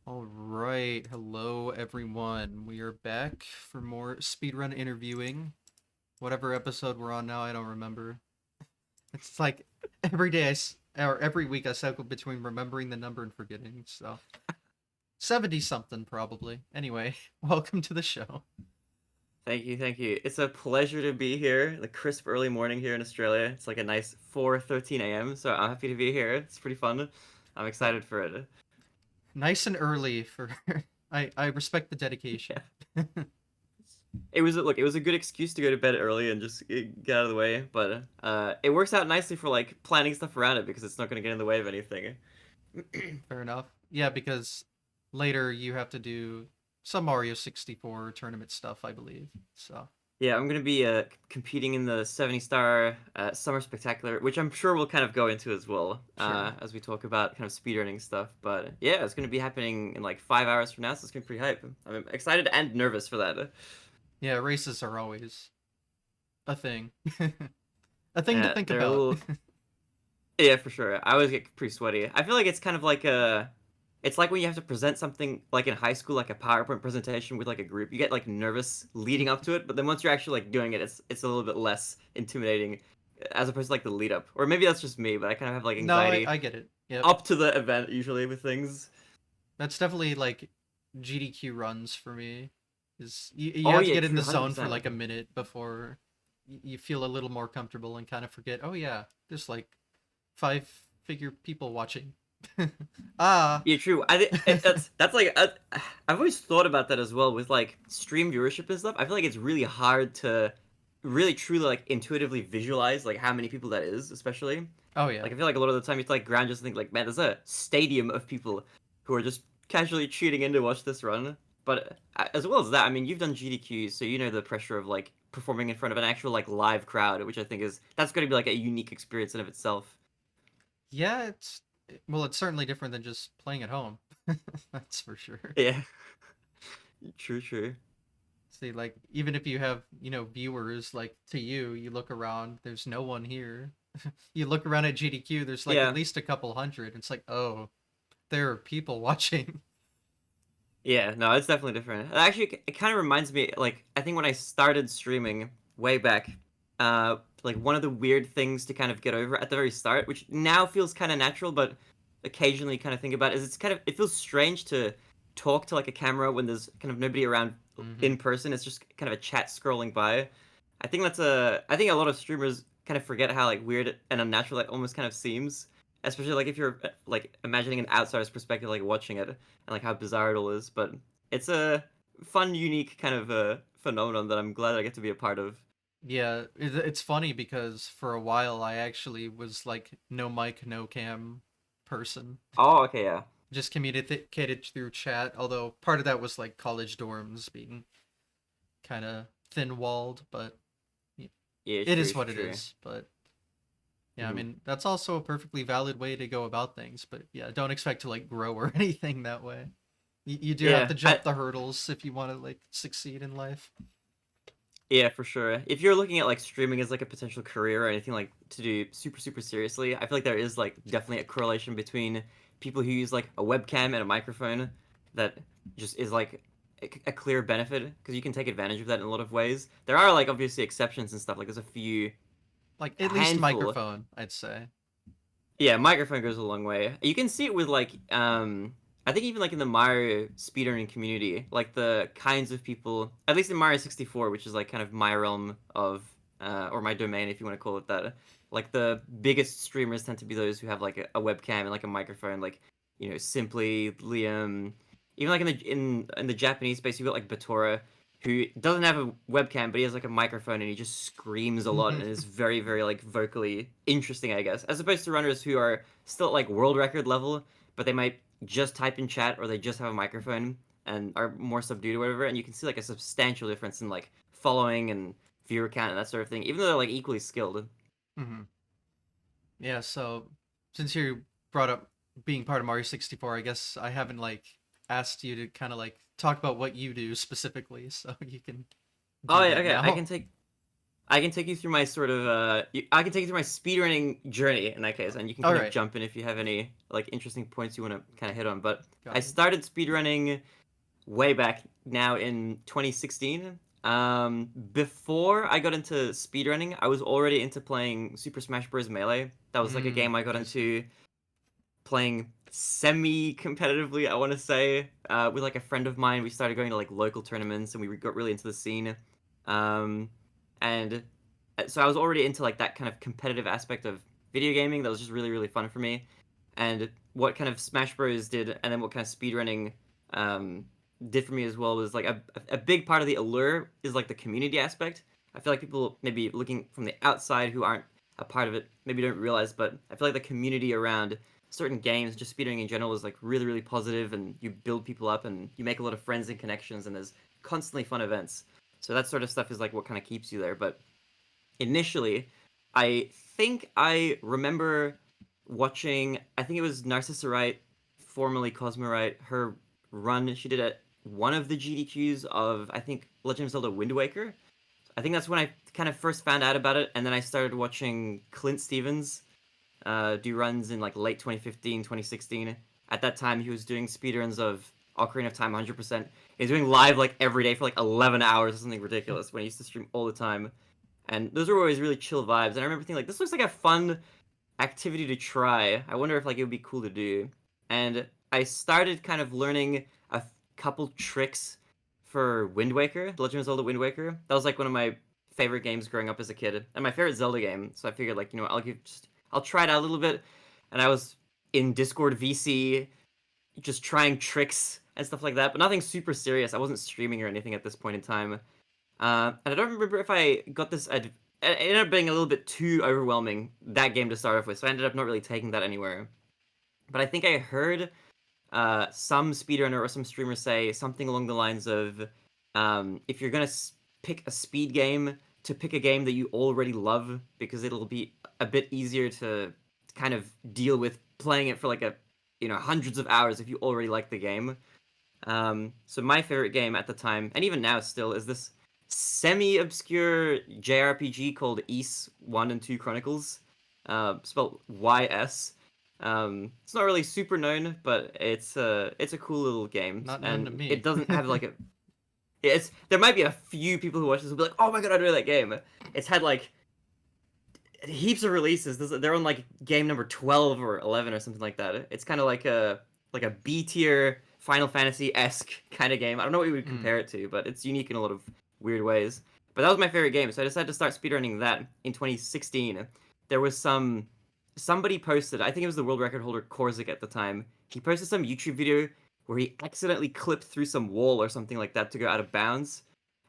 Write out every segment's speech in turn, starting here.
All right, hello everyone. We are back for more speedrun interviewing. Whatever episode we're on now, I don't remember. It's like every day or every week I cycle between remembering the number and forgetting. So 70 something probably. Anyway, welcome to the show. Thank you, thank you. It's a pleasure to be here. The crisp early morning here in Australia. It's like a nice 4:13 a.m. So I'm happy to be here. It's pretty fun. I'm Uh, excited for it. Nice and early for I respect the Yeah. dedication. It was a good excuse to go to bed early and just get out of the way, but it works out nicely for like planning stuff around it because it's not going to get in the way of anything. Fair enough. Yeah, because later you have to do some Mario 64 tournament stuff, I believe. So Yeah, I'm going to be competing in the 70-star Summer Spectacular, which I'm sure we'll kind of go into as well sure. as we talk about kind of speedrunning stuff. But yeah, it's going to be happening in like 5 hours from now, so it's going to be pretty hype. I'm excited and nervous for that. Yeah, races are always a thing. A thing to think They're a about. little, yeah, for sure. I always get pretty sweaty. I feel like it's kind of like it's like when you have to present something like in high school, like a PowerPoint presentation with like a group. You get like nervous leading up to it, but then once you're actually like doing it, it's a little bit less intimidating, as opposed to like the lead up. Or maybe that's just me, but I kind of have like No, I anxiety get it. Yep. up to the event usually with things. That's definitely like GDQ runs for me. Is you Oh have to yeah, get in true, the hundred zone for percent. like a minute before you feel a little more comfortable and kind of forget, oh yeah, there's like five-figure people watching. ah. Yeah, true. That's like I've always thought about that as well with like stream viewership and stuff. I feel like it's really hard to really truly like intuitively visualize like how many people that is, especially. Oh yeah. Like I feel like a lot of the time you have to like ground just think like, man, there's a stadium of people who are just casually cheating in to watch this run. But as well as that, I mean, you've done GDQs, so you know the pressure of like performing in front of an actual like live crowd, which I think is that's going to be like a unique experience in of itself. Yeah, it's certainly different than just playing at home. That's for sure. Yeah, true, true. See, like, even if you have, viewers, like, to you, you look around, there's no one here. You look around at GDQ, there's, like, at Yeah, least a couple hundred. It's like, oh, there are people watching. yeah, no, it's definitely different. Actually, it kind of reminds me, like, I think when I started streaming way back, like one of the weird things to kind of get over at the very start, which now feels kind of natural, but occasionally kind of think about, is it feels strange to talk to like a camera when there's kind of nobody around Hmm. in person. It's just kind of a chat scrolling by. I think a lot of streamers kind of forget how like weird and unnatural that almost kind of seems, especially like if you're like imagining an outsider's perspective, like watching it and like how bizarre it all is. But it's a fun, unique kind of phenomenon that I'm glad I get to be a part of. Yeah, it's funny because for a while I actually was, like, no mic, no cam person. Oh, okay, yeah, Just communicated through chat, although part of that was, like, college dorms being kind of thin-walled, but yeah, it true, is true, what it true. is. But yeah, I Mhm. mean, that's also a perfectly valid way to go about things, but yeah, don't expect to like grow or anything that way. You do have Yeah, to jump the hurdles if you want to like succeed in life. yeah, for sure. If you're looking at like streaming as like a potential career or anything like to do super super seriously, I feel like there is like definitely a correlation between people who use like a webcam and a microphone that just is like a clear benefit because you can take advantage of that in a lot of ways. There are like obviously exceptions and stuff. Like there's Like a at least handful. microphone, I'd say. Yeah, microphone goes a long way. You can see it with like I think even like in the Mario speedrunning community, like the kinds of people, at least in Mario 64, which is like kind of my realm of or my domain if you want to call it that. Like the biggest streamers tend to be those who have like a webcam and like a microphone, like Simply, Liam, even like in the Japanese space, you've got like Batora, who doesn't have a webcam, but he has like a microphone and he just screams a lot and is very, very like vocally interesting, I guess, as opposed to runners who are still at like world record level, but they might just type in chat or they just have a microphone and are more subdued or whatever. And you can see like a substantial difference in like following and viewer count and that sort of thing, even though they're like equally skilled. Hmm. Yeah, so since you brought up being part of Mario 64, I guess I haven't like asked you to kind of like talk about what you do specifically, so you can Oh do yeah, that okay, now. I can take you through my sort of I can take you through my speedrunning journey in that case, and you can All kind of right, jump in if you have any like interesting points you want to kind of hit on. But I got it. started speedrunning way back now in 2016. Before I got into speedrunning, I was already into playing Super Smash Bros. Melee. That was like a game I got I see. into playing semi-competitively, I want to say, with like a friend of mine. We started going to like local tournaments, and we got really into the scene. Um, and so I was already into like that kind of competitive aspect of video gaming. That was just really, really fun for me. And what kind of Smash Bros did, and then what kind of speedrunning um, did for me as well was like a big part of the allure is like the community aspect. I feel like people maybe looking from the outside who aren't a part of it maybe don't realize, but I feel like the community around certain games, just speedrunning in general, is like really, really positive, and you build people up, and you make a lot of friends and connections, and there's constantly fun events. So that sort of stuff is like what kind of keeps you there. But initially, I think I remember watching. I think it was Narcissa Wright, formerly Cosmo Wright. Her run she did at one of the GDQs of I think Legend of Zelda Wind Waker. I think that's when I kind of first found out about it, and then I started watching Clint Stevens do runs in like late 2015, 2016. At that time, he was doing speedruns of Ocarina of Time 100%. He was doing live like every day for like 11 hours or something ridiculous when he used to stream all the time. And those were always really chill vibes. And I remember thinking like, this looks like a fun activity to try. I wonder if like it would be cool to do. And I started kind of learning a couple tricks for Wind Waker, The Legend of Zelda Wind Waker. That was like one of my favorite games growing up as a kid, and my favorite Zelda game. So I figured like, I'll try it out a little bit. And I was in Discord VC just trying tricks and stuff like that, but nothing super serious. I wasn't streaming or anything at this point in time. And I don't remember if I got this. It ended up being a little bit too overwhelming, that game to start off with, so I ended up not really taking that anywhere. But I think I heard some speedrunner or some streamer say something along the lines of, if you're gonna pick a speed game, to pick a game that you already love, because it'll be a bit easier to kind of deal with playing it for like hundreds of hours if you already like the game. So my favorite game at the time, and even now still, is this semi-obscure JRPG called Ys 1 and 2 Chronicles, spelled YS. It's not really super known, but it's a cool little game, Not known to and it me. doesn't have like a. It's there might be a few people who watch this who'll be like, "Oh my god, I know that game." It's had like heaps of releases. They're on like game number 12 or 11 or something like that. It's kind of like a B tier Final Fantasy esque kind of game. I don't know what you would Mm. compare it to, but it's unique in a lot of weird ways. But that was my favorite game, so I decided to start speedrunning that in 2016. There was somebody posted. I think it was the world record holder Korzik at the time. He posted some YouTube video where he accidentally clipped through some wall or something like that to go out of bounds.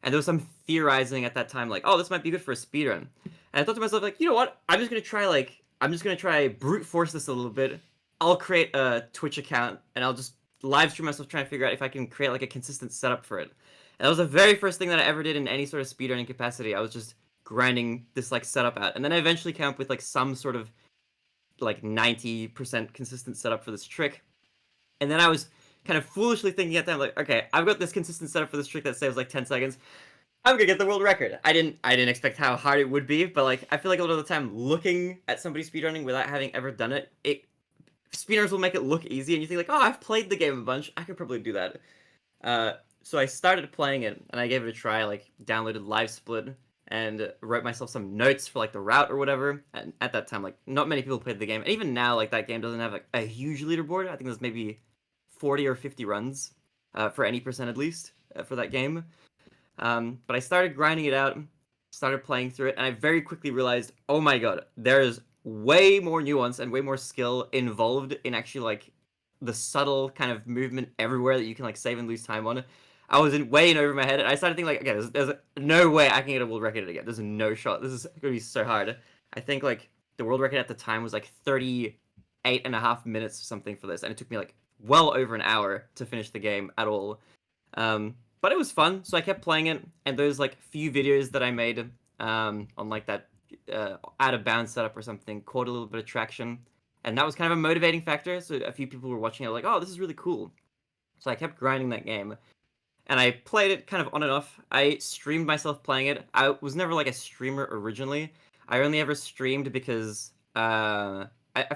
And there was some theorizing at that time, like, oh, this might be good for a speedrun. And I thought to myself, like, you know what? I'm just gonna try brute force this a little bit. I'll create a Twitch account and I'll just live stream myself trying to figure out if I can create like a consistent setup for it. And that was the very first thing that I ever did in any sort of speedrunning capacity. I was just grinding this like setup out, and then I eventually came up with like some sort of like 90% consistent setup for this trick. And then I was kind of foolishly thinking at that, like, okay, I've got this consistent setup for this trick that saves like 10 seconds. I'm gonna get the world record. I didn't expect how hard it would be, but like I feel like a lot of the time looking at somebody speedrunning without having ever done it, speedrunners will make it look easy, and you think like, oh, I've played the game a bunch, I could probably do that. So I started playing it, and I gave it a try. Like downloaded Live Split and wrote myself some notes for like the route or whatever. And at that time, like not many people played the game, and even now, like that game doesn't have a huge leaderboard. I think there's maybe 40 or 50 runs for any percent at least for that game. But I started grinding it out, started playing through it, and I very quickly realized, oh my god, there's way more nuance and way more skill involved in actually like the subtle kind of movement everywhere that you can like save and lose time on. I was way in over my head, and I started thinking like, okay, there's no way I can get a world record again. There's no shot. This is gonna be so hard. I think like the world record at the time was like 38 and a half minutes or something for this, and it took me like well over an hour to finish the game at all. But it was fun, so I kept playing it, and those like few videos that I made on like that out of bounds setup or something caught a little bit of traction, and that was kind of a motivating factor. So a few people were watching it like, oh, this is really cool. So I kept grinding that game, and I played it kind of on and off. I streamed myself playing it. I was never like a streamer originally. I only ever streamed because I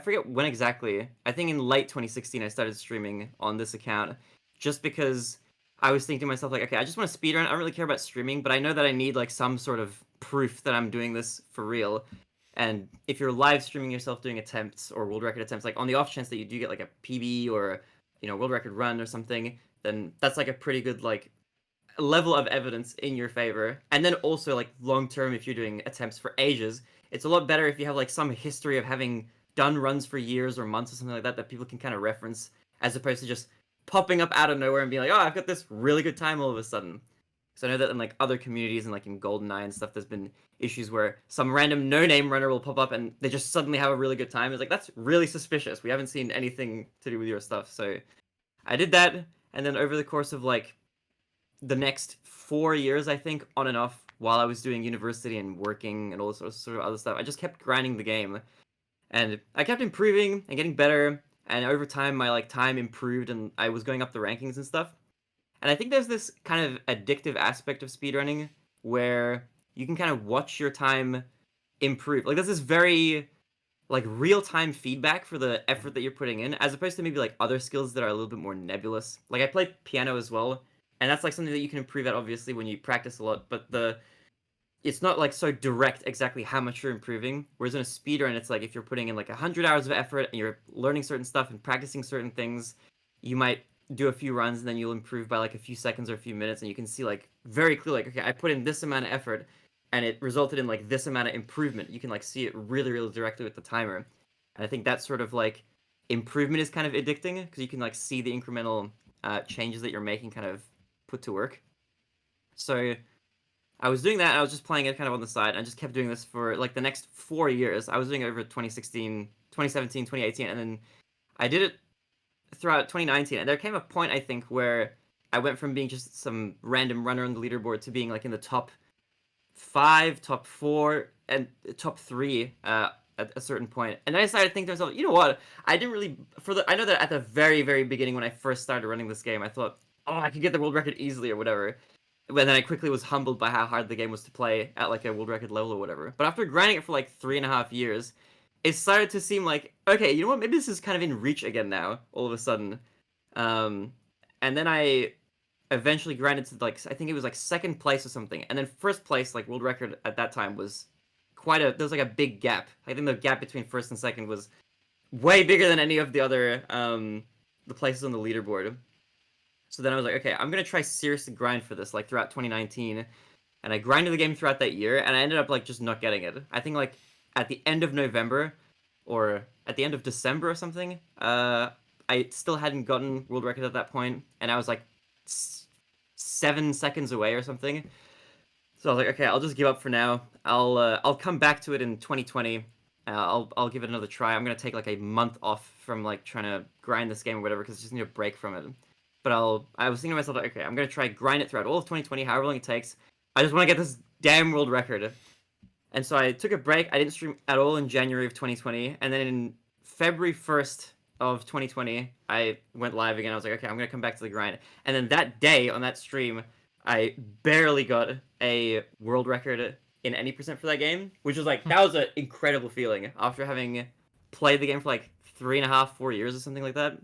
forget when exactly. I think in late 2016 I started streaming on this account just because I was thinking to myself like, okay, I just want to speedrun. I don't really care about streaming, but I know that I need like some sort of proof that I'm doing this for real. And if you're live streaming yourself doing attempts or world record attempts, like on the off chance that you do get like a PB or world record run or something, then that's like a pretty good like level of evidence in your favor. And then also like long term, if you're doing attempts for ages, it's a lot better if you have like some history of having done runs for years or months or something like that that people can kind of reference, as opposed to just popping up out of nowhere and being like, oh, I've got this really good time all of a sudden. Because I know that in like other communities and like in GoldenEye and stuff, there's been issues where some random no-name runner will pop up and they just suddenly have a really good time. It's like that's really suspicious. We haven't seen anything to do with your stuff. So I did that, and then over the course of like the next 4 years, I think, on and off, while I was doing university and working and all this sort of other stuff, I just kept grinding the game, and I kept improving and getting better. And over time, my like time improved, and I was going up the rankings and stuff. And I think there's this kind of addictive aspect of speedrunning where you can kind of watch your time improve. Like there's this very like real time feedback for the effort that you're putting in, as opposed to maybe like other skills that are a little bit more nebulous. Like I play piano as well, and that's like something that you can improve at obviously when you practice a lot, but the it's not like so direct exactly how much you're improving. Whereas in a speedrun, it's like if you're putting in like 100 hours of effort and you're learning certain stuff and practicing certain things, you might do a few runs and then you'll improve by like a few seconds or a few minutes, and you can see like very clearly, like, okay, I put in this amount of effort and it resulted in like this amount of improvement. You can like see it really, really directly with the timer. And I think that sort of like improvement is kind of addicting because you can like see the incremental changes that you're making kind of put to work. So I was doing that, and I was just playing it kind of on the side, and I just kept doing this for like the next 4 years. I was doing it over 2016, 2017, 2018, and then I did it throughout 2019. And there came a point, I think, where I went from being just some random runner on the leaderboard to being like in the top five, top four, and top three at a certain point. And then I started thinking to myself, you know what? I didn't really I know that at the very, very beginning when I first started running this game, I thought, oh, I could get the world record easily or whatever. But then I quickly was humbled by how hard the game was to play at like a world record level or whatever. But after grinding it for like 3.5 years, it started to seem like, okay, you know what? Maybe this is kind of in reach again now, all of a sudden. Um, and then I eventually grinded to like, I think it was like second place or something. And then first place, like world record at that time was there was like a big gap. I think the gap between first and second was way bigger than any of the other, the places on the leaderboard. So then I was like, okay, I'm gonna try seriously grind for this, like throughout 2019, and I grinded the game throughout that year, and I ended up like just not getting it. I think like at the end of November, or at the end of December or something, I still hadn't gotten world record at that point, and I was like 7 seconds away or something. So I was like, okay, I'll just give up for now. I'll come back to it in 2020. I'll give it another try. I'm gonna take like a month off from like trying to grind this game or whatever because I just need a break from it. But I was thinking to myself like, okay, I'm gonna try grind it throughout all of 2020, however long it takes. I just want to get this damn world record. And so I took a break. I didn't stream at all in January of 2020, and then in February 1st of 2020, I went live again. I was like, okay, I'm gonna come back to the grind. And then that day on that stream, I barely got a world record in any percent for that game, which was like that was an incredible feeling after having played the game for like 3.5, 4 years or something like that.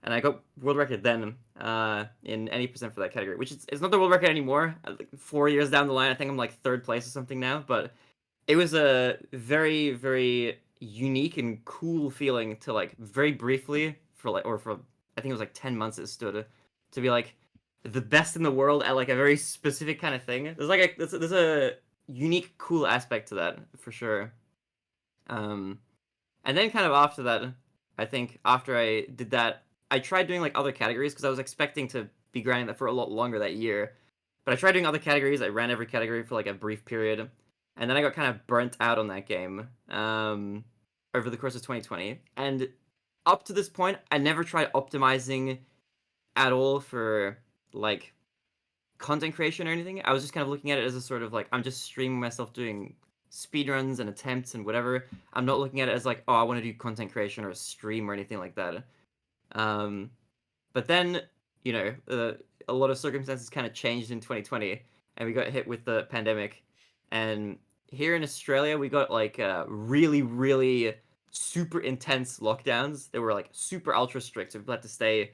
And I got world record then in any percent for that category, which is it's not the world record anymore. Like 4 years down the line, I think I'm like third place or something now. But it was a very, very unique and cool feeling to like very briefly for like or for I think it was like 10 months it stood to be like the best in the world at like a very specific kind of thing. There's a unique, cool aspect to that for sure. Um, and then kind of after that, I think after I did that, I tried doing like other categories because I was expecting to be grinding that for a lot longer that year. But I tried doing other categories. I ran every category for like a brief period, and then I got kind of burnt out on that game over the course of 2020. And up to this point, I never tried optimizing at all for like content creation or anything. I was just kind of looking at it as a sort of like I'm just streaming myself doing speedruns and attempts and whatever. I'm not looking at it as like, oh, I want to do content creation or a stream or anything like that. Um, but then, you know, a lot of circumstances kind of changed in 2020, and we got hit with the pandemic. And here in Australia, we got like really, really super intense lockdowns. They were like super ultra strict. So we had to stay.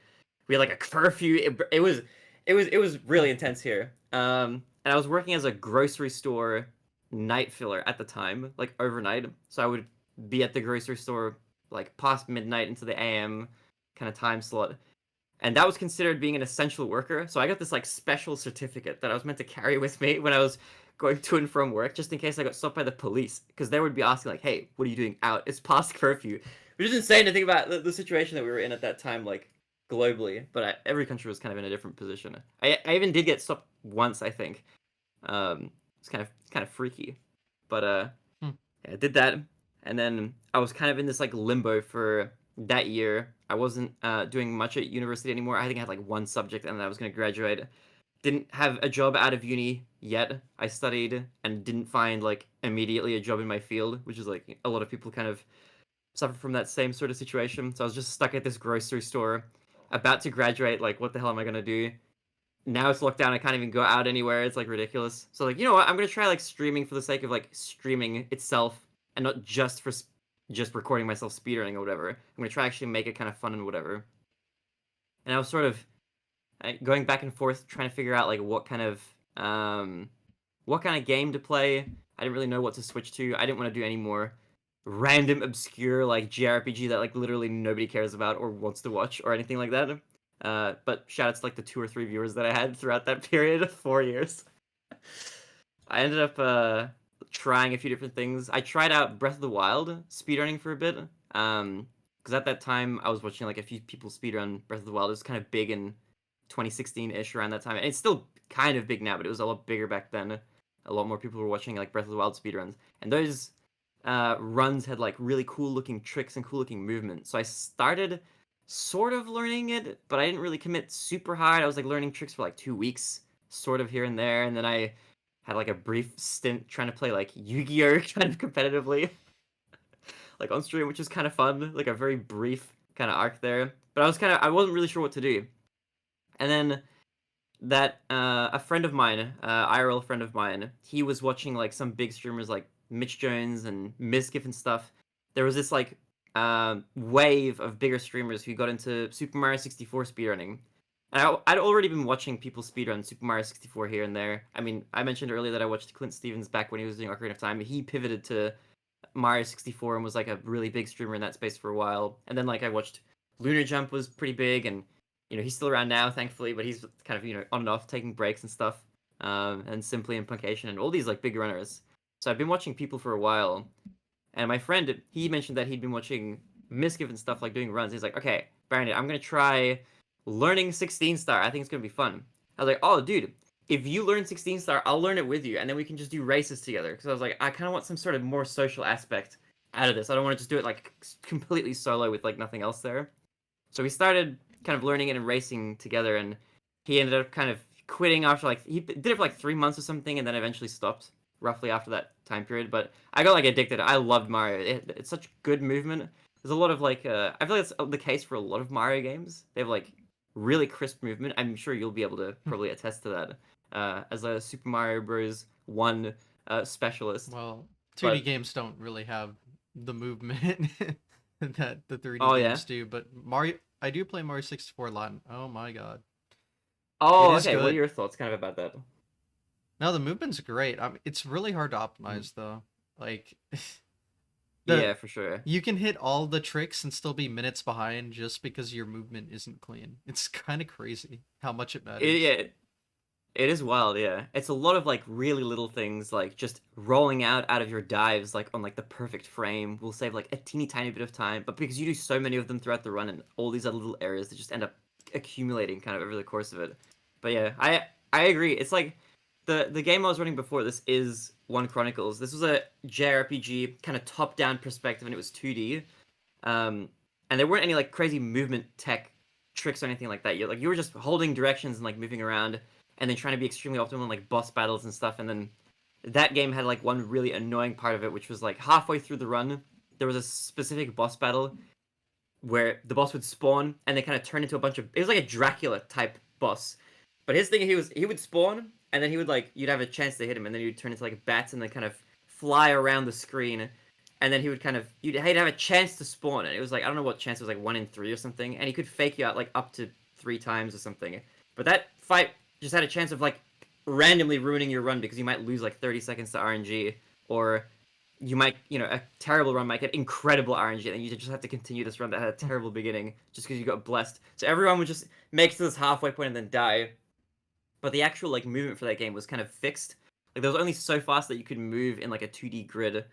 We had like a curfew. It was really intense here. And I was working as a grocery store night filler at the time, like overnight. So I would be at the grocery store like past midnight into the AM kind of time slot. And that was considered being an essential worker. So I got this like special certificate that I was meant to carry with me when I was going to and from work, just in case I got stopped by the police, because they would be asking like, "Hey, what are you doing out? It's past curfew," which is insane to think about the situation that we were in at that time, like globally. But every country was kind of in a different position. I even did get stopped once, I think. It's kind of freaky, but Hmm. yeah, I did that, and then I was kind of in this like limbo for that year. I wasn't doing much at university anymore. I think I had like one subject, and then I was gonna graduate. Didn't have a job out of uni yet. I studied and didn't find like immediately a job in my field, which is like a lot of people kind of suffer from that same sort of situation. So I was just stuck at this grocery store, about to graduate. Like, what the hell am I gonna do? Now it's locked down. I can't even go out anywhere. It's like ridiculous. So like, you know what? I'm gonna try like streaming for the sake of like streaming itself, and not just for just recording myself speedrunning or whatever. I'm gonna try actually make it kind of fun and whatever. And I was sort of going back and forth trying to figure out like what kind of game to play. I didn't really know what to switch to. I didn't want to do any more random obscure like JRPG that like literally nobody cares about or wants to watch or anything like that. But shout out to like the 2 or 3 viewers that I had throughout that period of 4 years. I ended up trying a few different things. I tried out Breath of the Wild speedrunning for a bit. Because at that time I was watching like a few people speedrun Breath of the Wild. It was kind of big in 2016-ish around that time. And it's still kind of big now, but it was a lot bigger back then. A lot more people were watching like Breath of the Wild speedruns. And those runs had like really cool looking tricks and cool looking movement. So I started sort of learning it, but I didn't really commit super hard. I was like learning tricks for like 2 weeks, sort of here and there, and then I had like a brief stint trying to play like Yu-Gi-Oh kind of competitively, like on stream, which is kind of fun. Like a very brief kind of arc there, but I wasn't really sure what to do. And then that a friend of mine, IRL friend of mine, he was watching like some big streamers like Mitch Jones and Miskiff and stuff. There was this like wave of bigger streamers who got into Super Mario 64 speedrunning. And I'd already been watching people speedrun Super Mario 64 here and there. I mean, I mentioned earlier that I watched Clint Stevens back when he was doing Ocarina of Time. He pivoted to Mario 64 and was like a really big streamer in that space for a while. And then like I watched Lunar Jump was pretty big, and he's still around now, thankfully, but he's kind of on and off taking breaks and stuff. And Simply and Puncation and all these like big runners. So I've been watching people for a while, and my friend he mentioned that he'd been watching Miskiff and stuff like doing runs. He's like, okay, Baronet, I'm gonna try learning 16 star. I think it's gonna be fun. I was like, oh dude, if you learn 16 star, I'll learn it with you, and then we can just do races together. Because I was like, I kind of want some sort of more social aspect out of this. I don't want to just do it like completely solo with like nothing else there. So we started kind of learning it and racing together, and he ended up kind of quitting after like he did it for like 3 months or something, and then eventually stopped roughly after that time period. But I got like addicted. I loved Mario. It's such good movement. There's a lot of like I feel like that's the case for a lot of Mario games. They have like really crisp movement. I'm sure you'll be able to probably attest to that as a Super Mario Bros. One specialist. Well, 2D But games don't really have the movement that the 3D oh yeah. games do. But Mario, I do play Mario 64 a lot. Oh my god, it Oh is okay. What are good. your thoughts kind of about that? No, the movement's great. It's really hard to Mhm. optimize though. Like the Yeah, for sure. you can hit all the tricks and still be minutes behind just because your movement isn't clean. It's kind of crazy how much it matters. Yeah, it is wild, yeah. It's a lot of like really little things, like just rolling out of your dives like on like the perfect frame will save like a teeny tiny bit of time, but because you do so many of them throughout the run and all these other little areas that just end up accumulating kind of over the course of it. But yeah, I agree. It's like the game I was running before this is One Chronicles. This was a JRPG kind of top-down perspective, and it was 2D. And there weren't any like crazy movement tech tricks or anything like that. You were just holding directions and like moving around, and then trying to be extremely optimal in like boss battles and stuff. And then that game had like one really annoying part of it, which was like halfway through the run, there was a specific boss battle where the boss would spawn and they kind of turn into a bunch of. It was like a Dracula type boss, But his thing, he would spawn, and then he would like you'd have a chance to hit him, and then you'd turn into like bats and then kind of fly around the screen, and then he would kind of he'd have a chance to spawn, and it was like I don't know what chance it was like 1 in 3 or something, and he could fake you out like up to 3 times or something. But that fight just had a chance of like randomly ruining your run because you might lose like 30 seconds to RNG, or you might, a terrible run might get incredible RNG, and you just have to continue this run that had a terrible beginning just because you got blessed. So everyone would just make it to this halfway point and then die. But the actual like movement for that game was kind of fixed. Like there was only so fast that you could move in like a 2D grid,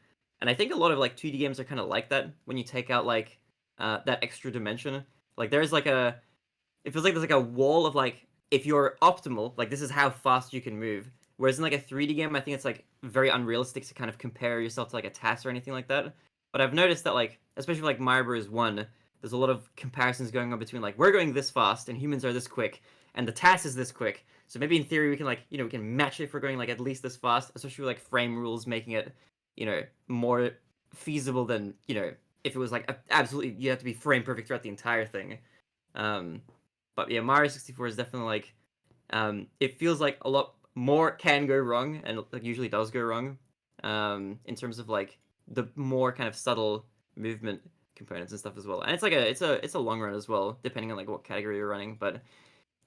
and I think a lot of like 2D games are kind of like that when you take out like that extra dimension. Like there's like a it feels like there's like a wall of like if you're optimal, like this is how fast you can move. Whereas in like a 3D game, I think it's like very unrealistic to kind of compare yourself to like a task or anything like that. But I've noticed that like especially like Mario Bros. 1, there's a lot of comparisons going on between like we're going this fast and humans are this quick and the task is this quick. So maybe in theory we can like we can match it for going like at least this fast, especially with like frame rules making it more feasible than if it was like absolutely you have to be frame perfect throughout the entire thing. Um, but yeah, Mario 64 is definitely like it feels like a lot more can go wrong and like usually does go wrong in terms of like the more kind of subtle movement components and stuff as well. And it's like it's a long run as well, depending on like what category you're running. But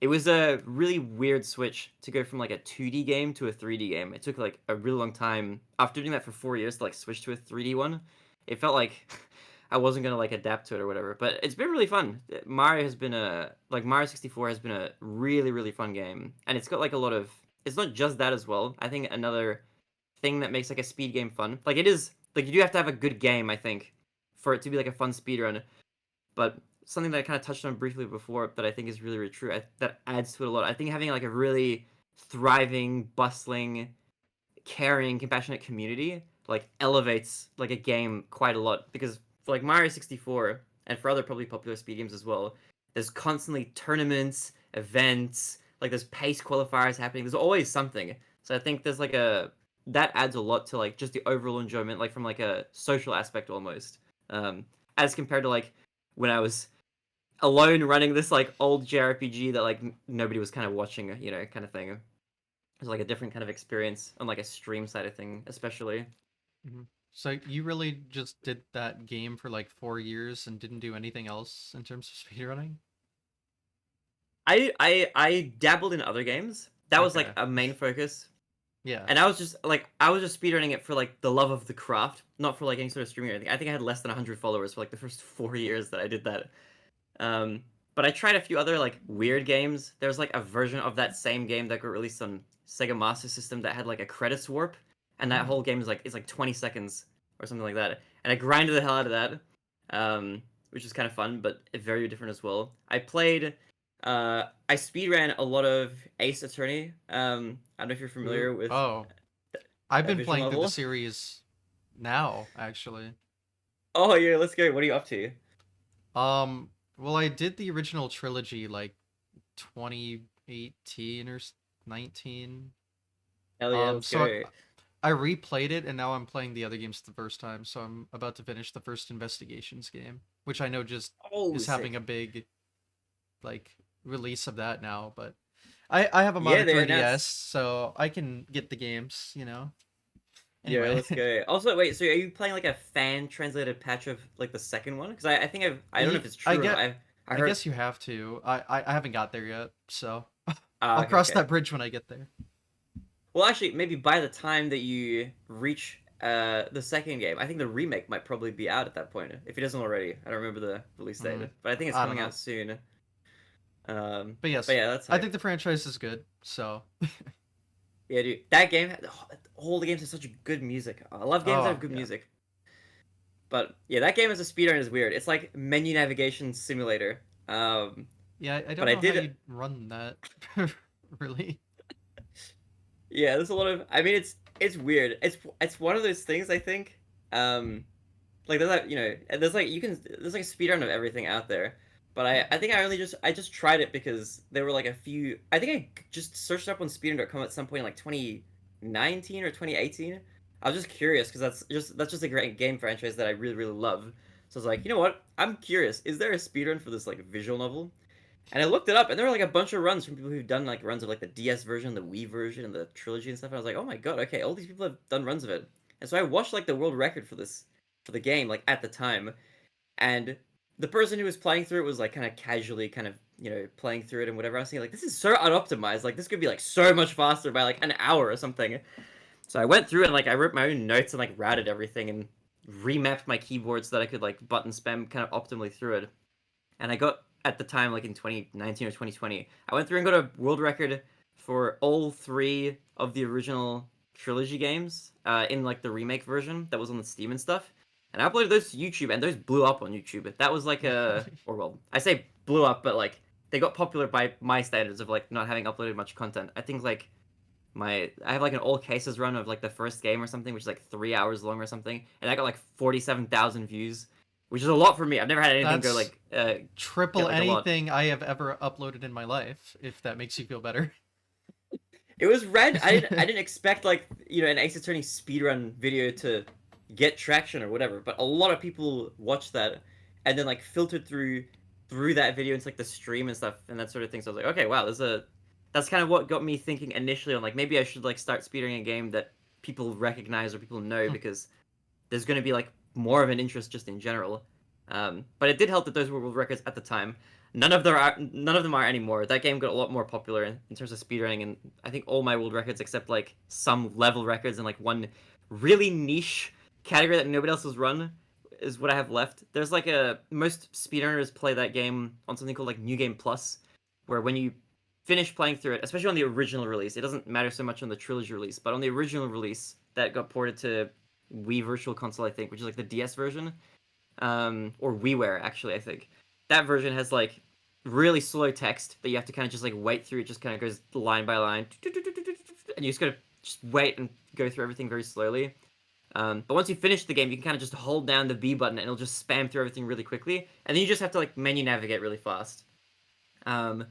it was a really weird switch to go from like a 2D game to a 3D game. It took like a really long time after doing that for 4 years to like switch to a 3D one. It felt like I wasn't gonna like adapt to it or whatever. But it's been really fun. Mario has been a like Mario 64 has been a really really fun game, and it's got like a lot of. It's not just that as well. I think another thing that makes like a speed game fun, like it is like you do have to have a good game, I think, for it to be like a fun speed run. But something that I kind of touched on briefly before that I think is really really true. That adds to it a lot. I think having like a really thriving, bustling, caring, compassionate community like elevates like a game quite a lot because for like Mario 64 and for other probably popular speed games as well, there's constantly tournaments, events, like there's pace qualifiers happening. There's always something. So I think there's like a that adds a lot to like just the overall enjoyment, like from like a social aspect almost. As compared to like when I was alone running this like old JRPG that like nobody was kind of watching, kind of thing. It's like a different kind of experience on like a stream side of thing, especially. Mhm. So you really just did that game for like 4 years and didn't do anything else in terms of speedrunning? I dabbled in other games. That was like Okay. a main focus, Yeah. and I was just speedrunning it for like the love of the craft, not for like any sort of streaming or anything. I think I had less than 100 followers for like the first 4 years that I did that. Um, but I tried a few other like weird games. There was like a version of that same game that got released on Sega Master System that had like a credits warp, and that Hmm. whole game is like it's like 20 seconds or something like that. And I grinded the hell out of that, which is kind of fun, but very different as well. I speedran a lot of Ace Attorney. I don't know if you're Ooh. familiar with Oh, I've that been visual playing through the novel. series now, actually. Oh yeah, let's go. What are you up to? Well, I did the original trilogy like 2018 or 19. Hell yeah, let's So go. I replayed it and now I'm playing the other games the first time. So I'm about to finish the first Investigations game, which I know just Oh, is having sick. a big like release of that now, but I have a Yeah, modded they 3DS, announced. so I can get the games. Yeah, Anyway, let's go. Also, wait, so are you playing like a fan translated patch of like the second one? Because I think I don't know if it's I true or not. get I I heard. guess you have to. I haven't got there yet, so Ah, I'll okay, cross okay. that bridge when I get there. Well, actually, maybe by the time that you reach the second game, I think the remake might probably be out at that point if it isn't already. I don't remember the release date, Mm, but I think it's I don't coming know. out soon. But But yes, yeah, that's I think hype. the franchise is good. So, Yeah, dude, that game, all the games have such good music. I love games that have oh good yeah, music. But yeah, that game as a speedrun is weird. It's like menu navigation simulator. yeah. I But don't I know how did. you'd run that. Really. Yeah, there's a lot of. I mean, it's weird. It's one of those things. I think. Like there's like there's like there's like a speedrun of everything out there. But I think I just tried it because there were like a few. I think I just searched up on speedrun.com at some point in like 2019 or 2018. I was just curious because that's just a great game franchise that I really really love. So I was like, you know what? I'm curious. Is there a speedrun for this like visual novel? And I looked it up, and there were like a bunch of runs from people who've done like runs of like the DS version, the Wii version, and the trilogy and stuff. And I was like, oh my god, okay, all these people have done runs of it. And so I watched like the world record for the game, like at the time, and the person who was playing through it was like kind of casually, kind of playing through it and whatever. I was thinking like, this is so unoptimized. Like this could be like so much faster by like an hour or something. So I went through and like I wrote my own notes and like routed everything and remapped my keyboard so that I could like button spam kind of optimally through it. And I got at the time like in 2019 or 2020, I went through and got a world record for all three of the original trilogy games in like the remake version that was on the Steam and stuff. And I uploaded those to YouTube, and those blew up on YouTube. That was like or well, I say blew up, but like they got popular by my standards of like not having uploaded much content. I think like I have like an all cases run of like the first game or something, which is like 3 hours long or something, and I got like 47,000 views, which is a lot for me. I've never had anything go That's like get triple like a lot. anything I have ever uploaded in my life, if that makes you feel better. It was red. I didn't expect like an Ace Attorney speedrun video to get traction or whatever, but a lot of people watched that and then like filtered through that video into like the stream and stuff and that sort of thing. So I was like, okay, wow, that's kind of what got me thinking initially on like maybe I should like start speedrunning a game that people recognize or people know because there's going to be like more of an interest just in general. But it did help that those were world records at the time. None of them are anymore. That game got a lot more popular in terms of speedrunning, and I think all my world records except like some level records and like one really niche category that nobody else has run is what I have left. There's like a most speedrunners play that game on something called like New Game Plus, where when you finish playing through it, especially on the original release, it doesn't matter so much on the trilogy release, but on the original release that got ported to Wii Virtual Console, I think, which is like the DS version, or WiiWare actually, I think. That version has like really slow text that you have to kind of just like wait through. It just kind of goes line by line, and you just gotta just wait and go through everything very slowly. But once you finish the game, you can kind of just hold down the B button and it'll just spam through everything really quickly, and then you just have to like menu navigate really fast. Um,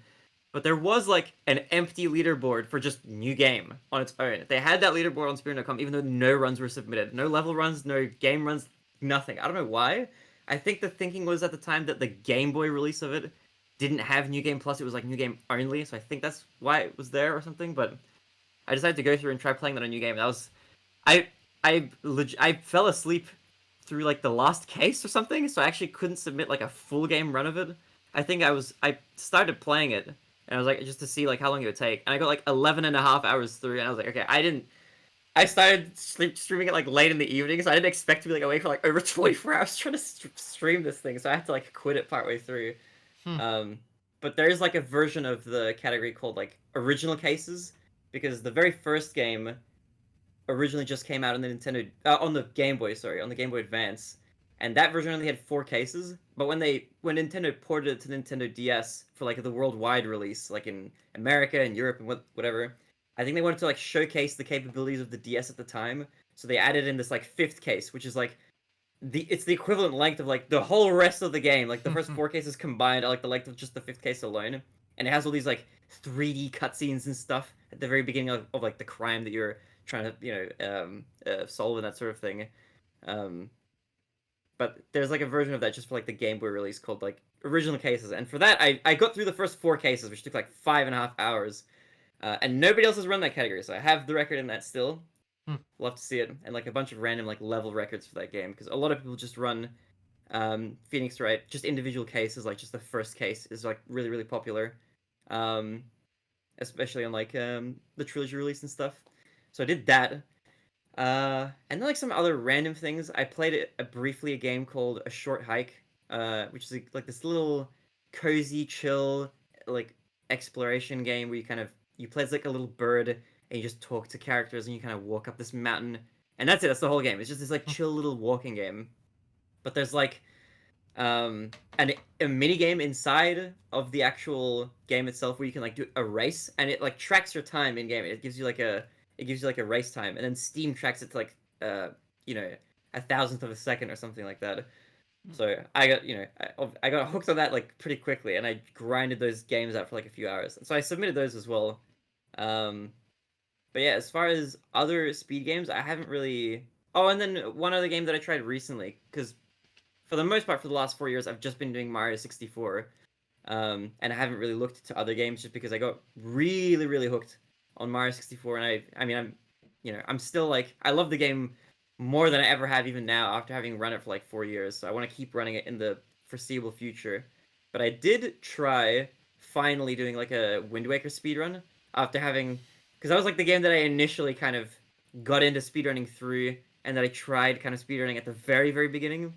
but there was like an empty leaderboard for just new game on its own. They had that leaderboard on Speedrun.com even though no runs were submitted, no level runs, no game runs, nothing. I don't know why. I think the thinking was at the time that the Game Boy release of it didn't have New Game Plus. It was like New Game only, so I think that's why it was there or something. But I decided to go through and try playing that on New Game. That was I I fell asleep through like the last case or something, so I actually couldn't submit like a full game run of it. I started playing it and I was like just to see like how long it would take, and I got like 11 and a half hours through, and I was like, okay, I started streaming it like late in the evening, so I didn't expect to be like awake for like over 24 hours trying to stream this thing, so I had to like quit it partway through. Hmm. Um, but there is like a version of the category called like original cases, because the very first game originally just came out on the on the Game Boy, sorry, on the Game Boy Advance, and that version only had 4 cases. But when Nintendo ported it to Nintendo DS for like the worldwide release, like in America and Europe and whatever, I think they wanted to like showcase the capabilities of the DS at the time, so they added in this like fifth case, which is like it's the equivalent length of like the whole rest of the game. Like the first 4 cases combined are like the length of just the fifth case alone, and it has all these like 3D cutscenes and stuff at the very beginning of like the crime that you're trying to solve and that sort of thing. Um, but there's like a version of that just for like the Game Boy release called like original cases, and for that I got through the first 4 cases, which took like 5.5 hours, and nobody else has run that category, so I have the record in that still. Hmm. Love to see it, and like a bunch of random like level records for that game, because a lot of people just run Phoenix Wright, just individual cases, like just the first case is like really really popular, um, especially on like the trilogy release and stuff. So I did that, and then like some other random things. I played briefly a game called A Short Hike, which is like this little cozy, chill, like exploration game where you play as like a little bird and you just talk to characters and you kind of walk up this mountain, and that's it. That's the whole game. It's just this like chill little walking game. But there's like um an a mini game inside of the actual game itself where you can like do a race, and it like tracks your time in game. It gives you like a race time, and then Steam tracks it to like you know a thousandth of a second or something like that. So I got I got hooked on that like pretty quickly, and I grinded those games out for like a few hours. So I submitted those as well. um but yeah, as far as other speed games, I haven't really. Oh, and then one other game that I tried recently, because for the most part, for the last 4 years, I've just been doing Mario 64. And I haven't really looked to other games just because I got really, really hooked on Mario 64, and I mean, I'm still like, I love the game more than I ever have even now after having run it for like 4 years. So I want to keep running it in the foreseeable future. But I did try finally doing like a Wind Waker speedrun after having, because that was like the game that I initially kind of got into speedrunning through, and that I tried kind of speedrunning at the very, very beginning.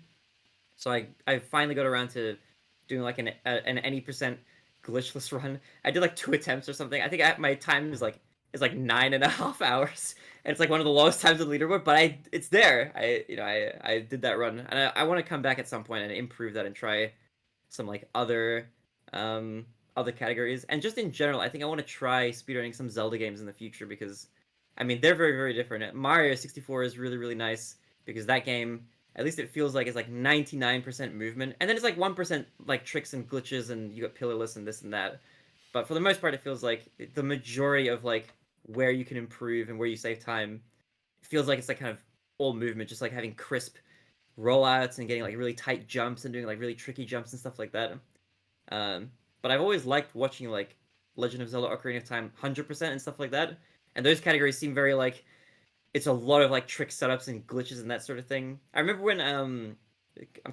So I finally got around to doing like an any% glitchless run. I did like 2 attempts or something. I think my time is like 9.5 hours, and it's like one of the lowest times on the leaderboard. But it's there. I did that run, and I want to come back at some point and improve that and try some like other categories. And just in general, I think I want to try speedrunning some Zelda games in the future because I mean they're very, very different. Mario 64 is really, really nice because that game, at least it feels like, it's like 99% movement, and then it's like 1% like tricks and glitches, and you got pillarless and this and that. But for the most part, it feels like the majority of like where you can improve and where you save time, it feels like it's like kind of all movement, just like having crisp rollouts and getting like really tight jumps and doing like really tricky jumps and stuff like that. Um, but I've always liked watching like Legend of Zelda: Ocarina of Time 100% and stuff like that. And those categories seem very like, it's a lot of like trick setups and glitches and that sort of thing. I remember when I'm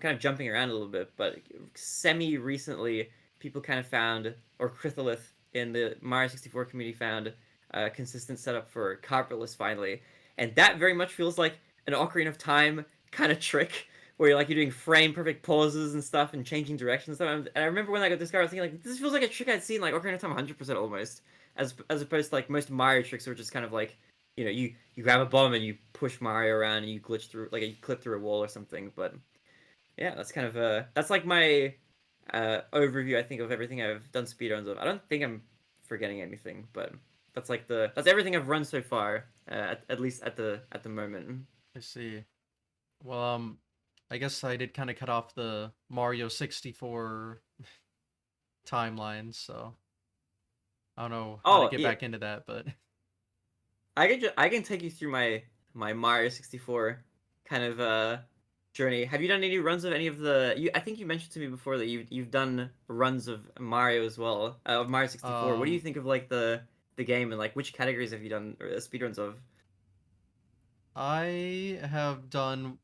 kind of jumping around a little bit, but semi recently people kind of found, or Crytholith in the Mario 64 community found a consistent setup for carpetless finally, and that very much feels like an Ocarina of Time kind of trick where you're doing frame perfect pauses and stuff and changing directions and stuff. And I remember when I got discovered, I was thinking like, this feels like a trick I'd seen like Ocarina of Time 100% almost, as opposed to like most Mario tricks which is kind of like, you grab a bomb and you push Mario around and you glitch through, like you clip through a wall or something. But yeah, that's kind of that's like my overview, I think, of everything I've done speedruns of. I don't think I'm forgetting anything, but that's everything I've run so far, at least at the moment. I see. Well, I guess I did kind of cut off the Mario 64 timeline, so I don't know how to Oh get yeah, back into that, but I can take you through my Mario 64 kind of journey. Have you done any runs of any of the? I think you mentioned to me before that you've done runs of Mario as well, of Mario 64. What do you um think of like the game, and like which categories have you done speedruns of? I have done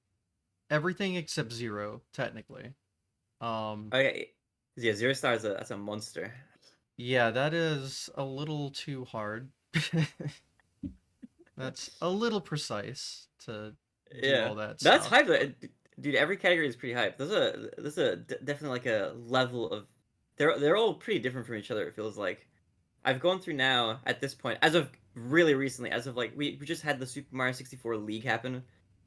everything except zero, technically. Um Okay, yeah, Zero Star is that's a monster. yeah, that is a little too hard. That's a little precise to do Yeah, all that that's stuff, hype. but Dude, every category is pretty hype. Definitely like a level of, they're all pretty different from each other. It feels like I've gone through now at this point, as of really recently, as of like we just had the Super Mario 64 League happen,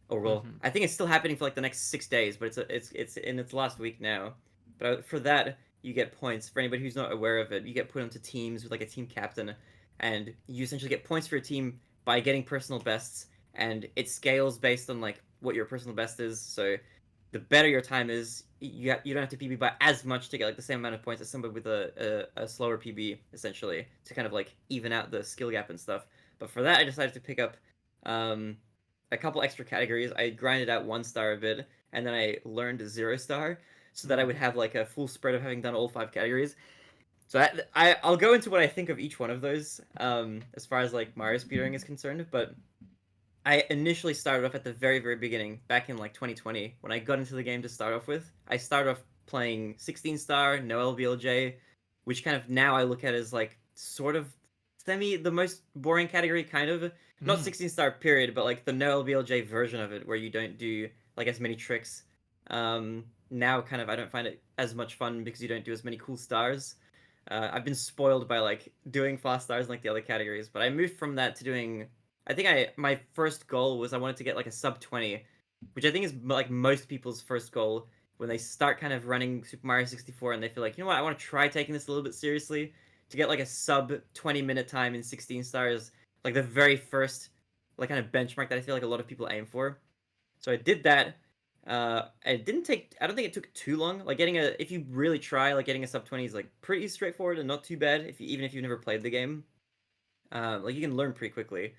or well, mhm. I think it's still happening for like the next 6 days, but it's in its last week now. But for that, you get points. For anybody who's not aware of it, you get put into teams with like a team captain, and you essentially get points for your team by getting personal bests, and it scales based on like what your personal best is. So the better your time is, you don't have to PB by as much to get like the same amount of points as somebody with a slower PB, essentially, to kind of like even out the skill gap and stuff. But for that, I decided to pick up um, a couple extra categories. I grinded out 1 star a bit, and then I learned 0 star so that I would Mm. have like a full spread of having done all 5 categories. So I'll go into what I think of each one of those, as far as like Mario speedrunning is concerned. But I initially started off at the very, very beginning, back in like 2020, when I got into the game to start off with. I started off playing 16 star, no LBLJ, which kind of now I look at as like sort of semi the most boring category, kind of. Not Mm. 16 star period, but like the no LBLJ version of it, where you don't do like as many tricks. Now kind of I don't find it as much fun because you don't do as many cool stars. I've been spoiled by like doing fast stars in like the other categories, but I moved from that to doing, I think my first goal was I wanted to get like a sub 20, which I think is like most people's first goal when they start kind of running Super Mario 64 and they feel like, you know what, I want to try taking this a little bit seriously, to get like a sub 20-minute time in 16 stars, like the very first like kind of benchmark that I feel like a lot of people aim for. So I did that. It didn't take. I don't think it took too long. Like getting a, if you really try, like getting a sub 20 is like pretty straightforward and not too bad. Even if you've never played the game, like you can learn pretty quickly.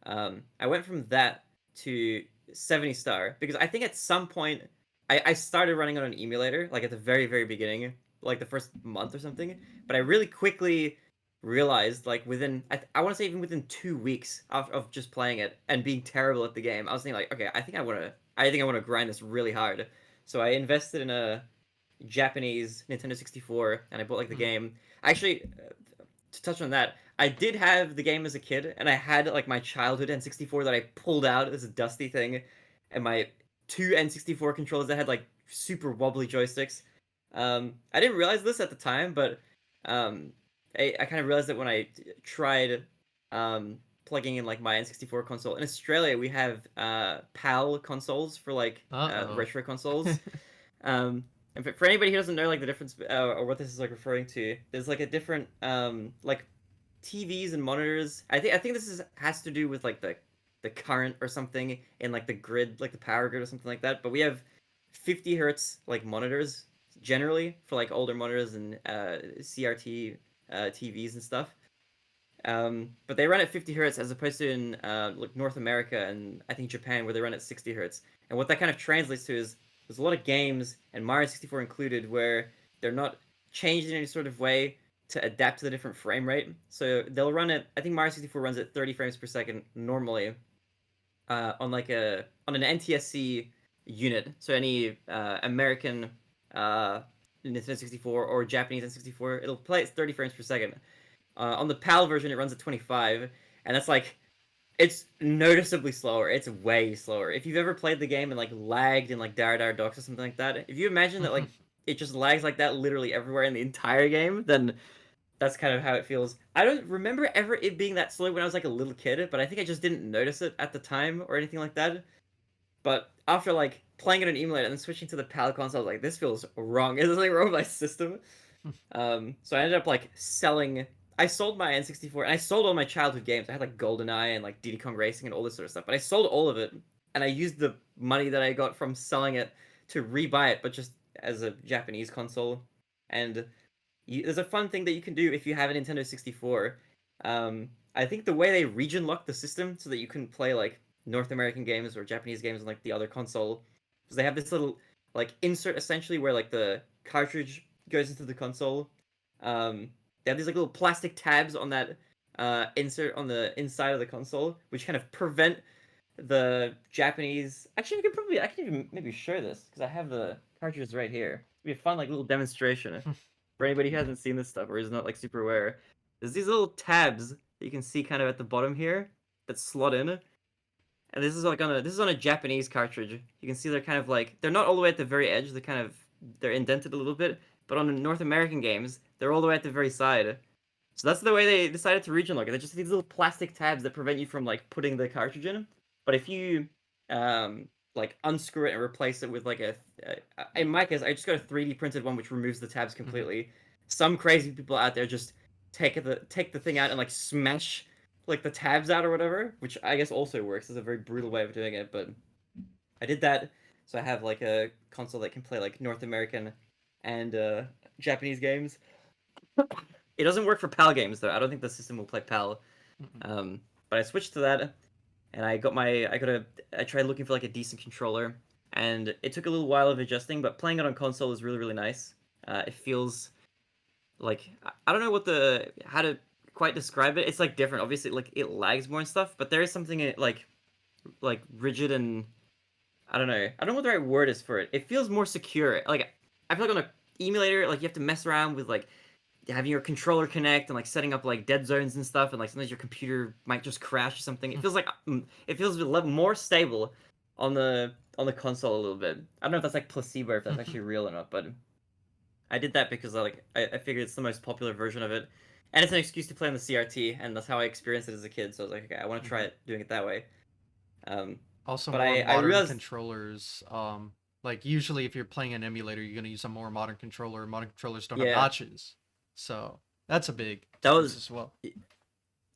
I went from that to 70 star because I think at some point I started running on an emulator, like at the very, very beginning. like the first month or something, but I really quickly realized like within I want to say even within 2 weeks of just playing it and being terrible at the game, I was thinking like, okay, I think I want to grind this really hard. So I invested in a Japanese Nintendo 64 and I bought like the Mhm. game. Actually, to touch on that, I did have the game as a kid, and I had like my childhood N64 that I pulled out as a dusty thing, and my two N64 controllers that had like super wobbly joysticks. I didn't realize this at the time, but um, I kind of realized it when I tried plugging in like my N64 console. In Australia, we have PAL consoles for like Uh-oh. retro consoles. And for anybody who doesn't know like the difference or what this is like referring to, there's like a different like TVs and monitors. I think this is has to do with like the current or something in like the grid, like the power grid or something like that. But we have 50 hertz like monitors generally for like older monitors and CRT TVs and stuff. But they run at 50 hertz as opposed to in like North America and I think Japan where they run at 60 hertz. And what that kind of translates to is there's a lot of games and Mario 64 included where they're not changed in any sort of way to adapt to the different frame rate. So they'll run it. I think Mario 64 runs at 30 frames per second normally on like a on an NTSC unit. So any American Nintendo 64 or Japanese N64, it'll play at 30 frames per second. On the PAL version, it runs at 25, and that's like it's noticeably slower. It's way slower. If you've ever played the game and like lagged in like Dar Dar Docks or something like that, if you imagine that like it just lags like that literally everywhere in the entire game, then that's kind of how it feels. I don't remember ever it being that slow when I was like a little kid, but I think I just didn't notice it at the time or anything like that. But after like playing it on emulator and then switching to the PAL console, I was like, this feels wrong. Is there something wrong with my system? So I ended up like selling. I sold my N64 and I sold all my childhood games. I had like GoldenEye and like Diddy Kong Racing and all this sort of stuff. But I sold all of it, and I used the money that I got from selling it to rebuy it, but just as a Japanese console. And there's a fun thing that you can do if you have a Nintendo 64. I think the way they region lock the system so that you can play like North American games or Japanese games on like the other console, because they have this little like insert essentially where like the cartridge goes into the console. They have these like little plastic tabs on that insert on the inside of the console, which kind of prevent the Japanese. Actually, I can even maybe share this because I have the cartridges right here. It'd be a fun like little demonstration for anybody who hasn't seen this stuff or is not like super aware. There's these little tabs that you can see kind of at the bottom here that slot in, and this is on a Japanese cartridge. You can see they're kind of like they're not all the way at the very edge. They're indented a little bit, but on the North American games, they're all the way at the very side. So that's the way they decided to region lock it. They're just these little plastic tabs that prevent you from like putting the cartridge in. But if you like unscrew it and replace it with like in my case, I just got a 3D printed one which removes the tabs completely. Some crazy people out there just take the thing out and like smash like the tabs out or whatever, which I guess also works. It's a very brutal way of doing it, but I did that. So I have like a console that can play like North American and Japanese games. It doesn't work for PAL games though. I don't think the system will play PAL. Um, but I switched to that, and I tried looking for like a decent controller, and it took a little while of adjusting. But playing it on console is really really nice. It feels like I don't know how to quite describe it. It's like different. Obviously, like it lags more and stuff, but there is something like rigid and I don't know. I don't know what the right word is for it. It feels more secure. Like I feel like on a emulator, like you have to mess around with like having your controller connect and like setting up like dead zones and stuff, and like sometimes your computer might just crash or something. It feels like it feels a little more stable on the console a little bit. I don't know if that's like placebo, if that's actually real or not, but I did that because I figured it's the most popular version of it, and it's an excuse to play on the CRT, and that's how I experienced it as a kid. So I was like, okay, I want to try it doing it that way. Um, Also, but more I modern realized, controllers. Like usually, if you're playing an emulator, you're gonna use a more modern controller. Modern controllers don't have yeah, notches, so that's a big that difference was as well.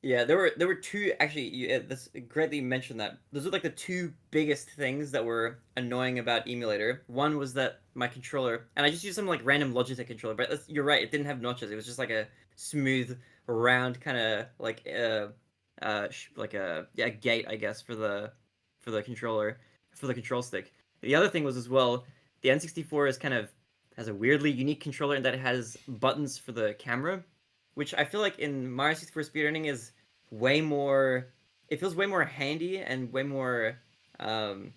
yeah, there were two actually. That's great that you mentioned that. Those are like the two biggest things that were annoying about emulator. One was that my controller, and I just used some like random Logitech controller, but you're right, it didn't have notches. It was just like a smooth, round kind of like like a yeah gate, I guess, for the controller for the control stick. The other thing was as well, the N64 is kind of has a weirdly unique controller in that it has buttons for the camera, which I feel like in Mario 64 speedrunning is way more. It feels way more handy and way more, um,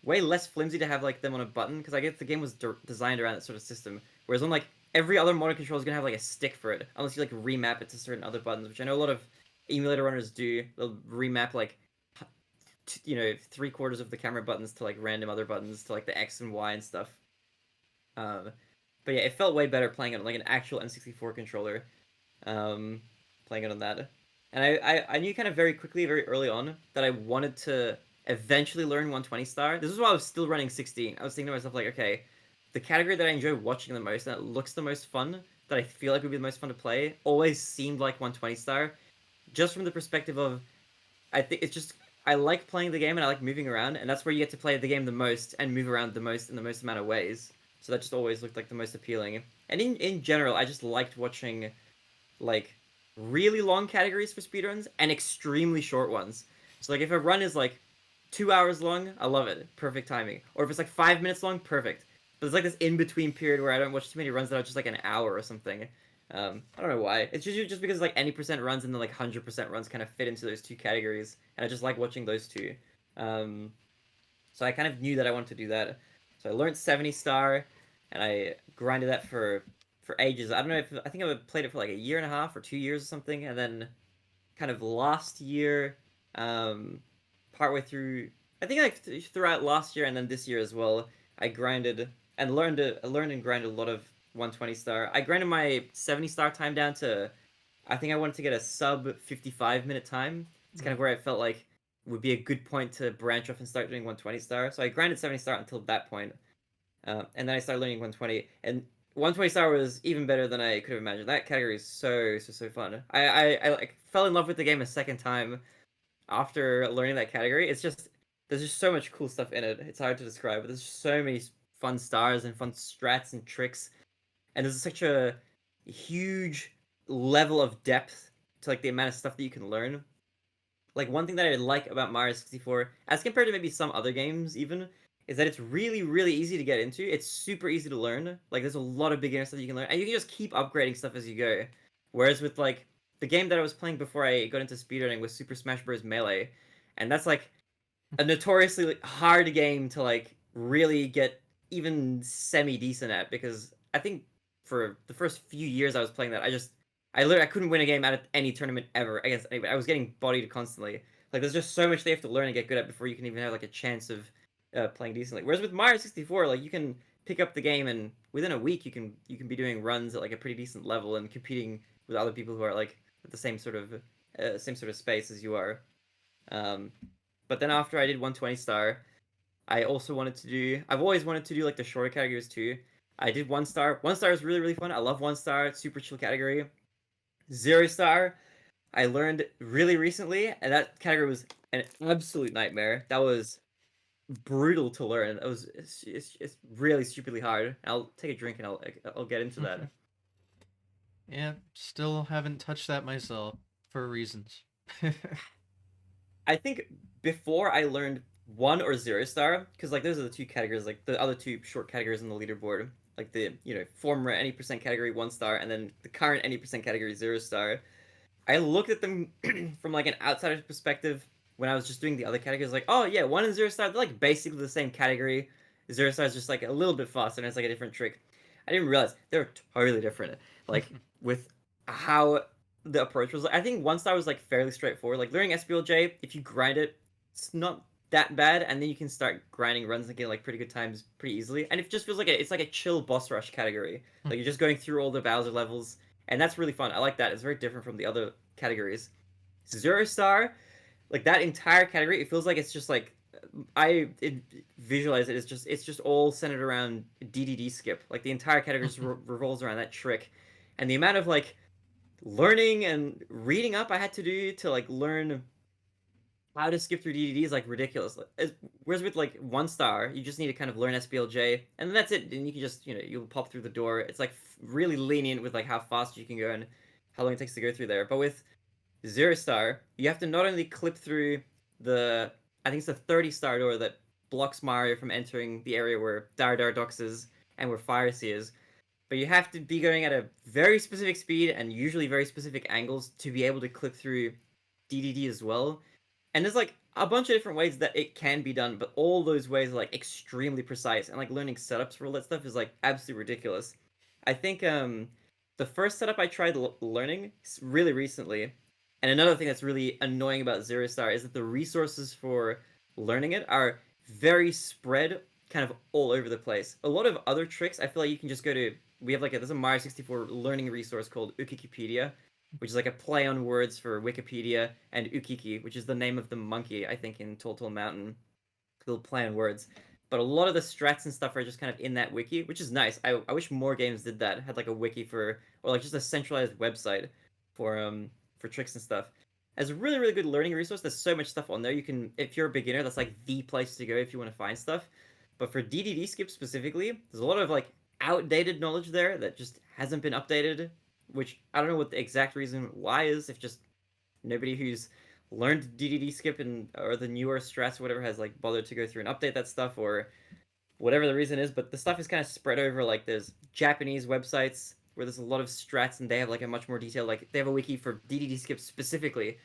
way less flimsy to have like them on a button because I guess the game was designed around that sort of system. Whereas on like every other motor controller is gonna have like a stick for it, unless you like remap it to certain other buttons, which I know a lot of emulator runners do. They'll remap like three-quarters of the camera buttons to like random other buttons to like the X and Y and stuff. Um, but yeah, it felt way better playing it on like an actual N64 controller. Um, Playing it on that, and I knew kind of very quickly, very early on, that I wanted to eventually learn 120 star. This is why I was still running 16. I was thinking to myself like, okay, the category that I enjoy watching the most and that looks the most fun, that I feel like would be the most fun to play, always seemed like 120 star, just from the perspective of I think it's just I like playing the game and I like moving around, and that's where you get to play the game the most and move around the most in the most amount of ways. So that just always looked like the most appealing. And in general, I just liked watching like really long categories for speedruns and extremely short ones. So like if a run is like 2 hours long, I love it. Perfect timing. Or if it's like 5 minutes long, perfect. But there's like this in between period where I don't watch too many runs that are just like an hour or something. I don't know why. It's usually just because like any percent runs and then like 100% runs kind of fit into those two categories, and I just like watching those two. Um, so I kind of knew that I wanted to do that. So I learned 70 star, and I grinded that for ages. I don't know if I think I played it for like a year and a half or 2 years or something, and then kind of last year, um, partway through, I think like throughout last year and then this year as well, I grinded and learned and grinded a lot of 120 star. I grinded my 70 star time down to, I think I wanted to get a sub 55-minute time. It's kind of Mm. where I felt like would be a good point to branch off and start doing 120 star. So I grinded 70 star until that point. And then I started learning 120, and 120 star was even better than I could have imagined. That category is so fun. I like fell in love with the game a second time after learning that category. It's just there's just so much cool stuff in it. It's hard to describe, but there's just so many fun stars and fun strats and tricks, and there's such a huge level of depth to like the amount of stuff that you can learn. Like one thing that I like about Mario 64, as compared to maybe some other games even, is that it's really easy to get into. It's super easy to learn. Like there's a lot of beginner stuff you can learn, and you can just keep upgrading stuff as you go. Whereas with like the game that I was playing before I got into speedrunning was Super Smash Bros. Melee, and that's like a notoriously like, hard game to like really get even semi decent at, because I think for the first few years I was playing that, I literally I couldn't win a game at any tournament ever against anybody. I was getting bodied constantly. Like there's just so much they have to learn and get good at before you can even have like a chance of playing decently. Whereas with Mario 64, like you can pick up the game and within a week you can be doing runs at like a pretty decent level and competing with other people who are like at the same sort of space as you are. Um, but then after I did 120 star, I also wanted to do. I've always wanted to do like the shorter categories too. I did 1 star. 1 star is really fun. I love 1 star. It's super chill category. 0 star. I learned really recently, and that category was an absolute nightmare. That was brutal to learn. It's really stupidly hard. I'll take a drink and I'll get into that. Yeah, still haven't touched that myself for reasons. I think before I learned 1 or 0 star, because like those are the two categories, like the other two short categories on the leaderboard, like the former any percent category 1 star, and then the current any percent category 0 star. I looked at them from like an outsider's perspective when I was just doing the other categories. Like, oh yeah, 1 and 0 star, they're like basically the same category. 0 star is just like a little bit faster, and it's like a different trick. I didn't realize they're totally different. Like with how the approach was. I think 1 star was like fairly straightforward. Like learning SBLJ, if you grind it, it's not that bad, and then you can start grinding runs and get like pretty good times pretty easily. And it just feels like it's like a chill boss rush category. Like you're just going through all the Bowser levels, and that's really fun. I like that. It's very different from the other categories. 0 star, like that entire category, it feels like it's just like visualize it as just it's just all centered around DDD skip. Like the entire category just revolves around that trick, and the amount of like learning and reading up I had to do to like learn how to skip through DDD is like ridiculous. Whereas with like 1 star, you just need to kind of learn SBLJ, and then that's it. And you can just you'll pop through the door. It's like really lenient with like how fast you can go and how long it takes to go through there. But with 0 star, you have to not only clip through the I think it's the 30 star door that blocks Mario from entering the area where Dar Dar Dox is, and where Fire Sea is. But you have to be going at a very specific speed and usually very specific angles to be able to clip through DDD as well. And there's like a bunch of different ways that it can be done, but all those ways are like extremely precise, and like learning setups for all that stuff is like absolutely ridiculous. I think the first setup I tried learning really recently, and another thing that's really annoying about Zero Star is that the resources for learning it are very spread kind of all over the place. A lot of other tricks I feel like you can just go to, we have like there's a Mario 64 learning resource called Wikipedia, which is like a play on words for Wikipedia, and Ukiki, which is the name of the monkey, I think, in Tall Mountain. Little play on words. But a lot of the strats and stuff are just kind of in that wiki, which is nice. I wish more games did that. Had like a wiki for, or like just a centralized website for tricks and stuff. As a really, really good learning resource, there's so much stuff on there. You can, if you're a beginner, that's like the place to go if you want to find stuff. But for DDD skip specifically, there's a lot of like outdated knowledge there that just hasn't been updated, which I don't know what the exact reason why is. If just nobody who's learned DDD skip and or the newer strats or whatever has like bothered to go through and update that stuff, or whatever the reason is. But the stuff is kind of spread over, like there's Japanese websites where there's a lot of strats and they have like a much more detailed, like they have a wiki for DDD skip specifically,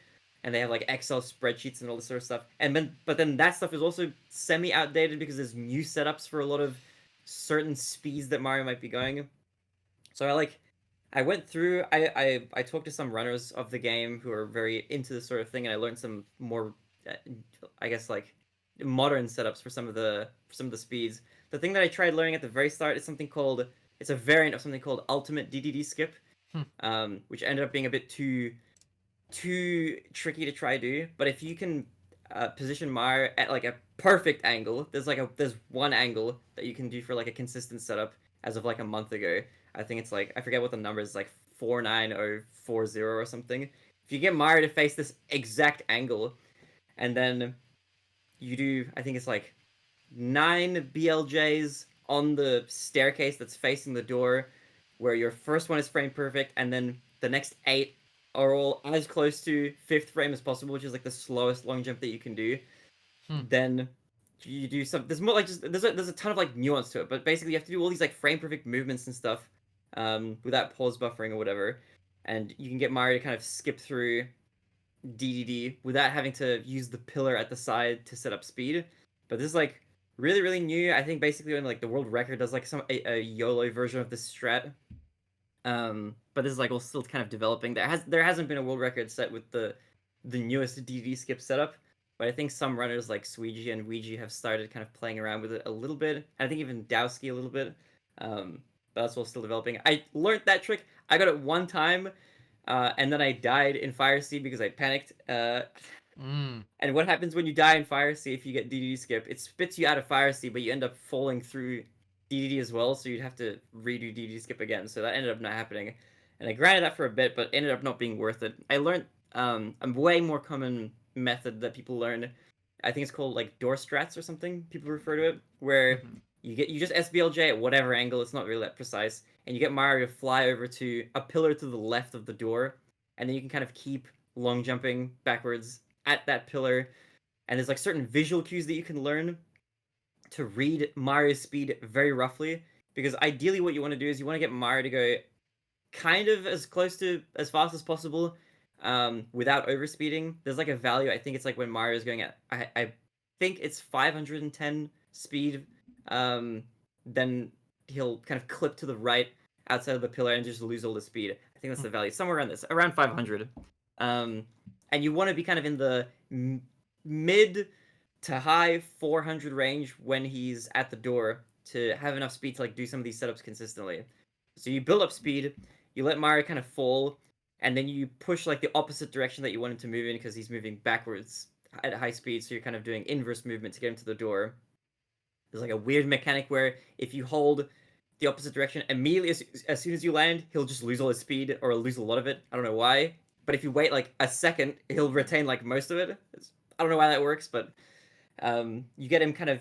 and they have like Excel spreadsheets and all this sort of stuff. And then but then that stuff is also semi outdated because there's new setups for a lot of certain speeds that Mario might be going. So I went through. I talked to some runners of the game who are very into this sort of thing, and I learned some more, uh, I guess like modern setups for some of the speeds. The thing that I tried learning at the very start is something called, it's a variant of something called Ultimate DDD Skip, Hmm. which ended up being a bit too tricky to try do. But if you can position Mario at like a perfect angle, there's one angle that you can do for like a consistent setup as of like a month ago. I think it's like, I forget what the number is, like 49040 or something. If you get Mario to face this exact angle, and then you do, I think it's like 9 BLJs on the staircase that's facing the door, where your first one is frame perfect, and then the next 8 are all as close to fifth frame as possible, which is like the slowest long jump that you can do. Hmm. Then you do some. There's more like just there's a ton of like nuance to it, but basically you have to do all these like frame perfect movements and stuff, without pause buffering or whatever, and you can get Mario to kind of skip through DDD without having to use the pillar at the side to set up speed. But this is like really really new. I think basically when like the world record does like a YOLO version of this strat. But this is like all still kind of developing. There hasn't been a world record set with the newest DDD skip setup. But I think some runners like Sweegie and Ouija have started kind of playing around with it a little bit. And I think even Dowski a little bit. But that's all still developing. I learned that trick. I got it one time, and then I died in Fire Sea because I panicked. Mm. And what happens when you die in Fire Sea if you get DDD skip? It spits you out of Fire Sea, but you end up falling through DDD as well, so you'd have to redo DDD skip again. So that ended up not happening. And I grinded that for a bit, but ended up not being worth it. I learned a way more common method that people learn. I think it's called like door strats or something. People refer to it, where Mm-hmm. you just SBLJ at whatever angle. It's not really that precise, and you get Mario to fly over to a pillar to the left of the door, and then you can kind of keep long jumping backwards at that pillar. And there's like certain visual cues that you can learn to read Mario's speed very roughly. Because ideally, what you want to do is you want to get Mario to go kind of as close to as fast as possible, without overspeeding. There's like a value. I think it's like when Mario's going at, I think it's 510 speed. Um, then he'll kind of clip to the right outside of the pillar and just lose all the speed. I think that's the value, somewhere around this, around 500. Um, and you want to be kind of in the mid to high 400 range when he's at the door to have enough speed to like do some of these setups consistently. So you build up speed, you let Mario kind of fall, and then you push like the opposite direction that you want him to move in because he's moving backwards at high speed. So you're kind of doing inverse movement to get him to the door. There's like a weird mechanic where if you hold the opposite direction immediately as soon as you land, he'll just lose all his speed or lose a lot of it. I don't know why. But if you wait like a second, he'll retain like most of it. I don't know why that works, but you get him kind of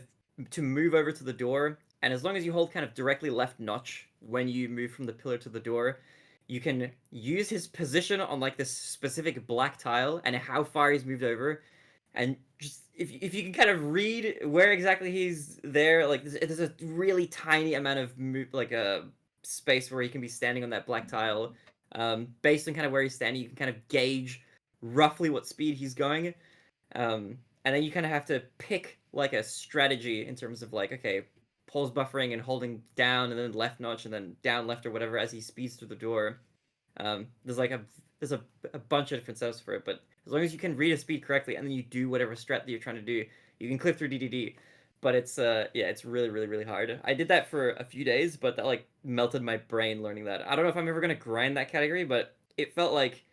to move over to the door, and as long as you hold kind of directly left notch when you move from the pillar to the door, you can use his position on like this specific black tile and how far he's moved over, and just if you can kind of read where exactly he's there, like there's a really tiny amount of like a space where he can be standing on that black tile. Based on kind of where he's standing, you can kind of gauge roughly what speed he's going. And then you kind of have to pick like a strategy in terms of like, okay, pulse buffering and holding down and then left notch and then down left or whatever as he speeds through the door. There's like a bunch of different setups for it, but as long as you can read a speed correctly and then you do whatever strat that you're trying to do, you can clip through DDD. But it's yeah, it's really really really hard. I did that for a few days, but that like melted my brain learning that. I don't know if I'm ever gonna grind that category, but it felt like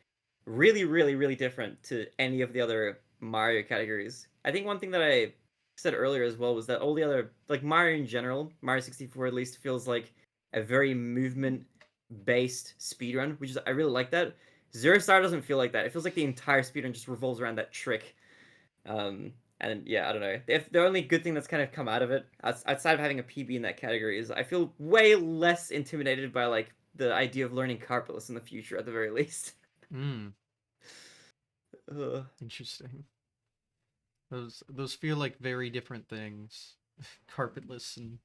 really really really different to any of the other Mario categories. I think one thing that I said earlier as well was that all the other like Mario in general, Mario 64 at least feels like a very movement based speedrun, which is I really like that. Zero Star doesn't feel like that. It feels like the entire speedrun just revolves around that trick. And yeah, I don't know. If the only good thing that's kind of come out of it, outside of having a PB in that category, is I feel way less intimidated by like the idea of learning carpetless in the future, at the very least. Hmm. Ugh. Interesting. Those feel like very different things. Carpetless and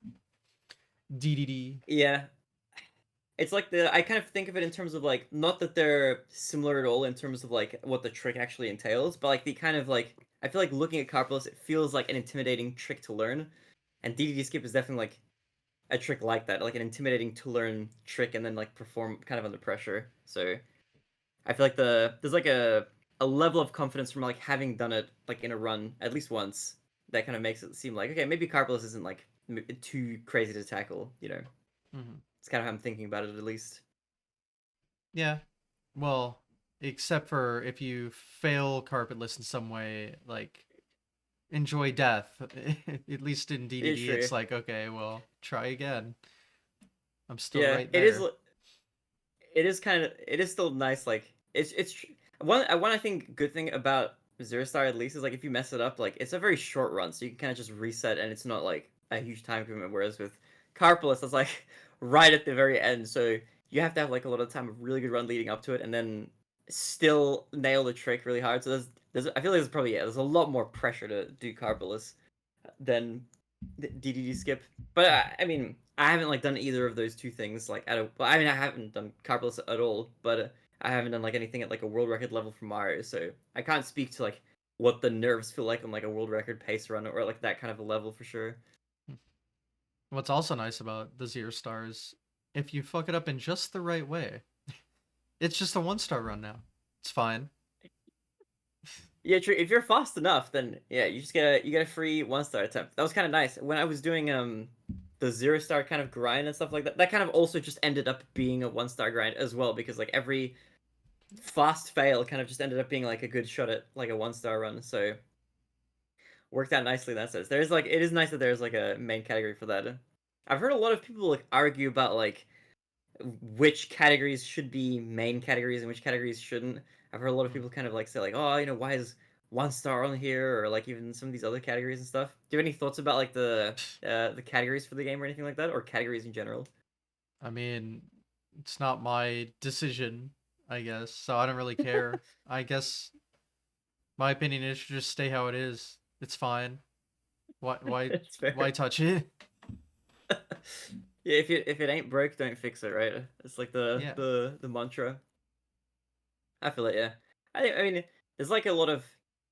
DDD. Yeah, it's like the I kind of think of it in terms of like not that they're similar at all in terms of like what the trick actually entails, but like the kind of like I feel like looking at carpetless, it feels like an intimidating trick to learn, and DDD skip is definitely like a trick like that, like an intimidating to learn trick and then like perform kind of under pressure. So I feel like there's like a level of confidence from like having done it like in a run at least once that kind of makes it seem like okay, maybe carpetless isn't like too crazy to tackle. You know, Hmm. it's kind of how I'm thinking about it at least. Yeah. Well, except for if you fail carpetless in some way, like enjoy death. At least in It's DDD, true. it's like okay, well, try again. I'm still Yeah, right there. it is kind of it is still nice. Like one I think good thing about Zero Star at least is like if you mess it up, like it's a very short run, so you can kind of just reset and it's not like a huge time commitment. Whereas with Carpelus, it's like right at the very end, so you have to have like a lot of time, a really good run leading up to it, and then still nail the trick really hard. So there's I feel like there's probably yeah, there's a lot more pressure to do Carpelus than DDD skip. But I mean, I haven't like done either of those two things like at a. Well, I mean, I haven't done carpless at all, but I haven't done like anything at like a world record level for Mario, so I can't speak to like what the nerves feel like on like a world record pace run or like that kind of a level for sure. What's also nice about the Zero Stars, if you fuck it up in just the right way, it's just a 1 star run now. It's fine. Yeah, true. If you're fast enough, then yeah, you get a free 1 star attempt. That was kind of nice when I was doing the 0 star kind of grind and stuff like that. That kind of also just ended up being a 1 star grind as well because like every fast fail kind of just ended up being like a good shot at like a 1 star run. So worked out nicely in that sense. There's like it is nice that there's like a main category for that. I've heard a lot of people like argue about like which categories should be main categories and which categories shouldn't. I've heard a lot of Hmm. people kind of like say like, oh, you know, why is 1 star on here or like even some of these other categories and stuff. Do you have any thoughts about like the categories for the game or anything like that or categories in general? I mean, it's not my decision, I guess, so I don't really care. I guess my opinion is to just stay how it is. It's fine. Why why It's why fair. touch it? Yeah, if it ain't broke, don't fix it, right? It's like Yeah. the mantra. I feel it, yeah. I mean, there's like a lot of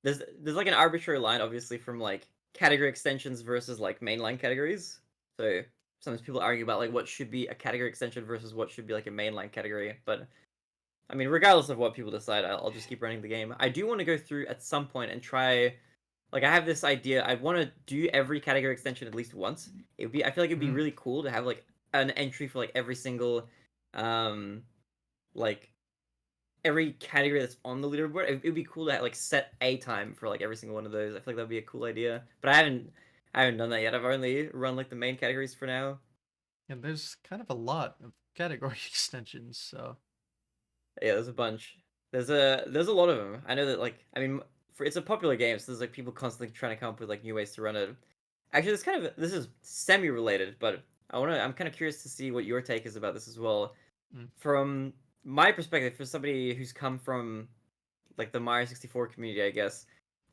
there's like an arbitrary line, obviously, from like category extensions versus like mainline categories. So sometimes people argue about like what should be a category extension versus what should be like a mainline category. But I mean, regardless of what people decide, I'll just keep running the game. I do want to go through at some point and try. Like I have this idea. I want to do every category extension at least once. It would be. I feel like it'd be Mm. really cool to have like an entry for like every single, um, like every category that's on the leaderboard. It'd be cool to like set a time for like every single one of those. I feel like that'd be a cool idea. But I haven't done that yet. I've only run like the main categories for now. And there's kind of a lot of category extensions, so Yeah, there's a bunch. There's a lot of them. I know that like I mean for it's a popular game, so there's like people constantly trying to come up with like new ways to run it. Actually, this is semi related, but I'm kind of curious to see what your take is about this as well. mm. From my perspective, for somebody who's come from like the Mario 64 community, I guess.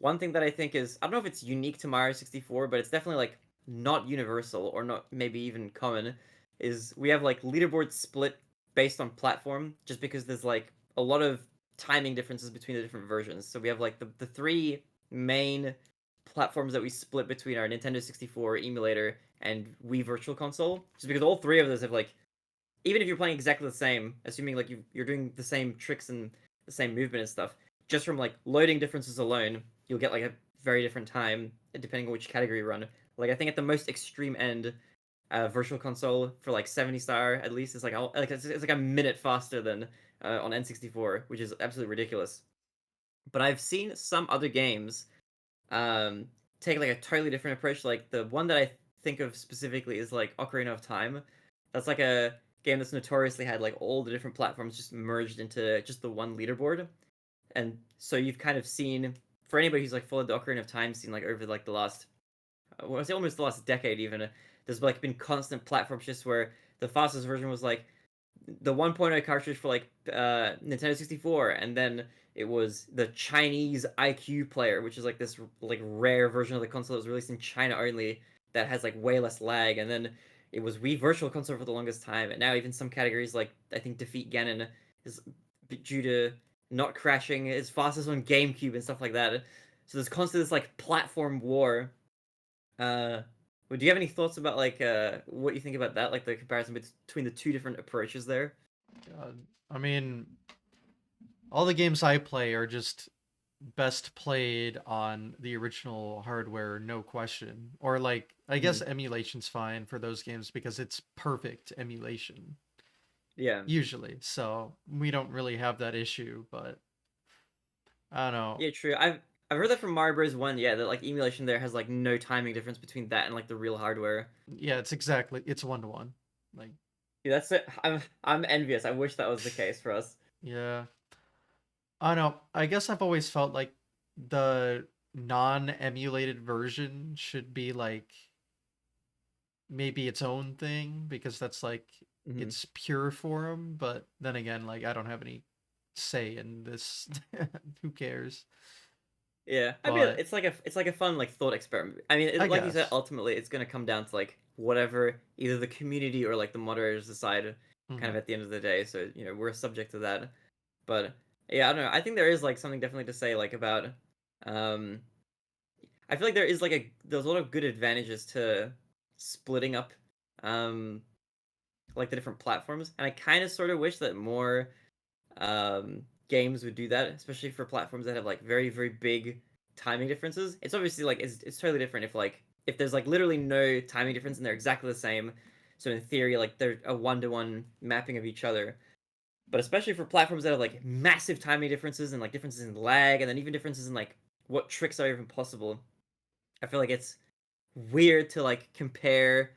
one thing that I think is, I don't know if it's unique to Mario 64, but it's definitely like not universal or not maybe even common, is we have like leaderboard split based on platform, just because there's like a lot of timing differences between the different versions. So we have like the three main platforms that we split between our Nintendo 64 emulator and Wii Virtual Console, just because all three of those have like, even if you're playing exactly the same, assuming like you're doing the same tricks and the same movement and stuff, just from like loading differences alone, you'll get like a very different time depending on which category you run. Like I think at the most extreme end, Virtual Console for like 70 star at least is like it's like a minute faster than on N64, which is absolutely ridiculous. But I've seen some other games um, take like a totally different approach. Like the one that I think of specifically is like Ocarina of Time. That's like a game that's notoriously had like all the different platforms just merged into just the one leaderboard. And so you've kind of seen, for anybody who's like followed the Ocarina of Time scene like over like the last, well, I say almost the last decade even, there's like been constant platform shifts where the fastest version was like the 1.0 cartridge for like Nintendo 64, and then it was the Chinese IQ player, which is like this like rare version of the console that was released in China only that has like way less lag, and then it was Wii Virtual Console for the longest time, and now even some categories like I think Defeat Ganon is due to not crashing as fast as on GameCube and stuff like that. So there's constantly this like platform war. uh do you have any thoughts about like what you think about that, like the comparison between the two different approaches there? God. I mean, all the games I play are just best played on the original hardware, no question. Or like, I guess Mhm. emulation's fine for those games because it's perfect emulation Yeah. usually. So we don't really have that issue, but I don't know. Yeah, true. I've heard that from Mario Bros. 1, yeah, that like emulation there has like no timing difference between that and like the real hardware. Yeah, it's 1 to 1. Like, Yeah, that's it. I'm envious. I wish that was the case for us. yeah. I don't know. I guess I've always felt like the non-emulated version should be like maybe its own thing because that's like Hmm. it's pure form, but then again, like I don't have any say in this. Who cares? Yeah, I mean But it's like a fun like thought experiment. I mean, I like you said, guess. ultimately it's gonna come down to like whatever either the community or like the moderators decide, kind Hmm. of at the end of the day. So you know we're subject to that. But yeah, I don't know. I think there is like something definitely to say like about um I feel like there is like there's a lot of good advantages to splitting up um like the different platforms, and I kind of sort of wish that more games would do that, especially for platforms that have like very very big timing differences. It's obviously like it's totally different if there's like literally no timing difference and they're exactly the same. So in theory, like they're a 1 to 1 mapping of each other. But especially for platforms that have like massive timing differences and like differences in lag and then even differences in like what tricks are even possible, I feel like it's weird to like compare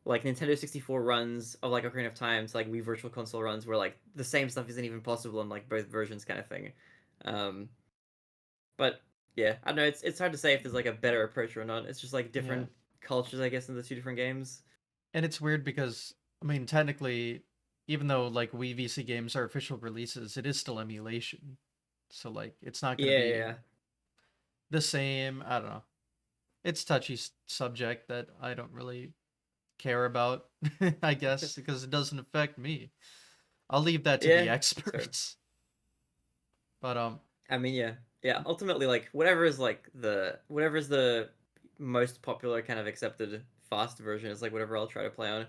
like Nintendo 64 runs of like Ocarina of Time to like Wii Virtual Console runs where like the same stuff isn't even possible in like both versions kind of thing. Um, but yeah, I don't know. It's hard to say if there's like a better approach or not. It's just like Yeah. different cultures, I guess, in the two different games. And it's weird because I mean, technically, even though like Wii VC games are official releases, it is still emulation. So like, it's not going to Yeah, be yeah, the same. I don't know. It's touchy subject that I don't really care about, I yeah. guess, because it doesn't affect me. I'll leave that to the Yeah, that's fair. experts. But I mean, yeah, yeah. Ultimately, like whatever is like whatever is the most popular kind of accepted fast version is like whatever I'll try to play on.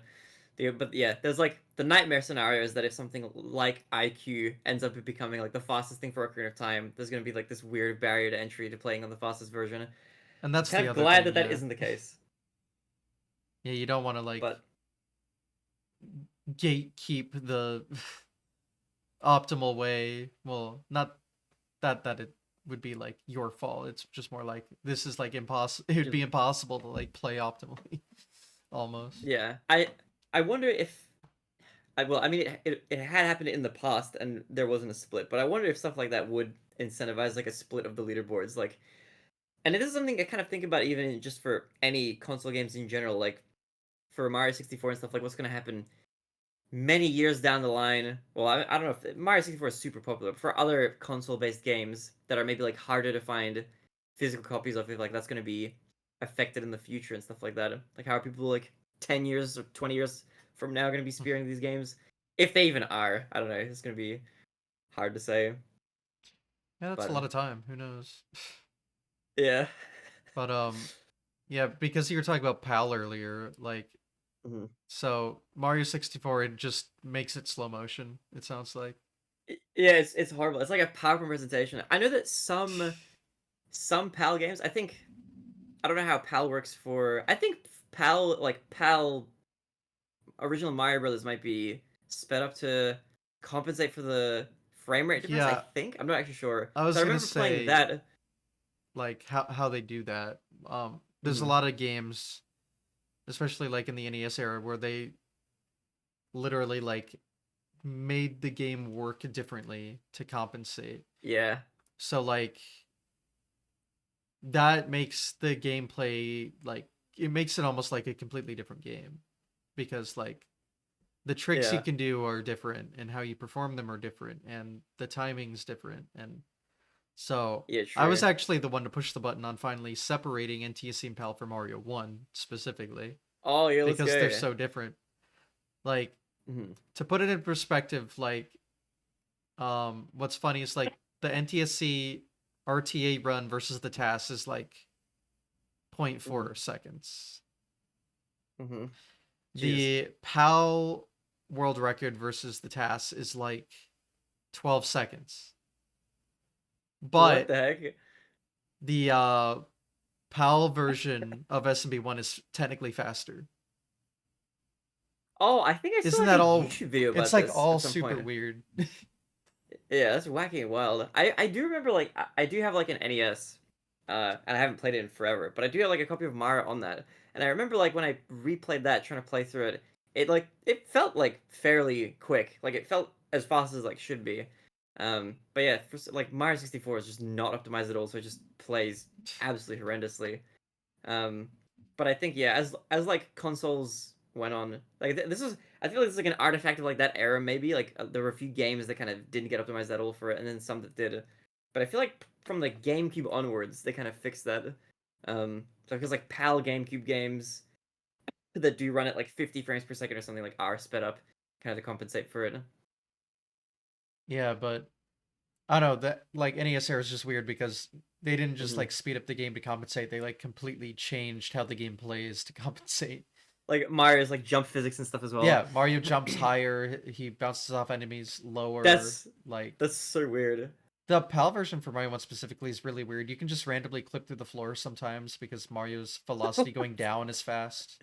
But yeah, there's like the nightmare scenario is that if something like IQ ends up becoming like the fastest thing for a Ocarina of Time, there's gonna be like this weird barrier to entry to playing on the fastest version. and I'm that's kind the of other glad thing, that that yeah. isn't the case. Yeah, you don't want to like But gatekeep the optimal way. Well, not that it would be like your fault. It's just more like this is like impossible. It would just be impossible to like play optimally almost. yeah, I wonder if well, I mean, it had happened in the past and there wasn't a split, but I wonder if stuff like that would incentivize like a split of the leaderboards, like. And it is something I kind of think about even just for any console games in general, like for Mario 64 and stuff, like what's going to happen many years down the line. Well, I don't know if Mario 64 is super popular, but for other console based games that are maybe like harder to find physical copies of it, like that's gonna be affected in the future and stuff like that. Like how are people like 10 years or 20 years from now gonna be spearing these games? If they even are. I don't know. It's gonna be hard to say. Yeah, that's a But lot of time. Who knows? yeah. But yeah, because you were talking about PAL earlier, like Mhm. so Mario 64 it just makes it slow motion, it sounds like. Yeah, it's horrible. It's like a PowerPoint presentation. I know that some PAL games, I don't know how PAL works for. I think PAL original Mario Brothers might be sped up to compensate for the frame rate difference. I Yeah, think I'm not actually sure. I 'Cause was I gonna remember playing say that. like how they do that. There's a Mhm. lot of games, especially like in the NES era, where they literally like made the game work differently to compensate. Yeah, So like that makes the gameplay like it makes it almost like a completely different game because like the tricks you yeah, can do are different and how you perform them are different and the timing's different and so yeah. I was True. actually the one to push the button on finally separating NTSC and PAL for Mario 1 specifically Oh yeah, let's because they're go. so different. Like Mhm. to put it in perspective, like what's funny is like the NTSC RTA run versus the TAS is like zero point 0.4 Mhm. seconds. Mhm. Jeez. The PAL world record versus the TAS is like 12 seconds. What But the heck? the PAL version of SMB1 is technically faster. Oh, I think I saw Isn't like a that all? YouTube video It's about like this all at some super point. weird. Yeah, that's wacky and wild. I do remember like I do have like an NES, and I haven't played it in forever, but I do have like a copy of Mario on that, and I remember like when I replayed that, trying to play through it, it felt like fairly quick, like it felt as fast as like should be, but yeah, like Mario 64 is just not optimized at all, so it just plays absolutely horrendously. Um, but I think yeah, as like consoles went on, like this is I feel like this is like an artifact of like that era maybe. Like there were a few games that kind of didn't get optimized at all for it, and then some that did. But I feel like from the GameCube onwards, they kind of fixed that. So because like PAL GameCube games that do run at like 50 frames per second or something like are sped up, kind of to compensate for it. Yeah, but I don't know that like NES era is just weird because they didn't just Hmm. like speed up the game to compensate. They like completely changed how the game plays to compensate. Like Mario's like jump physics and stuff as well. Yeah, Mario jumps higher, he bounces off enemies lower. that's Like that's so weird. the PAL version for Mario 1 specifically is really weird. You can just randomly clip through the floor sometimes because Mario's velocity going down is fast.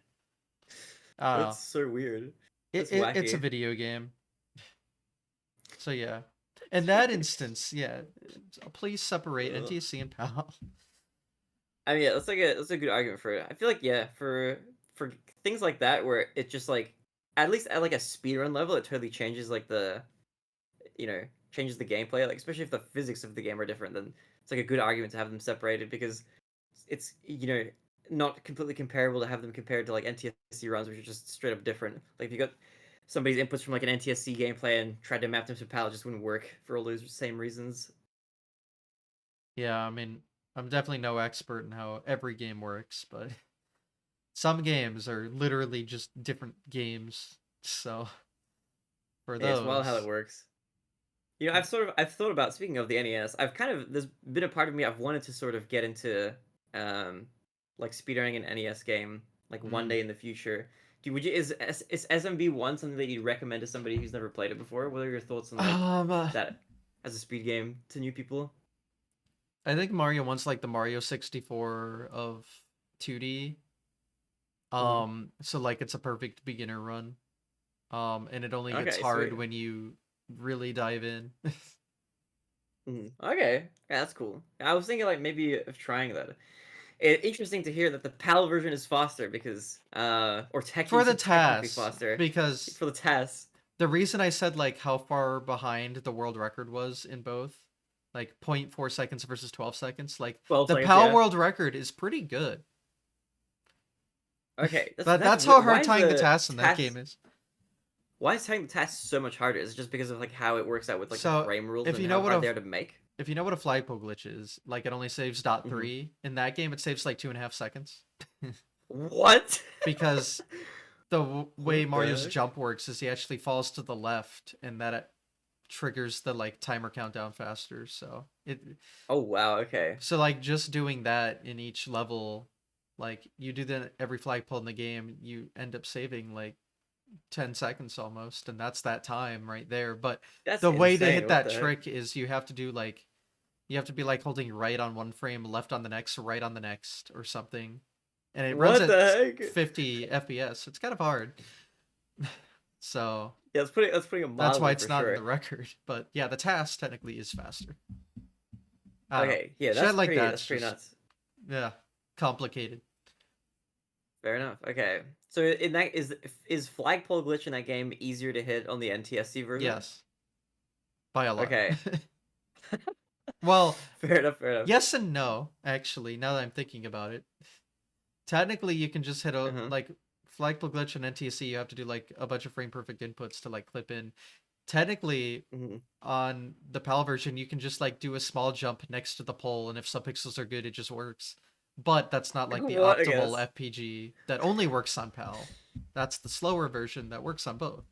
I don't That's know. so weird. It, That's it's a wacky. video game. So yeah. In that instance, yeah, please separate Ugh. NTSC and PAL. I mean, yeah, that's a good argument for it. I feel like yeah, for things like that where it just like at least at like a speedrun level, it totally changes like the you know changes the gameplay. Like especially if the physics of the game are different, then it's like a good argument to have them separated because it's not completely comparable to have them compared to like NTSC runs, which are just straight up different. Like if you got somebody's inputs from like an NTSC gameplay and tried to map them to PAL, it just wouldn't work for all those same reasons. Yeah, I mean, I'm definitely no expert in how every game works, but some games are literally just different games. So for Yeah, it's wild how that those, works. I've thought about speaking of the NES. I've kind of there's been a part of me I've wanted to sort of get into um like speedrunning an NES game like one mm, day in the future. Would you is SMB1 something that you'd recommend to somebody who's never played it before? What are your thoughts on like um, that as a speed game to new people? I think Mario one's like the Mario 64 of 2D. Hmm. So like it's a perfect beginner run. And it only gets Okay, hard sweet. when you really dive in. Hmm. Okay, yeah, that's cool. I was thinking like maybe of trying that. Interesting to hear that the PAL version is faster because or For the technically TAS, faster because for the test. the reason I said like how far behind the world record was in both, like zero point 0.4 seconds versus 12 seconds, like 12 the seconds, PAL yeah. world record is pretty good. Okay, But that's that's how weird. Why hard is tying the the TAS in that game task is. why is taking the task so much harder? Is it just because of like how it works out with like the So frame rules if and you know how what hard a they are to make? if you know what a flagpole glitch is, like it only saves dot Mhm. three. In that game, it saves like 2.5 seconds What? because the way What the Mario's heck? jump works is he actually falls to the left, and that it triggers the like timer countdown faster. Oh wow. Okay. So like just doing that in each level, like you do that every flagpole in the game, you end up saving like 10 seconds almost, and that's that time right there. But That's the way to insane. hit What that the heck? trick is you have to do like you have to be like holding right on one frame, left on the next, right on the next, or something. And it runs What at the heck? 50 FPS. It's kind of hard. So Yeah, that's putting it that's why mildly it's for not in sure. the record. But yeah, the task technically is faster. I don't know. Okay, yeah, Shit like that's that's pretty just, nuts. yeah, complicated. Fair enough. Okay, so in that is flagpole glitch in that game easier to hit on the NTSC version? Yes, by a lot. Okay, Well, fair enough. Fair enough. yes and no, actually, now that I'm thinking about it. Technically, you can just hit a, Uh-huh. like, flagpole glitch and NTSC, you have to do, like, a bunch of frame perfect inputs to, like, clip in. Technically, Hmm. on the PAL version, you can just, like, do a small jump next to the pole, and if subpixels are good, it just works. But that's not, like, the What I optimal guess. FPG that only works on PAL. That's the slower version that works on both.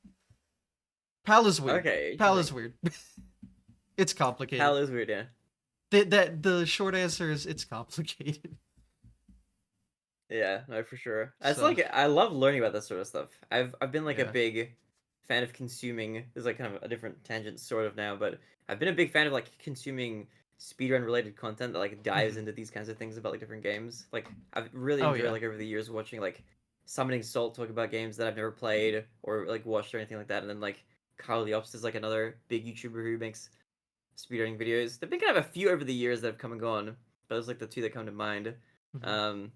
PAL is weird. Okay, PAL is interesting. weird. It's complicated. Pal is weird, yeah. The short answer is it's complicated. Yeah, no, for sure. It's So like I love learning about this sort of stuff. I've been like a yeah. big fan of consuming. This is like kind of a different tangent, sort of now, but I've been a big fan of like consuming speedrun related content that like dives Hmm. into these kinds of things about like different games. Like I've really Oh enjoyed yeah. like over the years watching like Summoning Salt talk about games that I've never played or like watched or anything like that, and then like Kyle the Ops is like another big YouTuber who makes speedrunning videos. There've been kind of a few over the years that have come and gone, but those are like the two that come to mind. Hmm. Um,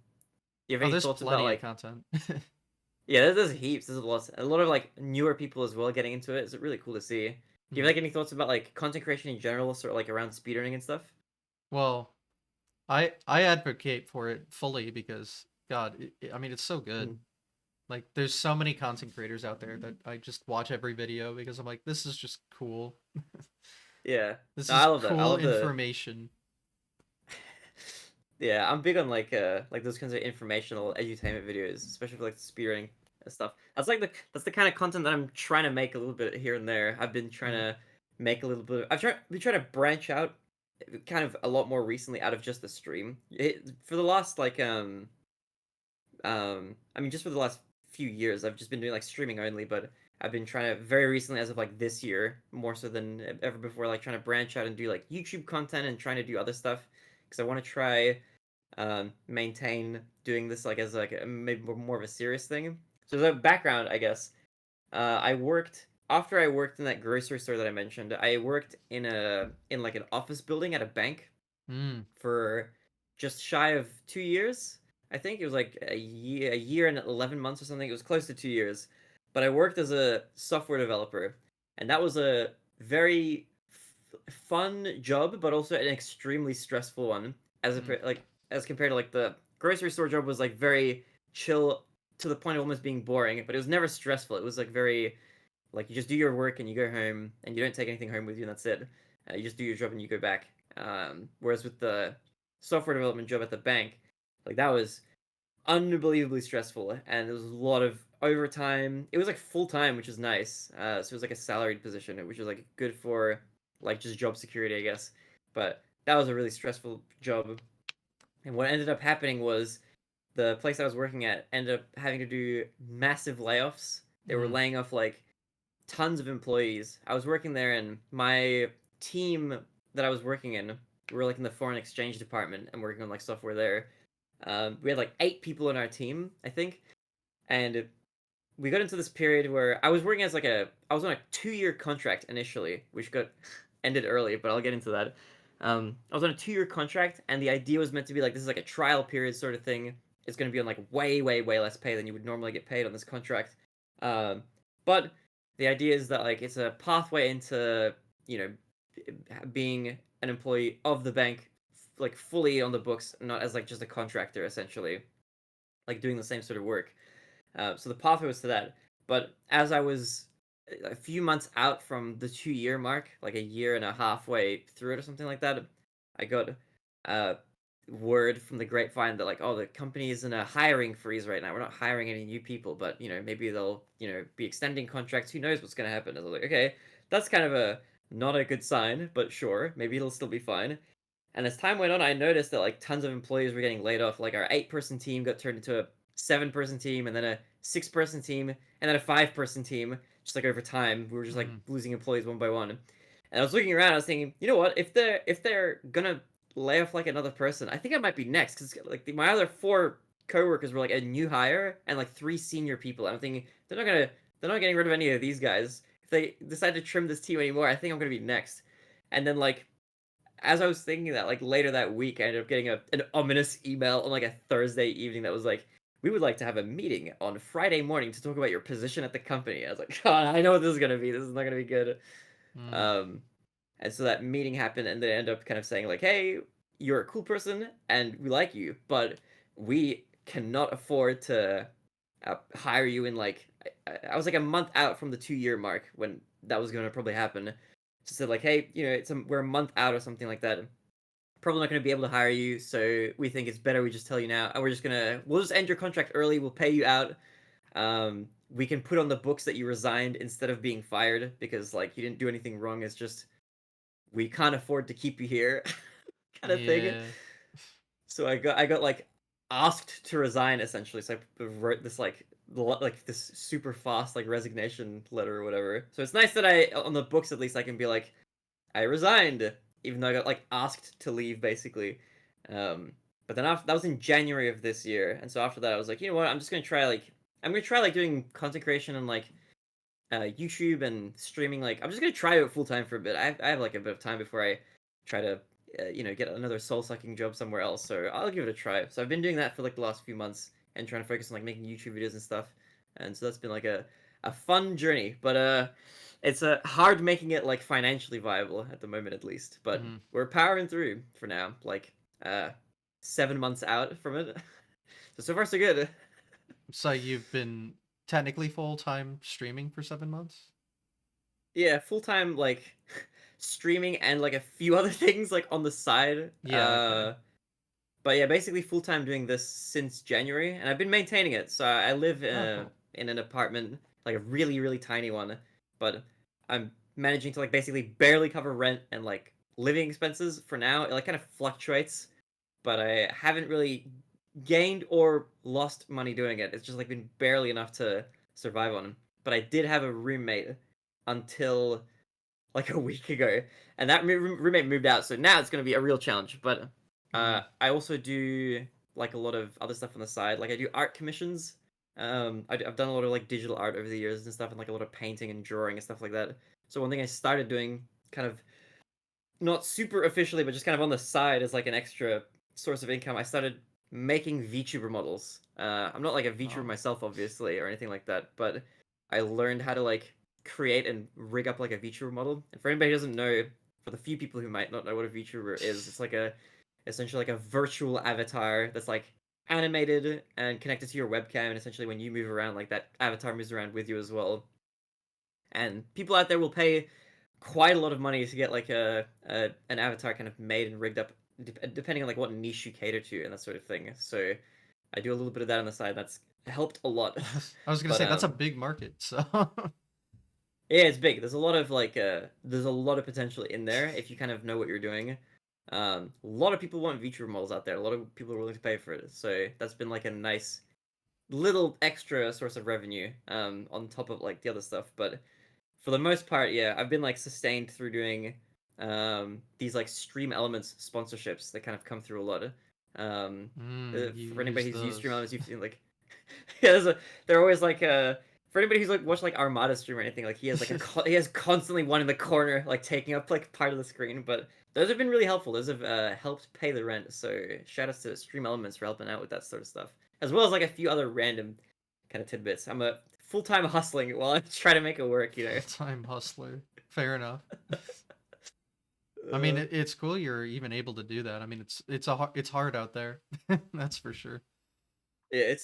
you have Oh, any there's thoughts about plenty of like content. yeah, there's heaps. There's a lot of like newer people as well getting into it. It's really cool to see. Do you have Mhm. like any thoughts about like content creation in general, sort of like around speedrunning and stuff? Well, I advocate for it fully because God, I mean it's so good. Mhm. Like there's so many content creators out there that I just watch every video because I'm like this is just cool. Yeah, This no, I is love that. I cool love the information. yeah. I'm big on like those kinds of informational edutainment videos, especially for like speedrunning and stuff. That's the kind of content that I'm trying to make a little bit here and there. I've been trying Mhm. to make a little bit. I've tried been trying to branch out kind of a lot more recently out of just the stream. For the last like I mean, just for the last few years, I've just been doing like streaming only, but I've been trying to very recently, as of like this year, more so than ever before, like trying to branch out and do like YouTube content and trying to do other stuff because I want to try maintain doing this like as like maybe more of a serious thing. So the background, I guess, I worked after I worked in that grocery store that I mentioned. I worked in like an office building at a bank Mm. for just shy of 2 years. I think it was like a year and 11 months or something. It was close to 2 years. But I worked as a software developer, and that was a very fun job, but also an extremely stressful one. Mm. Like as compared to like the grocery store job was like very chill to the point of almost being boring, but it was never stressful. It was like very like you just do your work and you go home and you don't take anything home with you and that's it. You just do your job and you go back. Whereas with the software development job at the bank, like that was unbelievably stressful and there was a lot of overtime. It was like full time, which is nice. So it was like a salaried position, which was like good for like just job security, I guess. But that was a really stressful job. And what ended up happening was the place I was working at ended up having to do massive layoffs. They were Mm. laying off like tons of employees. I was working there, and my team that I was working in, we were like in the foreign exchange department and working on like software there. We had like 8 people on our team, I think, and we got into this period where I was working as like I was on a 2 year contract initially, which got ended early, but I'll get into that. I was on a 2 year contract, and the idea was meant to be like this is like a trial period sort of thing. It's going to be on like way less pay than you would normally get paid on this contract. Um, but the idea is that like it's a pathway into you know being an employee of the bank, like fully on the books, not as like just a contractor essentially, like doing the same sort of work. So the pathway was to that. But as I was a few months out from the 2 year mark, like a year and a half way through it or something like that, I got uh word from the grapevine that like, oh, the company is in a hiring freeze right now. We're not hiring any new people, but maybe they'll be extending contracts. Who knows what's gonna happen? I was like, okay, that's kind of a not a good sign, but sure, maybe it'll still be fine. And as time went on, I noticed that like tons of employees were getting laid off. Like our 8-person team got turned into a 7-person team, and then a 6-person team, and then a 5-person team. Just like over time, we were just like Mm. losing employees one by one. And I was looking around, I was thinking, you know what? If they're gonna lay off like another person, I think I might be next because like my other 4 coworkers were like a new hire and like 3 senior people. I'm thinking they're not getting rid of any of these guys. If they decide to trim this team anymore, I think I'm gonna be next. And then like as I was thinking that, like later that week, I ended up getting an ominous email on like a Thursday evening that was like, "We would like to have a meeting on Friday morning to talk about your position at the company." I was like, "God, I know what this is gonna be. This is not gonna be good." Mm. Um, and so that meeting happened, and they ended up kind of saying like, "Hey, you're a cool person, and we like you, but we cannot afford to hire you in like." I was like a month out from the 2 year mark when that was gonna probably happen. Just said like, "Hey, we're a month out or something like that. Probably not going to be able to hire you, so we think it's better we just tell you now, and we'll just end your contract early. We'll pay you out. We can put on the books that you resigned instead of being fired because like you didn't do anything wrong. It's just we can't afford to keep you here, kind of thing." Yeah. So I got like asked to resign essentially. So I wrote this like this super fast like resignation letter or whatever. So it's nice that I on the books at least I can be like, I resigned, even though I got like asked to leave basically. But then after that was in January of this year, and so after that I was like, you know what, I'm gonna try like doing content creation and like YouTube and streaming. Like I'm just gonna try it full time for a bit. I have like a bit of time before I try to get another soul sucking job somewhere else. So I'll give it a try. So I've been doing that for like the last few months and trying to focus on like making YouTube videos and stuff. And so that's been like a fun journey, but it's hard making it like financially viable at the moment at least. But Mm. we're powering through for now. Like 7 months out from it, so far so good. So you've been technically full time streaming for 7 months? Yeah, full time like streaming and like a few other things like on the side. Yeah, okay. But yeah, basically full time doing this since January, and I've been maintaining it. So I live Oh, cool. in an apartment, like a really really tiny one, but I'm managing to like basically barely cover rent and like living expenses for now. It like kind of fluctuates, but I haven't really gained or lost money doing it. It's just like been barely enough to survive on. But I did have a roommate until like a week ago, and that roommate moved out, so now it's going to be a real challenge. But Mm. I also do like a lot of other stuff on the side. Like I do art commissions. I've done a lot of like digital art over the years and stuff, and like a lot of painting and drawing and stuff like that. So one thing I started doing, kind of not super officially, but just kind of on the side as like an extra source of income, I started making VTuber models. I'm not like a VTuber Oh. myself, obviously, or anything like that, but I learned how to like create and rig up like a VTuber model. And for anybody who doesn't know, for the few people who might not know what a VTuber is, it's like essentially like a virtual avatar that's like animated and connected to your webcam, and essentially when you move around, like that avatar moves around with you as well. And people out there will pay quite a lot of money to get like an avatar kind of made and rigged up, depending on like what niche you cater to and that sort of thing. So I do a little bit of that on the side. That's helped a lot. I was gonna But say that's a big market, so yeah, it's big. There's a lot of like there's a lot of potential in there if you kind of know what you're doing. A lot of people want VTuber models out there. A lot of people are willing to pay for it. So that's been like a nice little extra source of revenue on top of like the other stuff. But for the most part, yeah, I've been like sustained through doing these like Stream Elements sponsorships that kind of come through a lot. you For anybody use who's used Stream those. Elements, you've seen like yeah, they're always like for anybody who's like watched like Armada stream or anything, like he has like he has constantly one in the corner like taking up like part of the screen. But those have been really helpful. Those have helped pay the rent. So shout outs to Stream Elements for helping out with that sort of stuff, as well as like a few other random kind of tidbits. I'm a full time hustling while I try to make it work. Full time hustler. Fair enough. I mean, Uh, it's cool you're even able to do that. I mean, it's hard out there. That's for sure. yeah,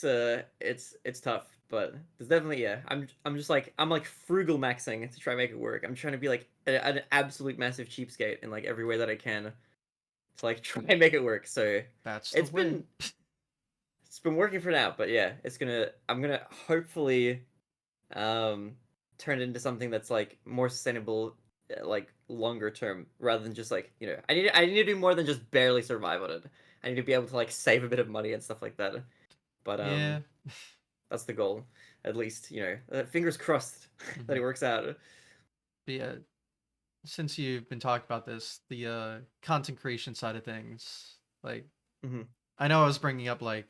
it's tough, but there's definitely yeah. I'm just like I'm like frugal maxing to try and make it work. I'm trying to be like an absolute massive cheapskate in like every way that I can to like try and make it work. So That's the it's way. been it's been working for now, but yeah, I'm gonna hopefully um turn it into something that's like more sustainable like longer term rather than just like I need to do more than just barely survive on it. I need to be able to like save a bit of money and stuff like that. But Yeah. that's the goal, at least. Fingers crossed that Hmm. it works out. But yeah, since you've been talking about this, the content creation side of things, like Hmm. I know I was bringing up like,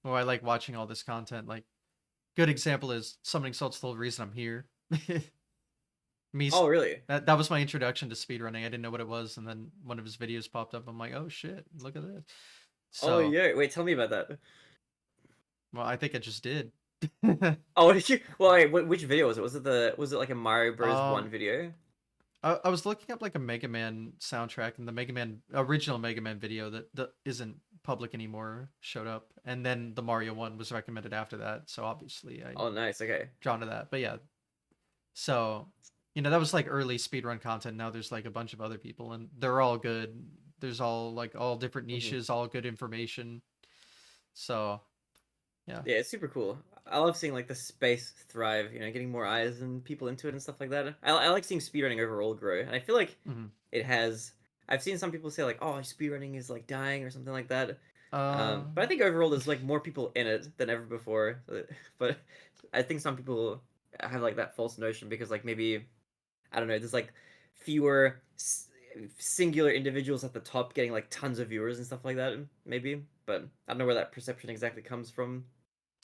oh, I like watching all this content. Like, good example is Summoning Salt's the whole reason I'm here. Me, Oh, really? that was my introduction to speedrunning. I didn't know what it was, and then one of his videos popped up. I'm like, oh shit, look at this. Oh, So, yeah. Wait, tell me about that. well, I think I just did. Oh, did you? Well, wait, which video was it? Was it like a Mario Bros. um, 1 video? I was looking up like a Mega Man soundtrack, and the Mega Man original Mega Man video that isn't public anymore showed up, and then the Mario one was recommended after that. So obviously I Oh, nice. Okay. drawn to that. But yeah, so that was like early speedrun content. Now there's like a bunch of other people, and they're all good. There's all like all different Hmm. niches, all good information. So yeah. Yeah, it's super cool. I love seeing like the space thrive. Getting more eyes and people into it and stuff like that. I like seeing speedrunning overall grow, and I feel like Hmm. it has. I've seen some people say like, "Oh, speedrunning is like dying" or something like that. Uh, But I think overall there's like more people in it than ever before. But I think some people have like that false notion because like maybe I don't know, there's like fewer singular individuals at the top getting like tons of viewers and stuff like that. Maybe, but I don't know where that perception exactly comes from.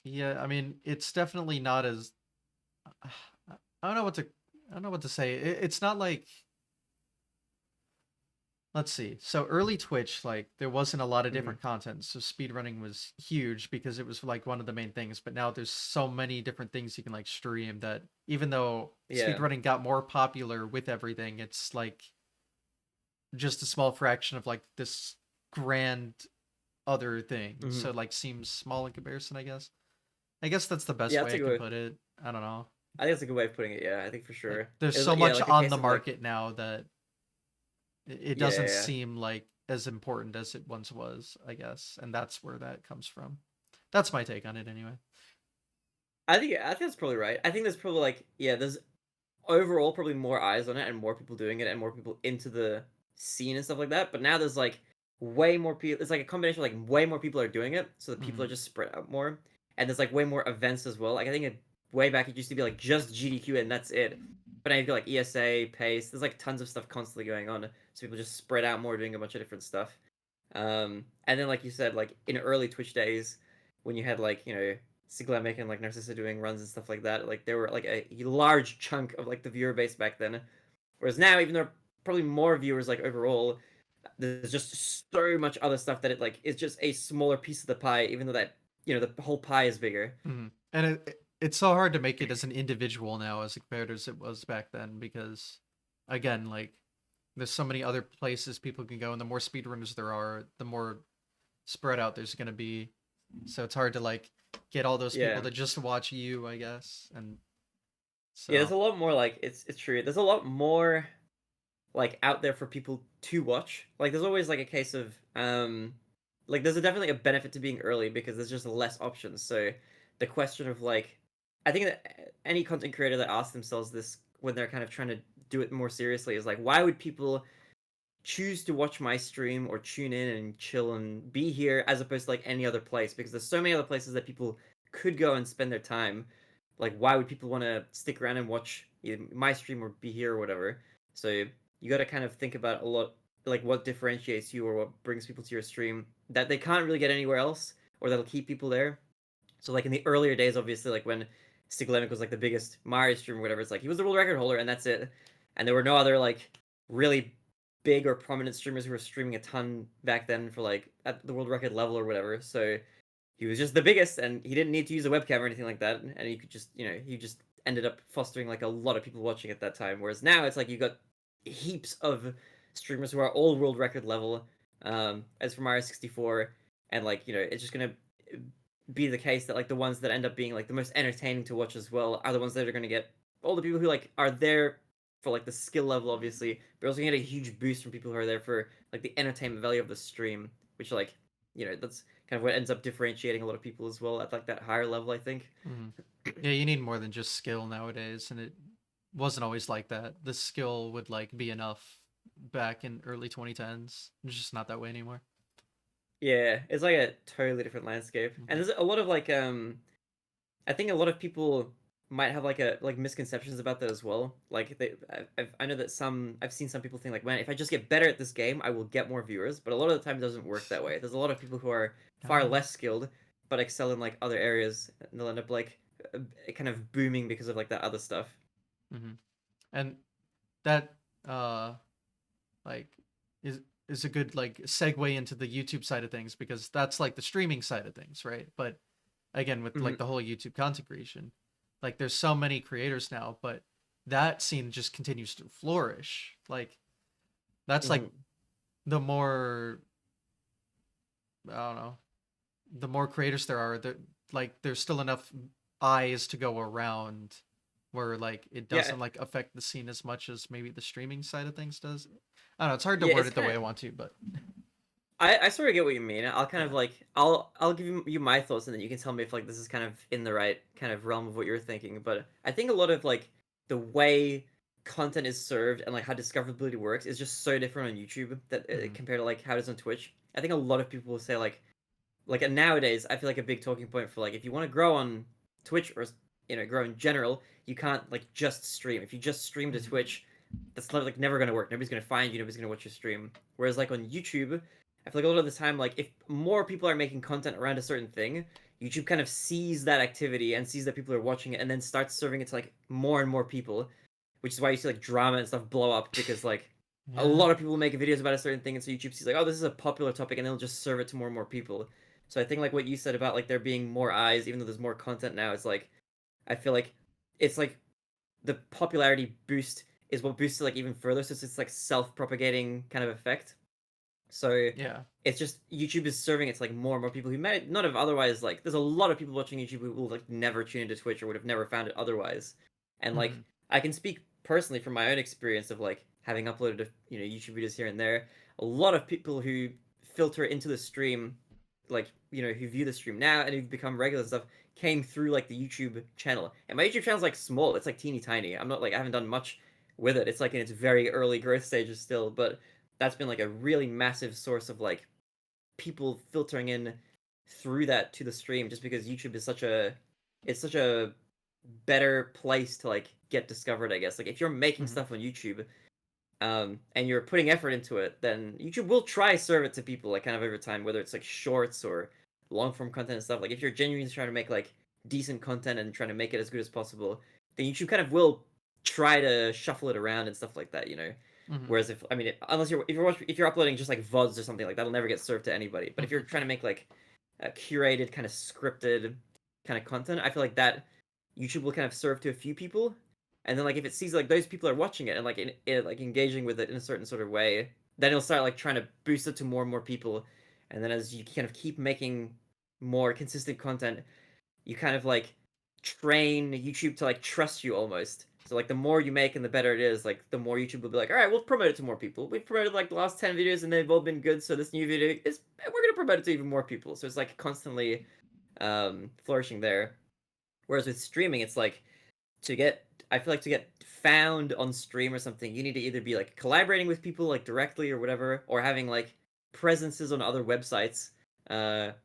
yeah, I mean, it's definitely not as I don't know what to I don't know what to say. It's not like, let's see. So early Twitch, like there wasn't a lot of Hmm. different content. So speedrunning was huge because it was like one of the main things. But now there's so many different things you can like stream that even though Yeah. speedrunning got more popular with everything, it's like just a small fraction of like this grand other thing. Hmm. So it like seems small in comparison, I guess. I guess that's the best Yeah, way that's a I good can way. put it. I don't know. I think that's a good way of putting it. Yeah, I think for Like sure. there's It's so yeah, much like a on case the of like market now that it yeah, doesn't yeah, yeah. seem like as important as it once was, I guess, and that's where that comes from. That's my take on it, anyway. I think that's probably right. I think there's probably like yeah, there's overall probably more eyes on it and more people doing it and more people into the scene and stuff like that. But now there's like way more people. It's like a combination of like way more people are doing it, so that people Hmm. are just spread out more. And there's like way more events as well. Like I think way back it used to be like just GDQ and that's it. But now you've got like ESA, Pace. There's like tons of stuff constantly going on, so people just spread out more, doing a bunch of different stuff. And then like you said, like in early Twitch days, when you had like Siglemic and like Narcissa doing runs and stuff like that, like there were like a large chunk of like the viewer base back then. Whereas now, even though there are probably more viewers like overall, there's just so much other stuff that it like is just a smaller piece of the pie, even though that the whole pie is bigger. Hmm. And it's so hard to make it as an individual now as compared as it was back then because, again, like there's so many other places people can go, and the more speedrunners there are, the more spread out there's going to be. So it's hard to like get all those people Yeah. to just watch you, I guess. And Yeah, there's so, a lot more like it's true. There's a lot more like out there for people to watch. Like there's always like a case of like there's definitely a benefit to being early because there's just less options. So the question of like I think that any content creator that asks themselves this when they're kind of trying to do it more seriously is like why would people choose to watch my stream or tune in and chill and be here as opposed to like any other place because there's so many other places that people could go and spend their time. Like why would people want to stick around and watch either my stream or be here or whatever? So you got to kind of think about a lot like what differentiates you or what brings people to your stream that they can't really get anywhere else or that'll keep people there. So like in the earlier days, obviously, like when Stiglemic was like the biggest Mario streamer, or whatever, it's like he was the world record holder and that's it. And there were no other like really big or prominent streamers who were streaming a ton back then for like at the world record level or whatever. So he was just the biggest and he didn't need to use a webcam or anything like that. And he could just he just ended up fostering like a lot of people watching at that time. Whereas now it's like you got heaps of streamers who are all world record level. As for Mario 64, and like it's just gonna be the case that like the ones that end up being like the most entertaining to watch as well are the ones that are going to get all the people who like are there for like the skill level, obviously, but also get a huge boost from people who are there for like the entertainment value of the stream, which like that's kind of what ends up differentiating a lot of people as well at like that higher level, I think. Mm-hmm. Yeah, you need more than just skill nowadays, and it wasn't always like that. The skill would like be enough back in early 2010s. It's just not that way anymore. Yeah, it's like a totally different landscape, and Mm-hmm. there's a lot of like I think a lot of people might have like a like misconceptions about that as well. Like I know that I've seen some people think like, man, if I just get better at this game, I will get more viewers. But a lot of the time, it doesn't work that way. There's a lot of people who are far Oh. less skilled but excel in like other areas, and they'll end up like kind of booming because of like that other stuff. Mm-hmm. And that like is is a good like segue into the YouTube side of things, because that's like the streaming side of things, right? But again, with Hmm. like the whole YouTube content creation, like there's so many creators now, but that scene just continues to flourish. Like that's like Hmm. the more, I don't know, the more creators there are, like there's still enough eyes to go around where like it Yeah, doesn't like affect the scene as much as maybe the streaming side of things does. I don't know, it's hard to yeah, word it's it the kind way of I want to, but I sort of get what you mean. I'll kind of yeah. like I'll give you my thoughts and then you can tell me if like this is kind of in the right kind of realm of what you're thinking. But I think a lot of like the way content is served and like how discoverability works is just so different on YouTube that Mm-hmm. compared to like how it is on Twitch. I think a lot of people will say like and nowadays I feel like a big talking point for like if you want to grow on Twitch or grow in general, you can't like just stream. If you just stream to Mm-hmm. Twitch, that's not, like never gonna work. Nobody's gonna find you. Nobody's gonna watch your stream. Whereas like on YouTube, I feel like a lot of the time, like if more people are making content around a certain thing, YouTube kind of sees that activity and sees that people are watching it, and then starts serving it to like more and more people, which is why you see like drama and stuff blow up because like a Yeah. lot of people make videos about a certain thing, and so YouTube sees like, oh, this is a popular topic, and they'll just serve it to more and more people. So I think like what you said about like there being more eyes, even though there's more content now, it's like I feel like it's like the popularity boost is what boosts it like even further. So it's like self-propagating kind of effect. So Yeah. it's just YouTube is serving it to like more and more people who might not have otherwise like. There's a lot of people watching YouTube who will like never tune into Twitch or would have never found it otherwise. And like Mm-hmm. I can speak personally from my own experience of like having uploaded YouTube videos here and there. A lot of people who filter into the stream, like who view the stream now and who've become regular stuff, came through like the YouTube channel. And my YouTube channel's like small. It's like teeny tiny. I'm not like I haven't done much with it. It's like in its very early growth stages still, but that's been like a really massive source of like people filtering in through that to the stream just because YouTube is such a better place to like get discovered, I guess. Like if you're making Mm-hmm. stuff on YouTube and you're putting effort into it, then YouTube will try serve it to people like kind of over time, whether it's like shorts or long form content and stuff. Like if you're genuinely trying to make like decent content and trying to make it as good as possible, then YouTube kind of will try to shuffle it around and stuff like that. Mm-hmm. Whereas if I mean, unless if you're uploading just like VODs or something like that'll never get served to anybody. But if you're trying to make like a curated kind of scripted kind of content, I feel like that YouTube will kind of serve to a few people, and then like if it sees like those people are watching it and like like engaging with it in a certain sort of way, then it'll start like trying to boost it to more and more people, and then as you kind of keep making more consistent content, you kind of like train YouTube to like trust you almost. So like the more you make and the better it is, like the more YouTube will be like, all right, we'll promote it to more people. We've promoted like the last 10 videos and they've all been good, so this new video is we're gonna promote it to even more people. So it's like constantly flourishing there. Whereas with streaming, it's like to get I feel like to get found on stream or something, you need to either be like collaborating with people like directly or whatever, or having like presences on other websites,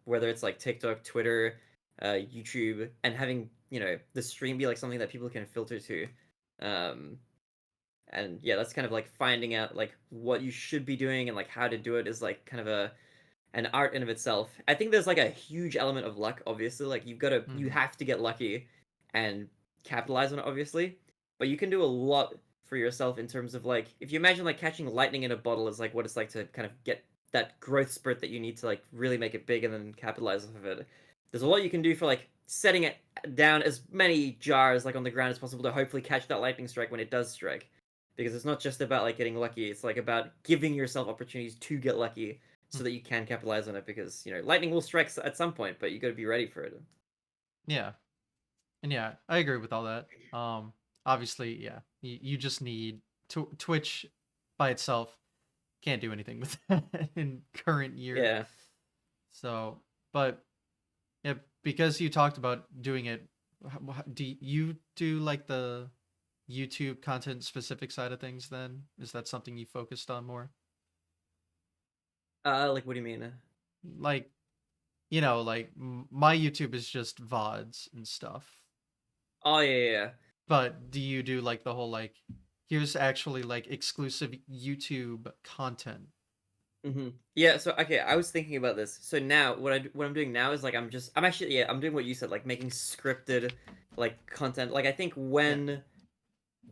whether it's like TikTok, Twitter, YouTube, and having the stream be like something that people can filter to. Um, and yeah, that's kind of like finding out like what you should be doing and like how to do it is like kind of an art in of itself. I think there's like a huge element of luck, obviously. Like you Mm-hmm. have to get lucky and capitalize on it, obviously. But you can do a lot for yourself in terms of like if you imagine like catching lightning in a bottle is like what it's like to kind of get that growth spurt that you need to like really make it big and then capitalize off of it. There's a lot you can do for like setting it down as many jars like on the ground as possible to hopefully catch that lightning strike when it does strike. Because it's not just about like getting lucky, it's like about giving yourself opportunities to get lucky so that you can capitalize on it, because lightning will strike at some point, but you got to be ready for it. Yeah. And yeah, I agree with all that. Obviously, yeah, you just need Twitch by itself can't do anything with that in current year. Yeah. So, but yeah, because you talked about doing it, do you do like the YouTube content specific side of things? Then is that something you focused on more? Like, what do you mean? Like, like my YouTube is just VODs and stuff. Oh, yeah, yeah. But do you do like the whole like here's actually like exclusive YouTube content? Yeah, so okay, I was thinking about this. So now what I'm doing now is like I'm actually, yeah, I'm doing what you said, like making scripted like content. Like, I think Yeah. when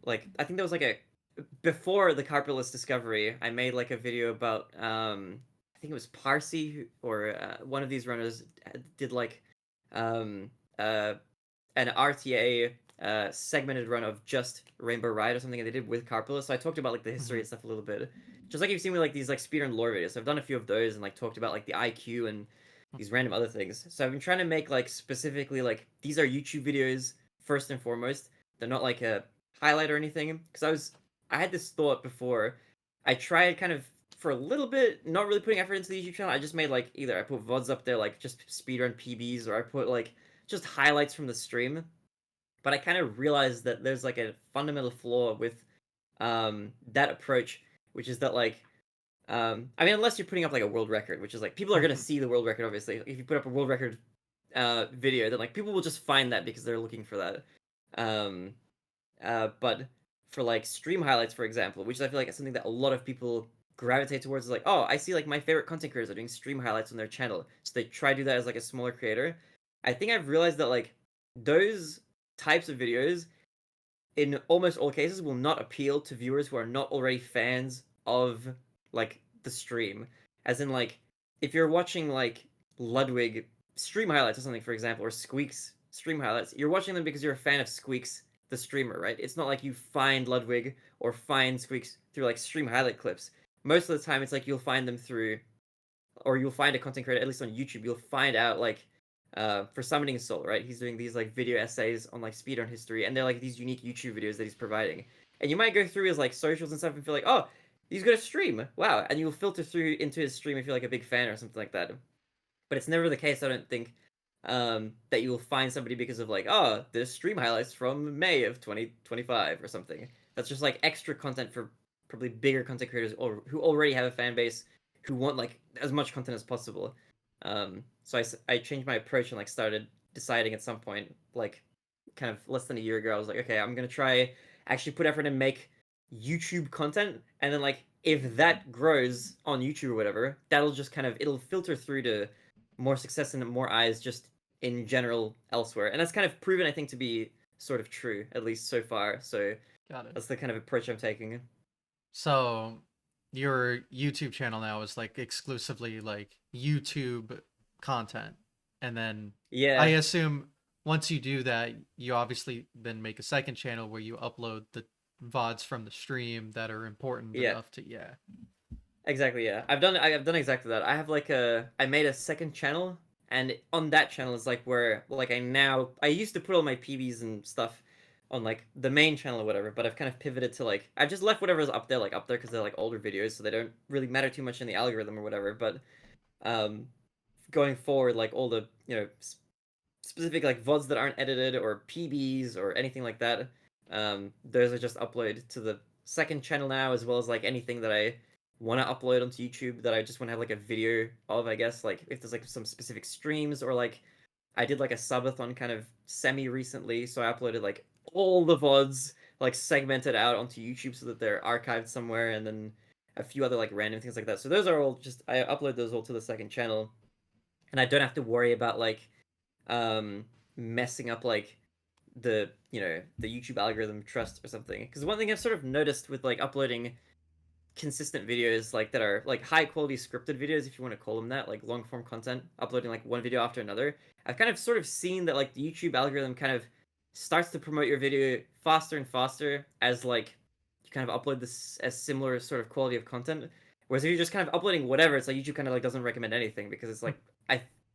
I think there was like a before the carpetless discovery, I made like a video about I think it was Parsi or one of these runners did like um uh an RTA segmented run of just Rainbow Ride or something, and they did with Carpula. So I talked about like the history Hmm. and stuff a little bit, just like you've seen with like these like speedrun lore videos. So I've done a few of those and like talked about like the IQ and these random other things. So I've been trying to make like specifically like these are YouTube videos first and foremost. They're not like a highlight or anything, because I had this thought before. I tried kind of for a little bit, not really putting effort into the YouTube channel. I just made like either I put VODs up there like just speedrun PBs, or I put like just highlights from the stream. But I kind of realized that there's like a fundamental flaw with that approach, which is that like I mean, unless you're putting up like a world record, which is like people are gonna see the world record, obviously. If you put up a world record video, then like people will just find that because they're looking for that. Um, but for like stream highlights, for example, which I feel like is something that a lot of people gravitate towards, is like, oh, I see like my favorite content creators are doing stream highlights on their channel, so they try to do that as like a smaller creator. I think I've realized that like those types of videos in almost all cases will not appeal to viewers who are not already fans of like the stream. As in, like, if you're watching like Ludwig stream highlights or something, for example, or Squeaks stream highlights, you're watching them because you're a fan of Squeaks the streamer, right? It's not like you find Ludwig or find Squeaks through like stream highlight clips. Most of the time it's like you'll find them through, or you'll find a content creator, at least on YouTube, you'll find out like for Summoning Soul, right? He's doing these like video essays on like speedrun history, and they're like these unique YouTube videos that he's providing. And you might go through his like socials and stuff and feel like, oh, he's got a stream, wow, and you'll filter through into his stream if you're like a big fan or something like that. But it's never the case, I don't think, that you will find somebody because of like, oh, there's stream highlights from May of 2025 or something. That's just like extra content for probably bigger content creators or who already have a fan base who want like as much content as possible. So I changed my approach and like started deciding at some point, like kind of less than a year ago, I was like, okay, I'm gonna try actually put effort and make YouTube content, and then like if that grows on YouTube or whatever, that'll just kind of it'll filter through to more success and more eyes just in general elsewhere. And that's kind of proven, I think, to be sort of true, at least so far. So Got it. that's the kind of approach I'm taking. So your YouTube channel now is like exclusively like YouTube content. And then I Yeah, assume once you do that, you obviously then make a second channel where you upload the VODs from the stream that are important yeah, enough to yeah. exactly. Yeah, I've done exactly that. I made a second channel, and on that channel is like where like I used to put all my PBs and stuff on like the main channel or whatever, but I've kind of pivoted to like I've just left whatever's up there because they're like older videos, so they don't really matter too much in the algorithm or whatever. But um, going forward, like all the specific like VODs that aren't edited or PBs or anything like that, those are just uploaded to the second channel now, as well as like anything that I want to upload onto YouTube that I just want to have like a video of, I guess, like if there's like some specific streams, or like I did like a subathon kind of semi recently, so I uploaded like all the VODs like segmented out onto YouTube so that they're archived somewhere, and then a few other like random things like that. So those are all just I upload those all to the second channel, and I don't have to worry about like um messing up like the YouTube algorithm trust or something. Because one thing I've sort of noticed with like uploading consistent videos like that are like high quality scripted videos, if you want to call them that, like long form content, uploading like one video after another, I've kind of sort of seen that like the YouTube algorithm kind of starts to promote your video faster and faster as like you kind of upload this as similar sort of quality of content. Whereas if you're just kind of uploading whatever, it's like YouTube kind of like doesn't recommend anything because it's like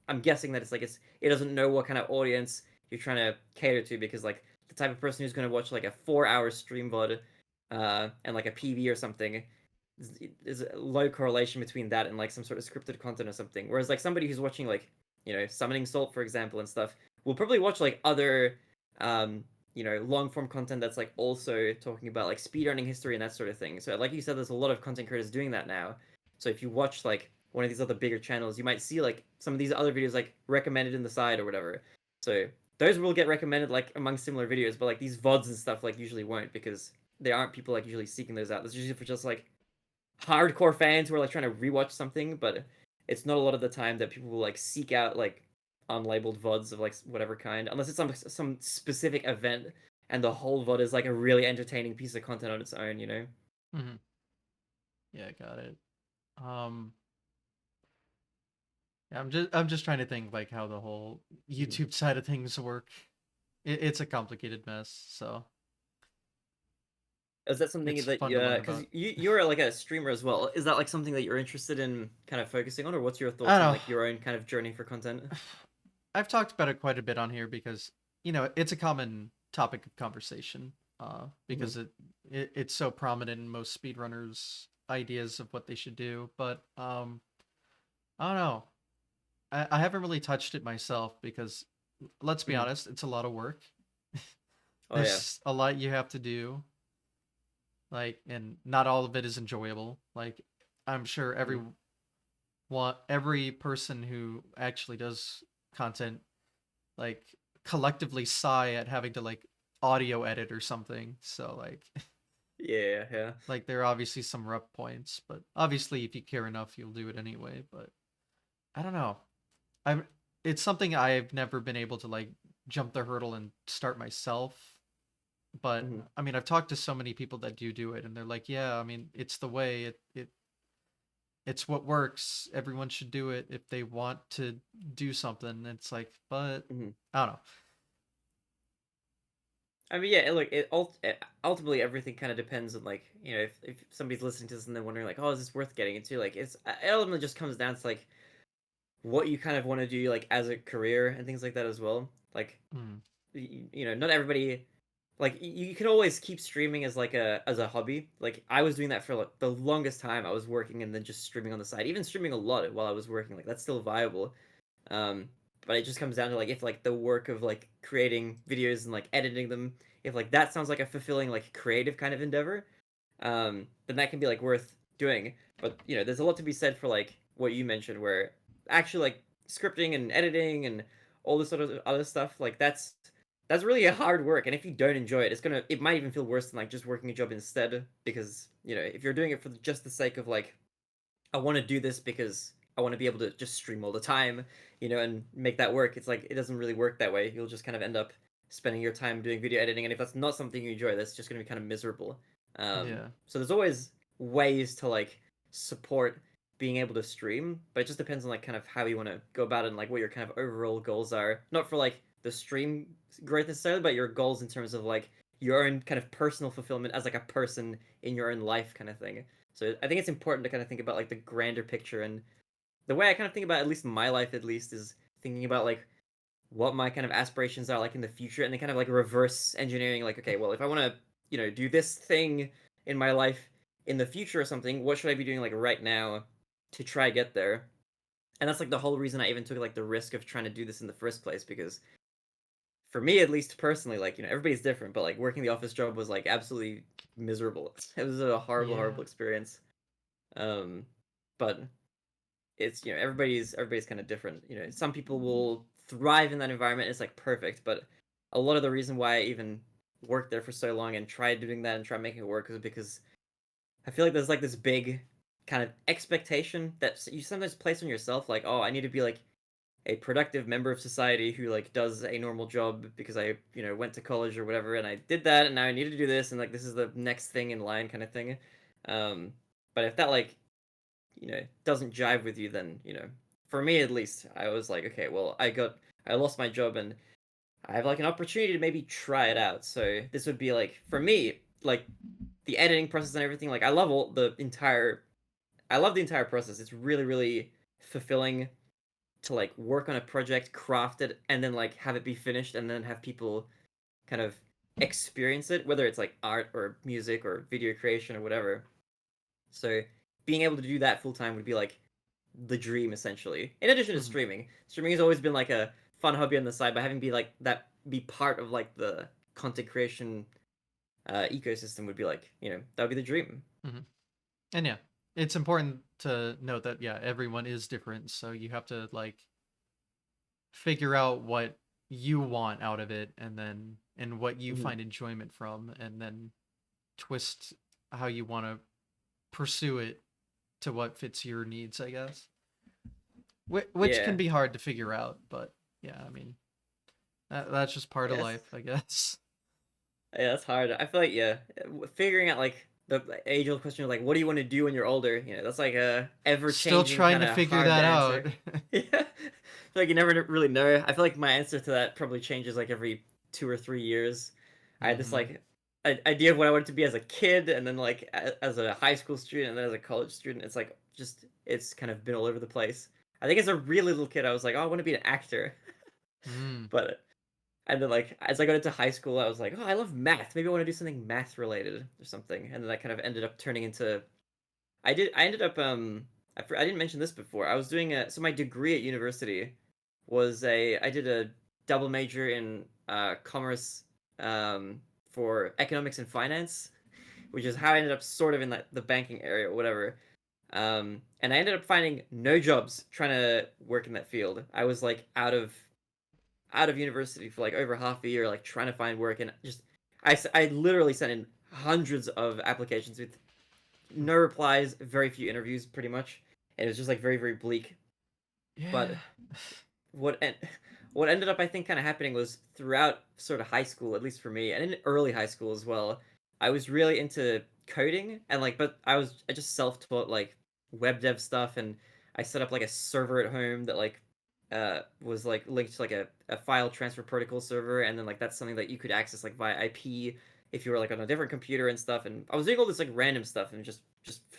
I'm guessing that it's like it doesn't know what kind of audience you're trying to cater to because like the type of person who's going to watch like a 4 hour stream VOD and like a PV or something is a low correlation between that and like some sort of scripted content or something. Whereas like somebody who's watching like Summoning Salt for example and stuff will probably watch like other um long form content that's like also talking about like speedrunning history and that sort of thing. So like you said, there's a lot of content creators doing that now. So if you watch like one of these other bigger channels, you might see like some of these other videos like recommended in the side or whatever. So those will get recommended like among similar videos, but like these VODs and stuff like usually won't because there aren't people like usually seeking those out. That's usually for just like hardcore fans who are like trying to rewatch something, but it's not a lot of the time that people will like seek out like unlabeled VODs of like whatever kind, unless it's some specific event and the whole VOD is like a really entertaining piece of content on its own, you know? Mm-hmm. Yeah, got it. Um, yeah, I'm just trying to think like how the whole YouTube side of things work. It's a complicated mess, so Is that something it's that fun to learn because about. you're like a streamer as well? Is that like something that you're interested in kind of focusing on, or what's your I thoughts on don't like your own kind of journey for content? know. I've talked about it quite a bit on here because it's a common topic of conversation. Mm-hmm. Because it's so prominent in most speedrunners' ideas of what they should do. But I don't know. I haven't really touched it myself because let's be Mm-hmm. honest, it's a lot of work. Oh yeah. There's a lot you have to do, like, and not all of it is enjoyable. Like, I'm sure Mm-hmm. every person who actually does content like collectively sigh at having to like audio edit or something. So like Yeah, yeah. like there are obviously some rough points, but obviously if you care enough you'll do it anyway. But I don't know. I'm it's something I've never been able to like jump the hurdle and start myself. But Mm-hmm. I mean, I've talked to so many people that do it, and they're like, "Yeah, I mean, it's the way. It's what works. Everyone should do it if they want to do something." And it's like, but Mm-hmm. I don't know. I mean, yeah, look, ultimately everything kind of depends on like if somebody's listening to this and they're wondering like, oh, is this worth getting into? Like, it ultimately just comes down to like what you kind of want to do like as a career and things like that as well. Like, Mm, not everybody like you can always keep streaming as like a hobby. Like I was doing that for like the longest time. I was working and then just streaming on the side, even streaming a lot while I was working. Like that's still viable. Um, but it just comes down to like if like the work of like creating videos and like editing them, if like that sounds like a fulfilling like creative kind of endeavor, then that can be like worth doing. But there's a lot to be said for like what you mentioned, where actually like scripting and editing and all this sort of other stuff, like that's really a hard work. And if you don't enjoy it, it might even feel worse than like just working a job instead. Because if you're doing it for just the sake of like I want to do this because I want to be able to just stream all the time, and make that work. It's like it doesn't really work that way. You'll just kind of end up spending your time doing video editing, and if that's not something you enjoy, that's just going to be kind of miserable. yeah. So there's always ways to like support being able to stream, but it just depends on like kind of how you want to go about it and like what your kind of overall goals are. Not for like the stream growth necessarily, but your goals in terms of like your own kind of personal fulfillment as like a person in your own life kind of thing. So I think it's important to kind of think about like the grander picture, and the way I kind of think about at least my life at least is thinking about like what my kind of aspirations are like in the future, and then kind of like reverse engineering like, okay, well, if I want to do this thing in my life in the future or something, what should I be doing like right now to try get there? And that's like the whole reason I even took like the risk of trying to do this in the first place, because for me at least personally, like everybody's different, but like working the office job was like absolutely miserable. It was a horrible Yeah. horrible experience. um but it's everybody's kind of different. Some people will thrive in that environment. It's like perfect, but a lot of the reason why I even worked there for so long and tried doing that and tried making it work is because I feel like there's like this big kind of expectation that you sometimes place on yourself, like, oh, I need to be like a productive member of society who like does a normal job because I went to college or whatever, and I did that, and now I need to do this, and like this is the next thing in line kind of thing. um but if that like doesn't jive with you, then for me at least, I was like, okay, well, I lost my job, and I have like an opportunity to maybe try it out. So this would be like, for me, like the editing process and everything. Like I love all the entire I love the entire process. It's really, really fulfilling to like work on a project, craft it, and then like have it be finished, and then have people kind of experience it, whether it's like art or music or video creation or whatever. So being able to do that full time would be like the dream essentially. In addition to Mhm. streaming, streaming has always been like a fun hobby on the side, but having be like that be part of like the content creation ecosystem would be like that would be the dream. Mhm. And yeah, it's important to note that yeah, everyone is different, so you have to like figure out what you want out of it, and what you Mhm. find enjoyment from, and then twist how you want to pursue it to what fits your needs, I guess. Which can Yeah, be hard to figure out, but yeah, I mean that's just part of yes, life, I guess. yeah, that's hard. I feel like figuring out like the age old question of like what do you want to do when you're older? That's like a ever Still changing trying kind to of figure hard to that answer. out. Yeah, I feel like you never really know. I feel like my answer to that probably changes like every 2 or 3 years. I had this Hmm. like idea of what I wanted to be as a kid, and then like as a high school student, and then as a college student. It's like just it's kind of been all over the place. I think as a really little kid, I was like, oh, I want to be an actor, Mm. but and then like as I got into high school, I was like, oh, I love math. Maybe I want to do something math related or something. And then that kind of ended up turning into I ended up I didn't mention this before. I was doing a so my degree at university was a I did a double major in commerce um for economics and finance, which is how I ended up sort of in the banking area or whatever. And I ended up finding no jobs trying to work in that field. I was like out of university for like over half a year, like trying to find work, and just I literally sent in hundreds of applications with no replies, very few interviews, pretty much, and it was just like very very bleak. Yeah. But what en- what ended up I think kind of happening was throughout sort of high school, at least for me, and in early high school as well, I was really into coding and like, but I just self taught like web dev stuff, and I set up like a server at home that like was like linked to like a file transfer protocol server, and then like that's something that you could access like via IP if you were like on a different computer and stuff. And I was doing all this like random stuff and just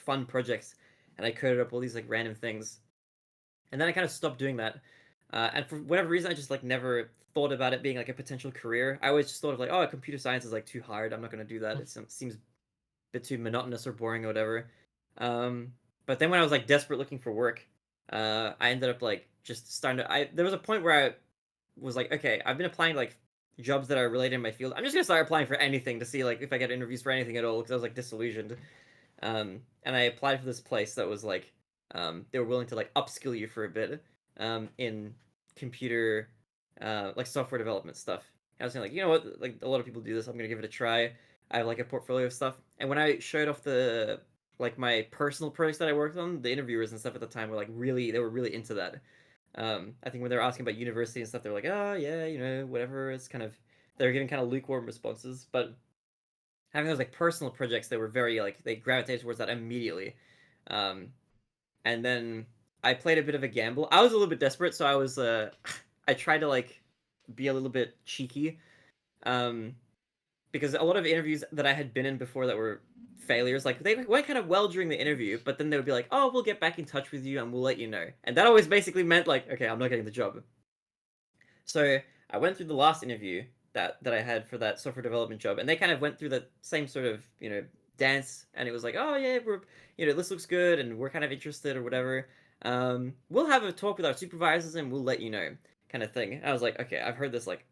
fun projects, and I coded up all these like random things, and then I kind of stopped doing that. And for whatever reason, I just like never thought about it being like a potential career. I always just thought of like, oh, computer science is like too hard. I'm not going to do that. Seems a bit too monotonous or boring or whatever. Um, but then when I was like desperate looking for work, I ended up like just starting to. There was a point where I was like, okay, I've been applying like jobs that are related in my field. I'm just gonna start applying for anything to see like if I get interviews for anything at all because I was like disillusioned. And I applied for this place that was like, they were willing to like upskill you for a bit, in computer, like software development stuff. I was saying like, you know what, like a lot of people do this. I'm gonna give it a try. I have like a portfolio of stuff, and when I showed off the like my personal projects that I worked on, the interviewers and stuff at the time were like they were really into that. I think when they were asking about university and stuff, they were like, oh yeah, whatever. It's kind of they were giving kind of lukewarm responses, but having those like personal projects that were very like they gravitated towards that immediately. Um, and then I played a bit of a gamble. I was a little bit desperate, so I was I tried to like be a little bit cheeky. Um, because a lot of interviews that I had been in before that were failures, like they went kind of well during the interview, but then they would be like, "Oh, we'll get back in touch with you and we'll let you know." And that always basically meant like, "Okay, I'm not getting the job." So I went through the last interview that I had for that software development job, and they kind of went through the same sort of dance, and it was like, oh yeah, we're this looks good, and we're kind of interested or whatever. We'll have a talk with our supervisors, and we'll let you know, kind of thing. And I was like, okay, I've heard this like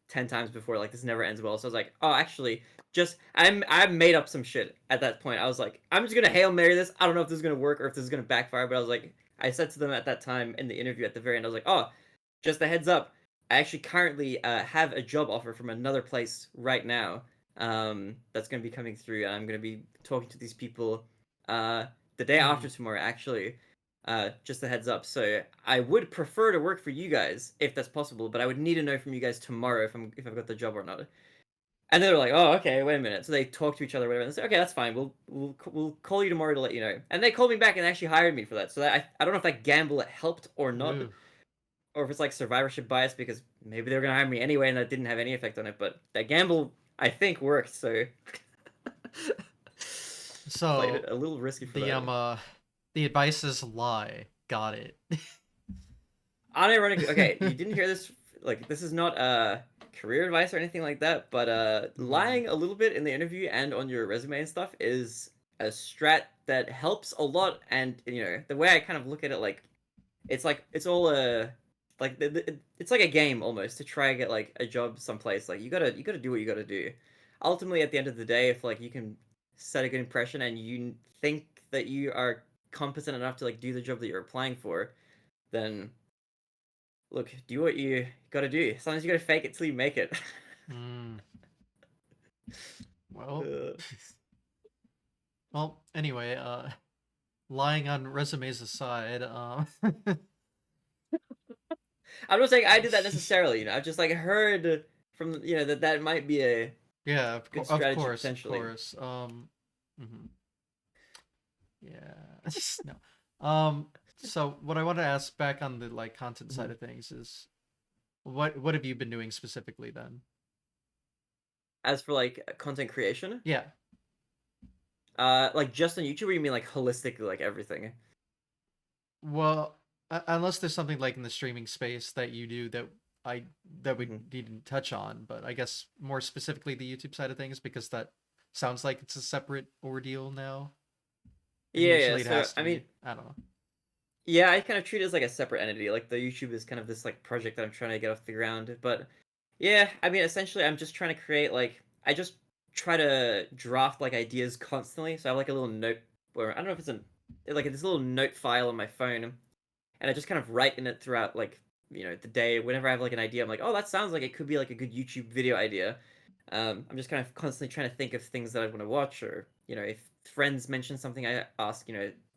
10 times before, like this never ends well. So I was like, oh, actually, just I made up some shit at that point. I was like, I'm just gonna Hail Mary this. I don't know if this is gonna work or if this is gonna backfire, but I was like, I said to them at that time in the interview at the very end, I was like, oh, just a heads up. I actually currently have a job offer from another place right now. That's gonna be coming through, and I'm gonna be talking to these people the day Hmm. after tomorrow, actually. Just a heads up. So I would prefer to work for you guys if that's possible, but I would need to know from you guys tomorrow if I've got the job or not. And they were like, "Oh, okay, wait a minute." So they talk to each other, whatever. And they say, "Okay, that's fine. We'll call you tomorrow to let you know." And they called me back and actually hired me for that. So I don't know if that gamble helped or not, Ooh. or if it's like survivorship bias because maybe they were gonna hire me anyway and that didn't have any effect on it. But that gamble I think worked. So played it So a little risky for the that. The advice is lie. Got it. Unironically, okay, you didn't hear this. Like, this is not career advice or anything like that, but Hmm. lying a little bit in the interview and on your resume and stuff is a strat that helps a lot. And the way I kind of look at it, like it's all like it's like a game almost to try and get like a job someplace. Like you gotta do what you gotta do. Ultimately, at the end of the day, if like you can set a good impression and you think that you are competent enough to like do the job that you're applying for, then look, do what you gotta do. Sometimes you gotta fake it till you make it. Mm. Well, uh, anyway, lying on resumes aside, I'm not saying I did that necessarily. I've just like heard from that might be a yeah, good of strategy course, of potentially. course. Mhm. Yeah, no. So what I want to ask back on the like content Mhm. side of things is, what have you been doing specifically then? As for like content creation, Yeah. like just on YouTube, or you mean like holistically, like everything? Well, unless there's something like in the streaming space that you do I that we Mhm. didn't touch on, but I guess more specifically the YouTube side of things because that sounds like it's a separate ordeal now, and Yeah, yeah. usually it So has to I mean, be. I don't know. yeah, I kind of treat it as like a separate entity. Like the YouTube is kind of this like project that I'm trying to get off the ground. But yeah, I mean, essentially, I'm just trying to create like I just try to draft like ideas constantly. So I have like a little note, or I don't know if it's like this little note file on my phone, and I just kind of write in it throughout like the day. Whenever I have like an idea, I'm like, oh, that sounds like it could be like a good YouTube video idea. I'm just kind of constantly trying to think of things that I want to watch, or if friends mention something, I ask.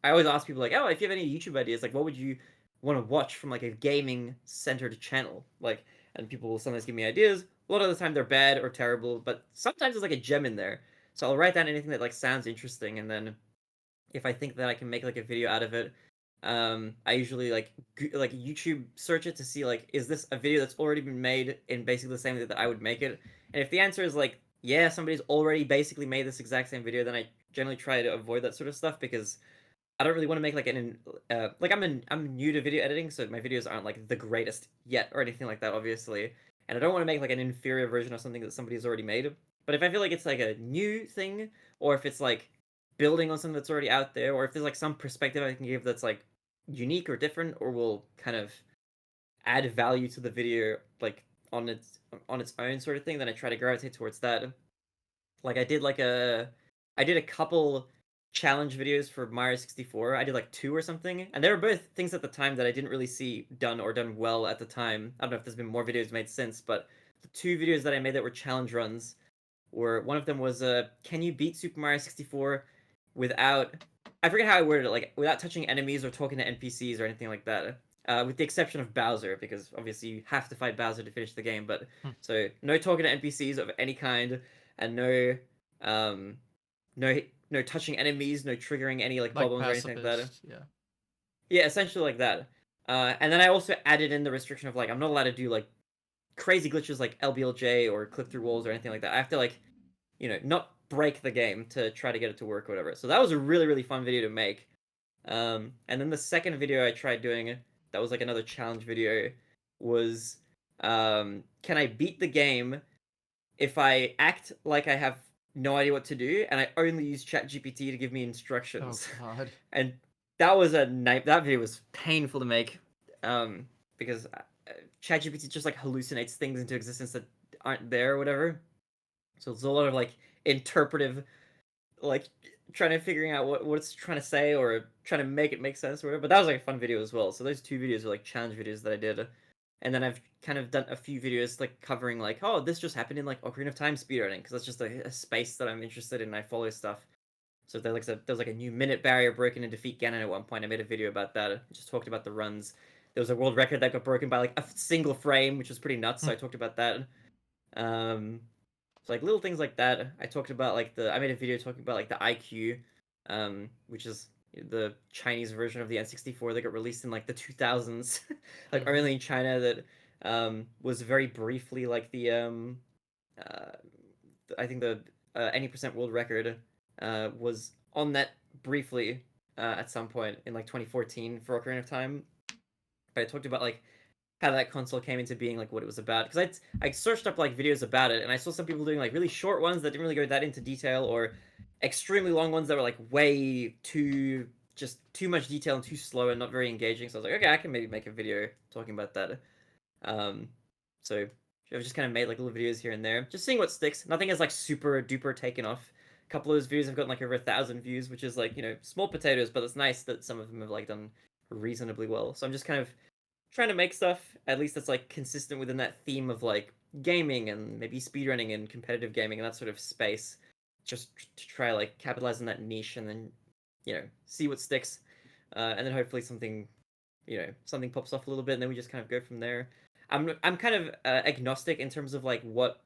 I always ask people like, oh, if you have any YouTube ideas, like what would you want to watch from like a gaming centered channel, like, and people will sometimes give me ideas. A lot of the time they're bad or terrible, but sometimes there's like a gem in there. So I'll write down anything that like sounds interesting, and then if I think that I can make like a video out of it, I usually like YouTube search it to see like is this a video that's already been made in basically the same way that I would make it, and if the answer is like yeah, somebody's already basically made this exact same video, then I generally try to avoid that sort of stuff because I don't really want to make like like I'm new to video editing, so my videos aren't like the greatest yet or anything like that, obviously, and I don't want to make like an inferior version of something that somebody's already made. But if I feel like it's like a new thing, or if it's like building on something that's already out there, or if there's like some perspective I can give that's like unique or different, or will kind of add value to the video, like on its on its own sort of thing, then I try to gravitate towards that. Like I did a couple challenge videos for Mario 64. I did like two or something, and they were both things at the time that I didn't really see done or done well at the time. I don't know if there's been more videos made since, but the two videos that I made that were challenge runs were one of them was can you beat Super Mario 64 without I forget how I worded it, like without touching enemies or talking to NPCs or anything like that. With the exception of Bowser, because obviously you have to fight Bowser to finish the game. But Hmm. so no talking to NPCs of any kind, and no um no no touching enemies, no triggering any like Like bubbles or anything like that. pacifist. Yeah. Yeah, essentially like that. And then I also added in the restriction of like I'm not allowed to do like crazy glitches like LBLJ or click through walls or anything like that. I have to like not break the game to try to get it to work or whatever. So that was a really really fun video to make. And then the second video I tried doing that was like another challenge video was can I beat the game if I act like I have no idea what to do and I only use ChatGPT to give me Oh instructions. God. And that was a night. That video was painful to make, because ChatGPT just like hallucinates things into existence that aren't there or whatever. So it's a lot of like interpretive, like trying to figuring out what it's trying to say or trying to make it make sense or whatever. But that was like a fun video as well. So those two videos were like challenge videos that I did, and then I've kind of done a few videos like covering like oh this just happened in like Ocarina of Time speedrunning because that's just a space that I'm interested in. And I follow stuff. So there was like a new minute barrier broken in Defeat Ganon at one point. I made a video about that. I just talked about the runs. There was a world record that got broken by like a single frame, which was pretty nuts. Hmm. So I talked about that. Um, so like little things like that. I talked about like I made a video talking about like the IQ, which is the Chinese version of the N64 that got released in like the 2000s, like Mm-hmm. only in China that was very briefly like uh I think the any percent world record was on that briefly at some point in like 2014 for Ocarina of Time. But I talked about like how that console came into being, like what it was about. Because I searched up like videos about it, and I saw some people doing like really short ones that didn't really go that into detail, or extremely long ones that were like way too just too much detail and too slow and not very engaging. So I was like, okay, I can maybe make a video talking about that. Um, so I've just kind of made like little videos here and there, just seeing what sticks. Nothing has like super duper taken off. A couple of those videos have gotten like over 1,000 views, which is like, you know, small potatoes, but it's nice that some of them have like done reasonably well. So I'm just kind of trying to make stuff at least that's like consistent within that theme of like gaming and maybe speedrunning and competitive gaming and that sort of space, just to try like capitalize on that niche and then, you know, see what sticks, and then hopefully something, you know, something pops off a little bit, and then we just kind of go from there. I'm kind of agnostic in terms of like what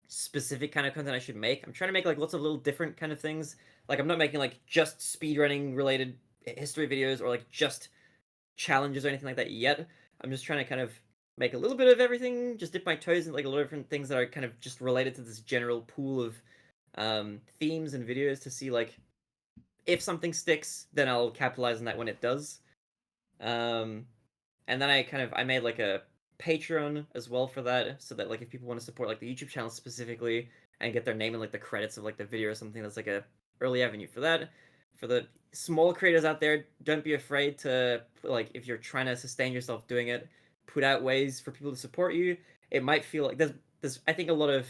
specific kind of content I should make. I'm trying to make like lots of little different kind of things. Like I'm not making like just speedrunning related history videos or like just challenges or anything like that yet. I'm just trying to kind of make a little bit of everything, just dip my toes in like a lot of different things that are kind of just related to this general pool of themes and videos to see like if something sticks, then I'll capitalize on that when it does. Um, and then I made like a Patreon as well for that, so that like if people want to support like the YouTube channel specifically and get their name in like the credits of like the video or something, that's like a early avenue for that. For the small creators out there, don't be afraid to like if you're trying to sustain yourself doing it, put out ways for people to support you. It might feel like there's I think a lot of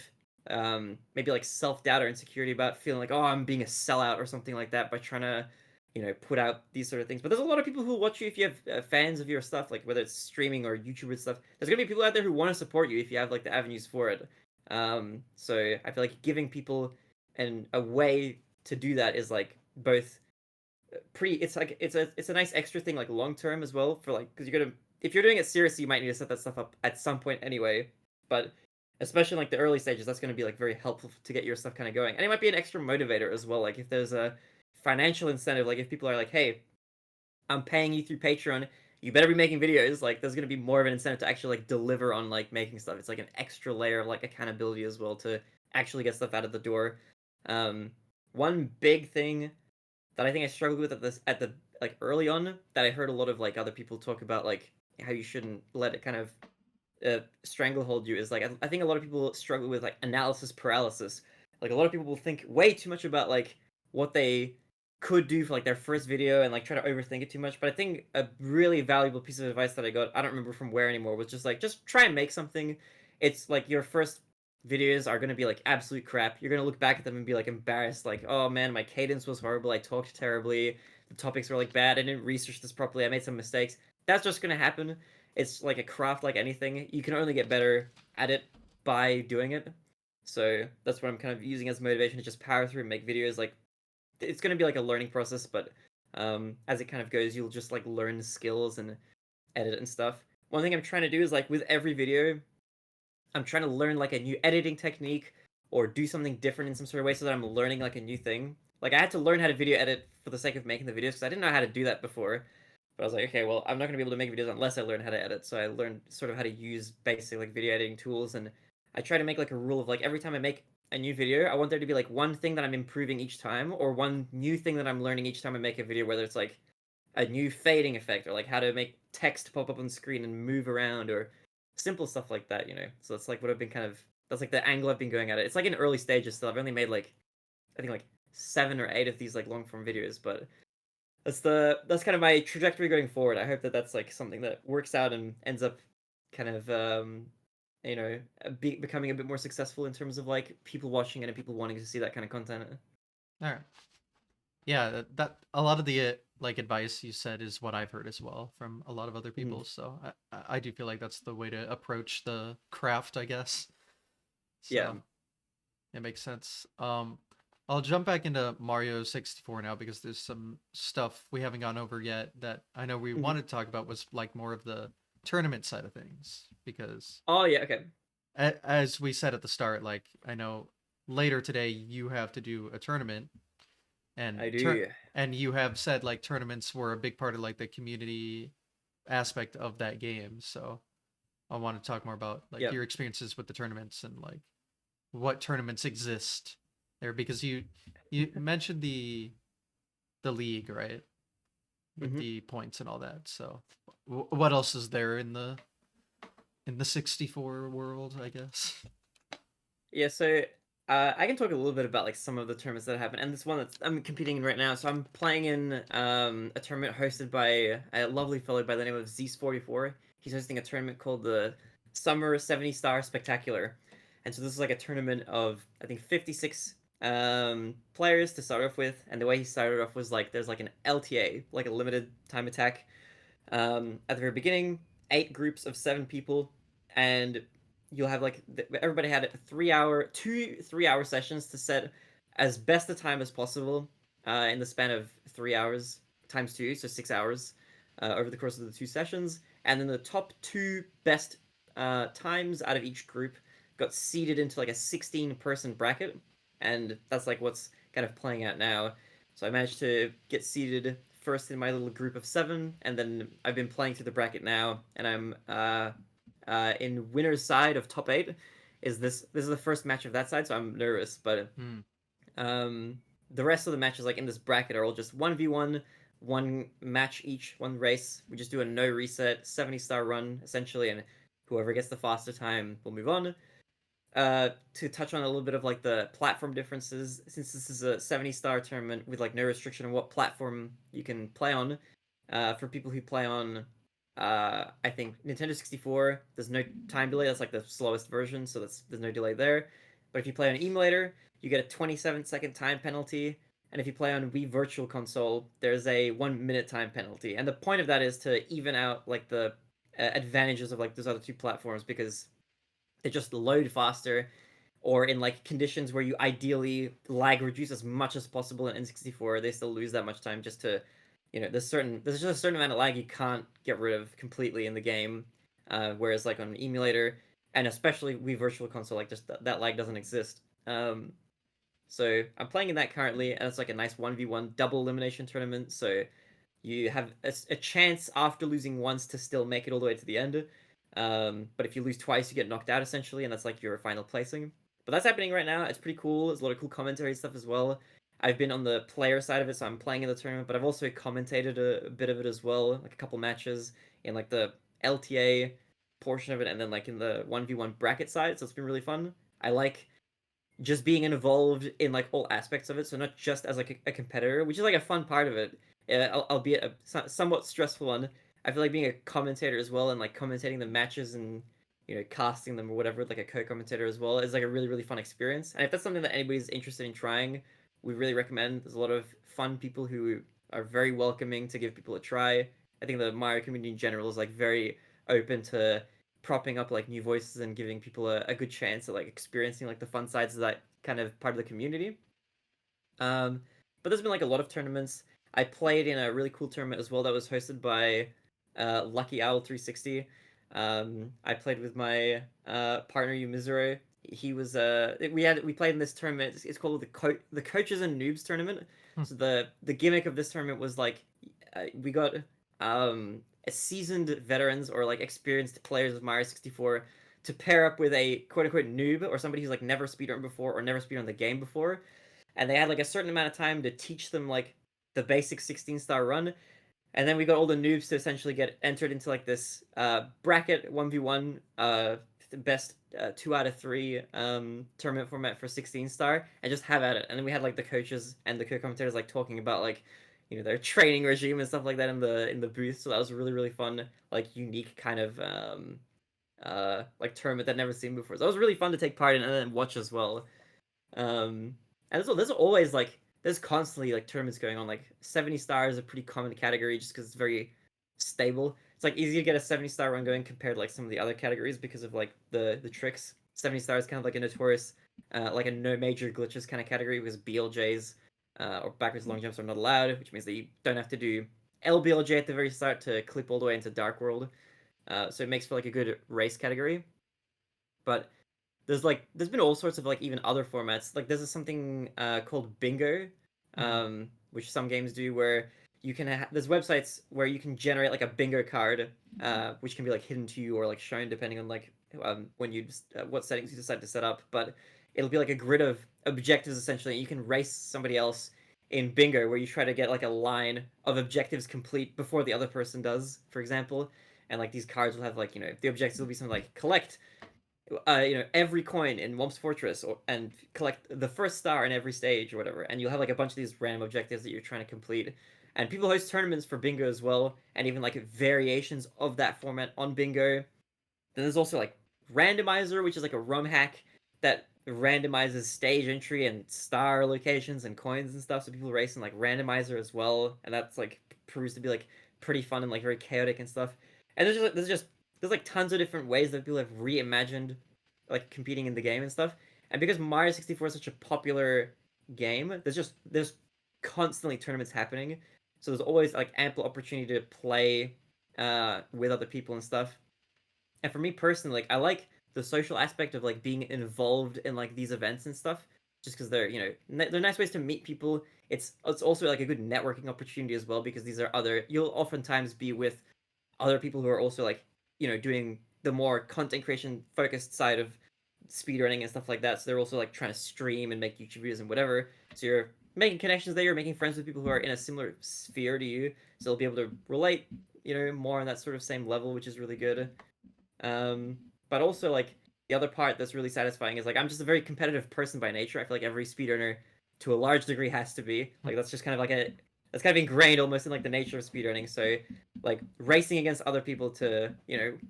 maybe like self-doubt or insecurity about feeling like, oh, I'm being a sellout or something like that by trying to, you know, put out these sort of things. But there's a lot of people who will watch you if you have fans of your stuff, like whether it's streaming or YouTuber stuff. There's gonna be people out there who want to support you if you have like the avenues for it. So I feel like giving people a way to do that is like both it's like it's a nice extra thing like long term as well, for like because you're gonna if you're doing it seriously, you might need to set that stuff up at some point anyway. But especially in like the early stages, that's going to be like very helpful to get your stuff kind of going, and it might be an extra motivator as well. Like if there's a financial incentive, like if people are like, hey, I'm paying you through Patreon, you better be making videos. Like there's going to be more of an incentive to actually like deliver on like making stuff. It's like an extra layer of like accountability as well to actually get stuff out of the door. um One big thing that I think I struggled with at the like early on, that I heard a lot of like other people talk about, like how you shouldn't let it kind of stranglehold you, is like I think a lot of people struggle with like analysis paralysis. Like a lot of people will think way too much about like what they could do for like their first video and like try to overthink it too much. But I think a really valuable piece of advice that I got, I don't remember from where anymore, was just like just try and make something. It's like your first videos are gonna be like absolute crap. You're gonna look back at them and be like embarrassed, like, oh man, my cadence was horrible, I talked terribly, the topics were like bad, I didn't research this properly, I made some mistakes. That's just gonna happen. It's like a craft, like anything. You can only get better at it by doing it. So that's what I'm kind of using as motivation to just power through and make videos. Like it's gonna be like a learning process, but as it kind of goes, you'll just like learn skills and edit and stuff. One thing I'm trying to do is like with every video, I'm trying to learn like a new editing technique or do something different in some sort of way so that I'm learning like a new thing. Like I had to learn how to video edit for the sake of making the videos because I didn't know how to do that before. But I was like, okay, well, I'm not gonna be able to make videos unless I learn how to edit. So I learned sort of how to use basic like video editing tools, and I try to make like a rule of like every time I make a new video, I want there to be like one thing that I'm improving each time, or one new thing that I'm learning each time I make a video, whether it's like a new fading effect or like how to make text pop up on screen and move around or simple stuff like that, you know. So that's like what I've been kind of that's like the angle I've been going at it. It's like in early stages still. I've only made like I think like 7 or 8 of these like long form videos, but that's kind of my trajectory going forward. I hope that that's like something that works out and ends up kind of you know, becoming a bit more successful in terms of like people watching it and people wanting to see that kind of content. All right. Yeah, that a lot of the like advice you said is what I've heard as well from a lot of other Mhm. people. So I do feel like that's the way to approach the craft, I guess. Yeah. So it makes sense. I'll jump back into Mario 64 now because there's some stuff we haven't gone over yet that I know we Mhm. wanted to talk about, was like more of the tournament side of things, because Oh yeah. Okay. as we said at the start, like I know later today you have to do a tournament, and I do. and you have said like tournaments were a big part of like the community aspect of that game. So I want to talk more about like Yep. your experiences with the tournaments and like what tournaments exist there, because you mentioned the league, right? with Hmm. the points and all that. So, what else is there in the 64 world? I guess. Yeah, so I can talk a little bit about like some of the tournaments that happen, and this one that I'm competing in right now. So I'm playing in a tournament hosted by a lovely fellow by the name of Zeus44. He's hosting a tournament called the Summer 70 Star Spectacular, and so this is like a tournament of I think 56 players to start off with, and the way he started off was like there's like an LTA, like a limited time attack at the very beginning, 8 groups of 7 people, and you'll have like everybody had 3 hour, 2 3 hour sessions to set as best a time as possible in the span of 3 hours times two, so 6 hours over the course of the 2 sessions, and then the top two best times out of each group got seeded into like a 16-person bracket, and that's like what's kind of playing out now. So I managed to get seeded first in my little group of 7, and then I've been playing through the bracket now, and I'm in winner's side of top 8. This is the first match of that side, so I'm nervous, but Hmm. um, the rest of the matches like in this bracket are all just 1v1, one match each, one race. We just do a no reset 70-star run essentially, and whoever gets the faster time will move on. To touch on a little bit of like the platform differences, since this is a 70-star tournament with like no restriction on what platform you can play on. For people who play on, I think Nintendo 64, there's no time delay. That's like the slowest version, so there's no delay there. But if you play on emulator, you get a 27-second time penalty, and if you play on Wii Virtual Console, there's a 1 minute time penalty. And the point of that is to even out like the advantages of like those other two platforms because they just load faster, or in like conditions where you ideally lag reduce as much as possible in N64, they still lose that much time just to, there's just a certain amount of lag you can't get rid of completely in the game. Whereas like on an emulator, and especially Wii Virtual Console, like just that lag doesn't exist. So I'm playing in that currently, and it's like a nice 1v1 double elimination tournament. So you have a chance after losing once to still make it all the way to the end. But if you lose twice, you get knocked out essentially, and that's like your final placing. But that's happening right now. It's pretty cool. There's a lot of cool commentary stuff as well. I've been on the player side of it, so I'm playing in the tournament, but I've also commentated a bit of it as well, like a couple matches in like the LTA portion of it, and then like in the 1v1 bracket side. So it's been really fun. I like just being involved in like all aspects of it, so not just as like a competitor, which is like a fun part of it, albeit a somewhat stressful one. I feel like being a commentator as well, and like commentating the matches and casting them or whatever, like a co-commentator as well, is like a really fun experience. And if that's something that anybody's interested in trying, we really recommend. There's a lot of fun people who are very welcoming to give people a try. I think the Mario community in general is like very open to propping up like new voices and giving people a good chance at like experiencing like the fun sides of that kind of part of the community. Um, but there's been like a lot of tournaments. I played in a really cool tournament as well that was hosted by Lucky Owl 360. I played with my partner Yumizuru. He was we played in this tournament. It's called the Coaches and Noobs tournament. Hmm. So the gimmick of this tournament was like we got a seasoned veterans or like experienced players of Mario 64 to pair up with a quote unquote noob or somebody who's like never speedrun before or never speedrun the game before, and they had like a certain amount of time to teach them like the basic 16-star run. And then we got all the noobs to essentially get entered into like this bracket 1v1 best 2 out of 3 tournament format for 16-star, and just have at it. And then we had like the coaches and the co-commentators like talking about like their training regime and stuff like that in the booth. So that was really fun, like unique kind of like tournament that I'd never seen before. So it was really fun to take part in and then watch as well. And there's always like there's constantly like tournaments going on. Like 70 stars is a pretty common category just because it's very stable. It's like easy to get a 70-star run going compared to like some of the other categories because of like the tricks. 70 stars is kind of like a notorious like a no major glitches kind of category because BLJs or backwards long jumps are not allowed, which means that you don't have to do LBLJ at the very start to clip all the way into Dark World. So it makes for like a good race category. But there's been all sorts of like even other formats. Like there's something called bingo, Hmm. which some games do where you can there's websites where you can generate like a bingo card, which can be like hidden to you or like shown depending on like when you what settings you decide to set up. But it'll be like a grid of objectives essentially. And you can race somebody else in bingo where you try to get like a line of objectives complete before the other person does, for example. And like these cards will have like, the objectives will be something like collect every coin in Womp's Fortress, and collect the first star in every stage or whatever. And you'll have like a bunch of these random objectives that you're trying to complete. And people host tournaments for bingo as well, and even like variations of that format on bingo. Then there's also like randomizer, which is like a rum hack that randomizes stage entry and star locations and coins and stuff. So people race in like randomizer as well, and that's like proves to be like pretty fun and like very chaotic and stuff. And there's like tons of different ways that people have reimagined like competing in the game and stuff. And because Mario 64 is such a popular game, there's constantly tournaments happening. So there's always like ample opportunity to play with other people and stuff. And for me personally, like I like the social aspect of like being involved in like these events and stuff, just because they're they're nice ways to meet people. It's also like a good networking opportunity as well because these are other you'll oftentimes be with other people who are also like doing the more content creation focused side of speedrunning and stuff like that. So they're also like trying to stream and make YouTube videos and whatever. So you're making connections there. You're making friends with people who are in a similar sphere to you. So they'll be able to relate, more on that sort of same level, which is really good. Um, but also like the other part that's really satisfying is like I'm just a very competitive person by nature. I feel like every speedrunner to a large degree has to be. Like that's just kind of like that's kind of ingrained almost in like the nature of speedrunning. So like racing against other people to,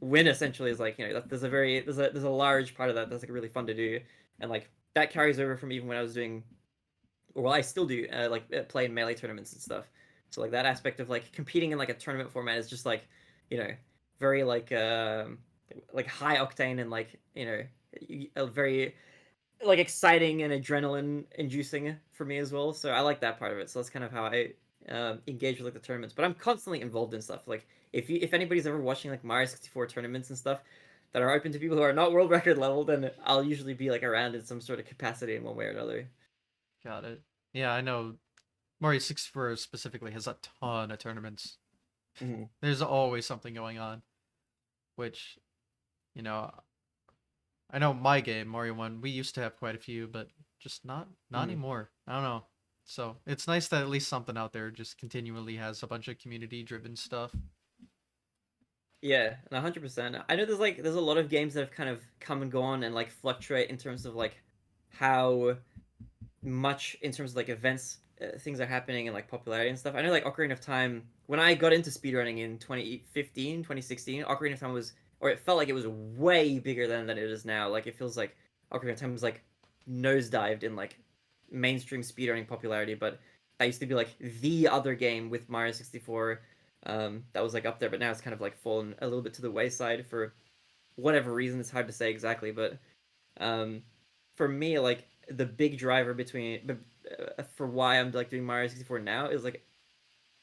win essentially is like, there's a large part of that that's like really fun to do. And like that carries over from even when I was doing or well I still do like play in melee tournaments and stuff. So like that aspect of like competing in like a tournament format is just like, you know, very like high octane and like a very like exciting and adrenaline inducing for me as well. So I like that part of it. So that's kind of how I engage with like the tournaments. But I'm constantly involved in stuff. Like if anybody's ever watching like Mario 64 tournaments and stuff that are open to people who are not world record level, then I'll usually be like around in some sort of capacity in one way or another. Got it. Yeah, I know Mario 64 specifically has a ton of tournaments. Mm-hmm. There's always something going on, which, you know, I know my game, Mario 1, we used to have quite a few, but just not Mm-hmm. anymore. I don't know. So, it's nice that at least something out there just continually has a bunch of community driven stuff. Yeah, 100%. I know there's a lot of games that have kind of come and gone and like fluctuate in terms of like how much in terms of like events things are happening and like popularity and stuff. I know like Ocarina of Time when I got into speedrunning in 2015, 2016, Ocarina of Time was or it felt like it was way bigger than it is now. Like it feels like Ocarina of Time was like nosedived in like mainstream speedrunning popularity, but that used to be like the other game with Mario 64 that was like up there, but now it's kind of like fallen a little bit to the wayside for whatever reason. It's hard to say exactly, but um, for me, like the big driver for why I'm like doing Mario 64 now is like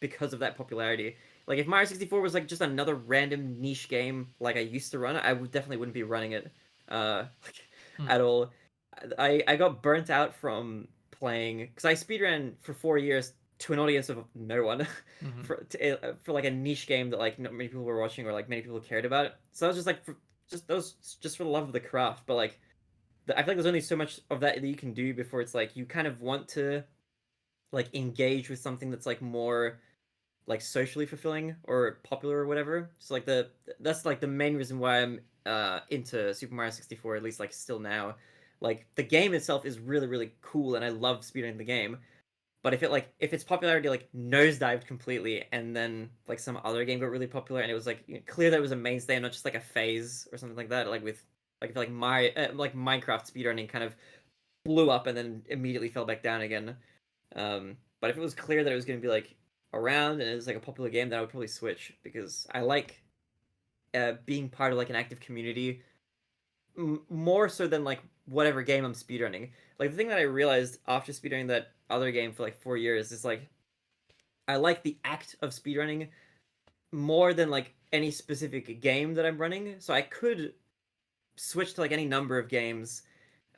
because of that popularity. Like if Mario 64 was like just another random niche game like I used to run, I would definitely wouldn't be running it like Hmm. at all. I got burnt out from playing because I speedran for 4 years to an audience of no one Mm-hmm. for like a niche game that like not many people were watching or like many people cared about. So I was just like just for the love of the craft. But like I feel like there's only so much of that that you can do before it's like you kind of want to like engage with something that's like more like socially fulfilling or popular or whatever. So like that's like the main reason why I'm into Super Mario 64 at least like still now. Like the game itself is really cool and I love speedrunning the game. But if its popularity like nosedived completely and then like some other game got really popular and it was like clear that it was a mainstay and not just like a phase or something like that, like with like if like my like Minecraft speedrunning kind of blew up and then immediately fell back down again. But if it was clear that it was going to be like around and it was like a popular game, then I would probably switch because I like being part of like an active community more so than like whatever game I'm speedrunning. Like the thing that I realized after speedrunning that other game for like 4 years is like I like the act of speedrunning more than like any specific game that I'm running. So I could switch to like any number of games,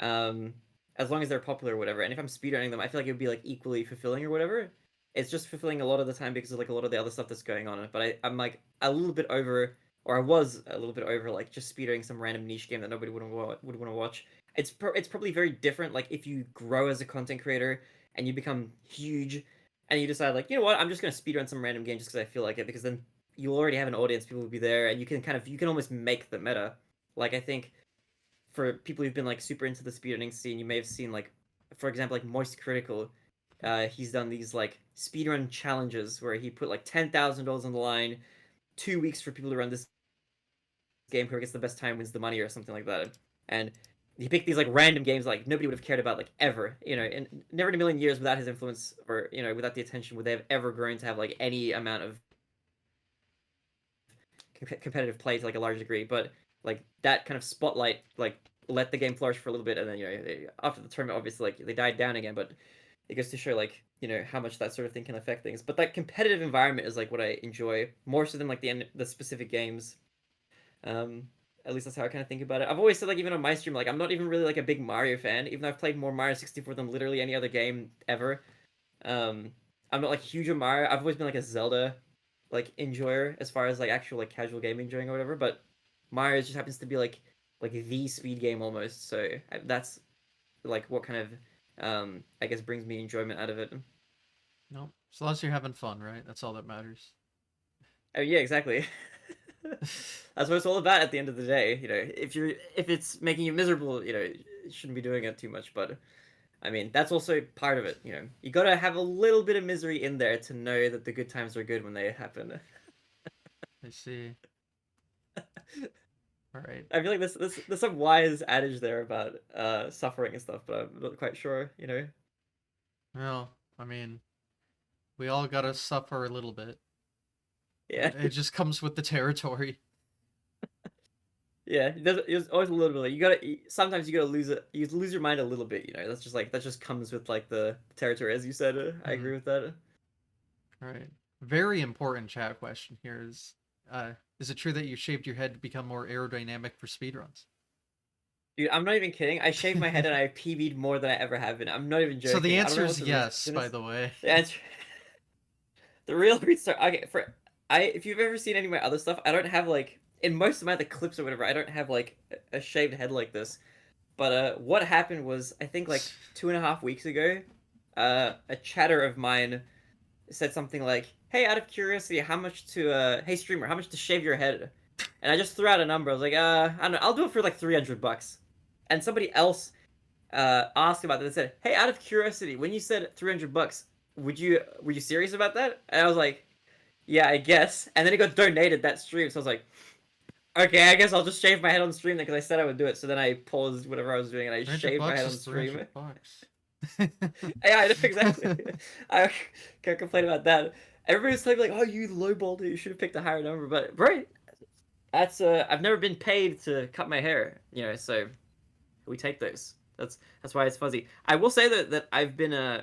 um, as long as they're popular or whatever. And if I'm speedrunning them, I feel like it would be like equally fulfilling or whatever. It's just fulfilling a lot of the time because of like a lot of the other stuff that's going on. But I'm like a little bit over, or I was a little bit over, like just speedrunning some random niche game that nobody would want to watch. It's probably very different. Like if you grow as a content creator and you become huge, and you decide like, you know what, I'm just gonna speedrun some random game just because I feel like it, because then you already have an audience, people will be there, and you can almost make the meta. Like I think for people who've been like super into the speedrunning scene, you may have seen like, for example, like Moist Critical. He's done these like speedrun challenges where he put like $10,000 on the line, 2 weeks for people to run this game. Whoever gets the best time wins the money or something like that. And he picked these like random games like nobody would have cared about like ever, you know, and never in a million years without his influence or you know without the attention would they have ever grown to have like any amount of competitive play to like a large degree. But like that kind of spotlight like let the game flourish for a little bit, and then you know after the tournament obviously like they died down again, but it goes to show like you know how much that sort of thing can affect things. But that competitive environment is like what I enjoy more so than like the specific games. um at least that's how I kind of think about it. I've always said like even on my stream like I'm not even really like a big Mario fan, even though I've played more Mario 64 than literally any other game ever. um I'm not like huge on Mario. I've always been like a Zelda like enjoyer as far as like actual like casual game enjoying or whatever, but Mario just happens to be like the speed game almost. So that's like what kind of I guess brings me enjoyment out of it. No, as long as you're having fun, right? That's all that matters. Oh yeah, exactly. That's what it's all about at the end of the day. You know, if it's making you miserable, you know, you shouldn't be doing it too much. But I mean, that's also part of it. You know, you gotta have a little bit of misery in there to know that the good times are good when they happen. I see. All right. I feel like there's some wise adage there about suffering and stuff, but I'm not quite sure. You know. Well, I mean, we all gotta suffer a little bit. Yeah. It just comes with the territory. Yeah, it's always a little bit. Like, you gotta sometimes you gotta lose it. You lose your mind a little bit. You know, that's just like that just comes with like the territory, as you said. I Mhm. agree with that. All right. Very important chat question here is it true that you shaved your head to become more aerodynamic for speedruns? Dude, I'm not even kidding. I shaved my head and I PB'd more than I ever have been. I'm not even So the joking. I don't answer know is what the yes, reason by is. the way. The answer, the real reason. Okay, for I if you've ever seen any of my other stuff, I don't have like in most of my other clips or whatever. I don't have like a shaved head like this. But what happened was I think like 2.5 weeks ago, a chatter of mine said something like, "Hey, out of curiosity, how much to hey streamer, how much to shave your head?" And I just threw out a number. I was like, I don't know, I'll do it for like $300. And somebody else asked about that and said, "Hey, out of curiosity, when you said $300, were you serious about that?" And I was like, "Yeah, I guess." And then it got donated that stream, so I was like, "Okay, I guess I'll just shave my head on stream then because I said I would do it." So then I paused whatever I was doing and I 300 shaved my bucks head is on stream. 300 bucks. Yeah, I know exactly. I can't complain about that. Everybody's telling me like, "Oh, you lowballed it. You should have picked a higher number." But bro, that's I've never been paid to cut my hair, you know. So we take those. That's why it's fuzzy. I will say that I've been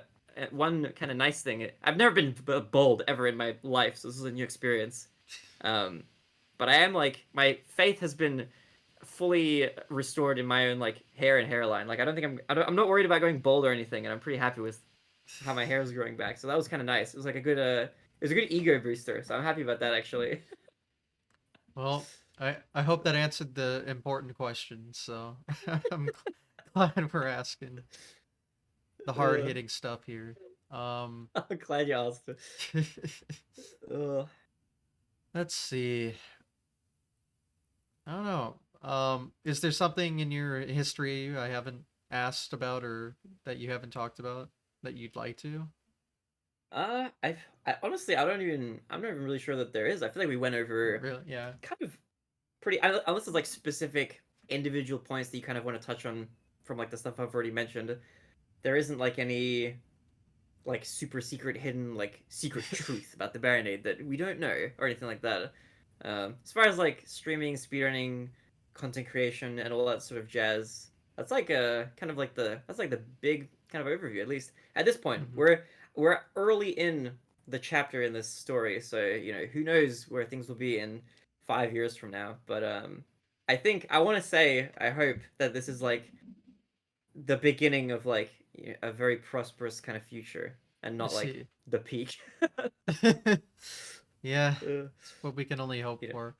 one kind of nice thing. I've never been bald ever in my life, so this is a new experience. Um, but I am like my faith has been fully restored in my own like hair and hairline. Like I don't think I'm not worried about going bald or anything, and I'm pretty happy with how my hair is growing back. So that was kind of nice. It was like a good it was a good ego booster. So I'm happy about that actually. Well, I hope that answered the important question. So I'm glad we're asking the hard uh, hitting stuff here. Um, I'm glad you asked. let's see. I don't know. Is there something in your history I haven't asked about or that you haven't talked about that you'd like to? I honestly I'm not even really sure that there is. I feel like we went over Really? Yeah. kind of pretty unless there's like specific individual points that you kind of want to touch on from like the stuff I've already mentioned. There isn't like any like super secret hidden like secret truth about the Barinade that we don't know or anything like that. As far as like streaming, speedrunning, content creation, and all that sort of jazz, that's like a kind of like that's like the big kind of overview. At least at this point, Hmm. we're early in the chapter in this story, so you know who knows where things will be in 5 years from now. But I think I want to say I hope that this is like the beginning of like a very prosperous kind of future and I not like see. the peak. Yeah, uh, it's what we can only hope you know. for.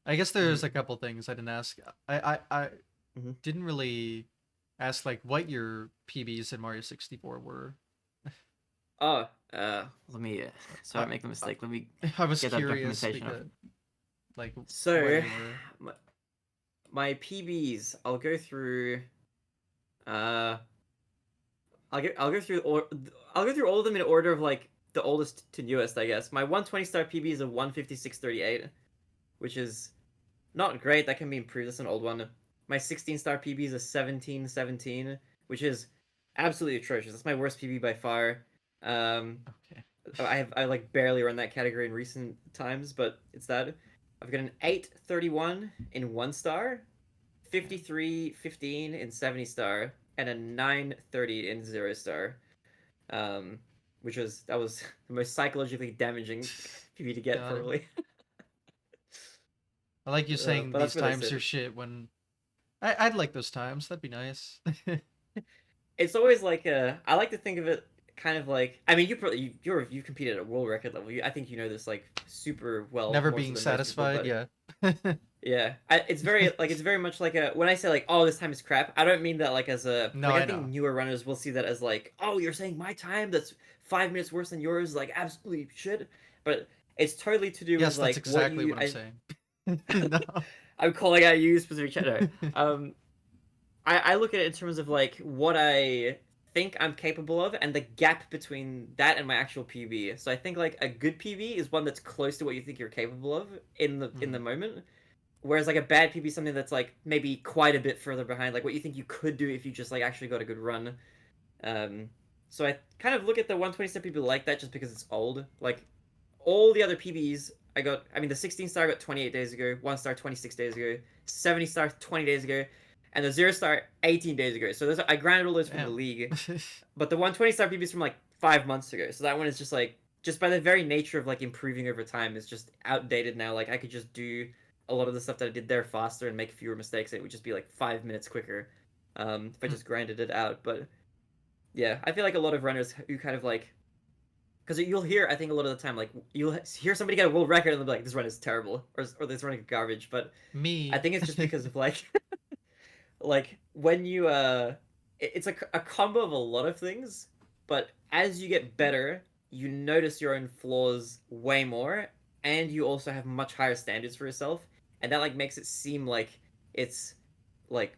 I guess there's Mhm, a couple things I didn't ask. I mhm. didn't really ask like what your PBs in Mario 64 were. Oh, Let me. Sorry, I make the mistake. Let me I was get that curious documentation up. because, like, where so they were. my PBs, I'll go through. Uh, I'll go through I'll go through all of them in order of like the oldest to newest, I guess. My 120 star PB is a 156.38, which is not great. That can be improved. That's an old one. My 16 star PB is a 17.17, which is absolutely atrocious. That's my worst PB by far. Um, Okay. I like barely run that category in recent times, but it's that. I've got an 831 in 1 star, 53.15 in 70 star, and a 930 in 0 star. Um, which was that was the most psychologically damaging PB to get Got it. probably. I like you saying But that's these where they times sit. are shit when I'd like those times. That'd be nice. It's always like I like to think of it kind of like I mean you competed at world record level. I think you know this like super well Never more so being than most people. satisfied. But Yeah. yeah, it's very much like a when I say like oh this time is crap. I don't mean that like as a No, like I I think know. newer runners will see that as like oh you're saying my time that's 5 minutes worse than yours like absolutely shit. But it's totally to do with Yes, that's like what exactly you what I'm saying. No. I'm calling out you specific chat. No. I look at it in terms of like what I think I'm capable of and the gap between that and my actual PB. So I think like a good PB is one that's close to what you think you're capable of in the Mhm. moment. Whereas like a bad PB is something that's like maybe quite a bit further behind, like what you think you could do if you just like actually got a good run. Um, so I kind of look at the 127 PB like that just because it's old. Like all the other PBs I got, I mean, the 16 star I got 28 days ago, 1 star 26 days ago, 70 star 20 days ago, and the 0 star 18 days ago. So those I grinded all those from the Damn. league, but the 120 star PB is from like 5 months ago. So that one is just like just by the very nature of like improving over time is just outdated now. Like I could just do a lot of the stuff that I did there faster and make fewer mistakes. It would just be like 5 minutes quicker if I just grinded it out. But yeah, I feel like a lot of runners who kind of like because you'll hear I think a lot of the time like you'll hear somebody get a world record and they'll be like this run is terrible or this run is garbage. But I Me. think it's just because of like like when you it's a combo of a lot of things, but as you get better you notice your own flaws way more and you also have much higher standards for yourself, and that like makes it seem like it's like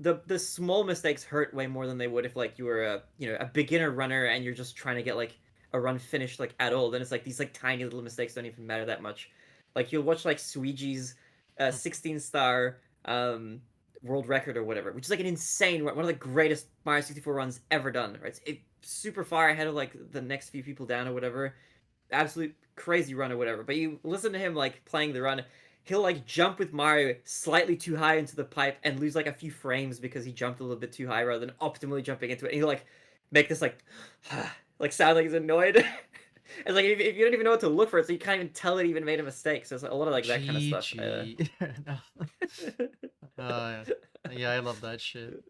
the small mistakes hurt way more than they would if like you were a beginner runner and you're just trying to get like a run finished like at all. Then it's like these like tiny little mistakes don't even matter that much. Like you'll watch like Suiji's 16 star world record or whatever, which is like an insane one of the greatest Mario 64 runs ever done, right? It's super far ahead of like the next few people down or whatever, absolute crazy run or whatever. But you listen to him like playing the run, he'll like jump with Mario slightly too high into the pipe and lose like a few frames because he jumped a little bit too high rather than optimally jumping into it. And he'll like make this like like sound like he's annoyed. It's like if you don't even know what to look for it, so you can't even tell it even made a mistake. So it's like, a lot of like that kind of stuff. GG. No. Uh, yeah, I love that shit.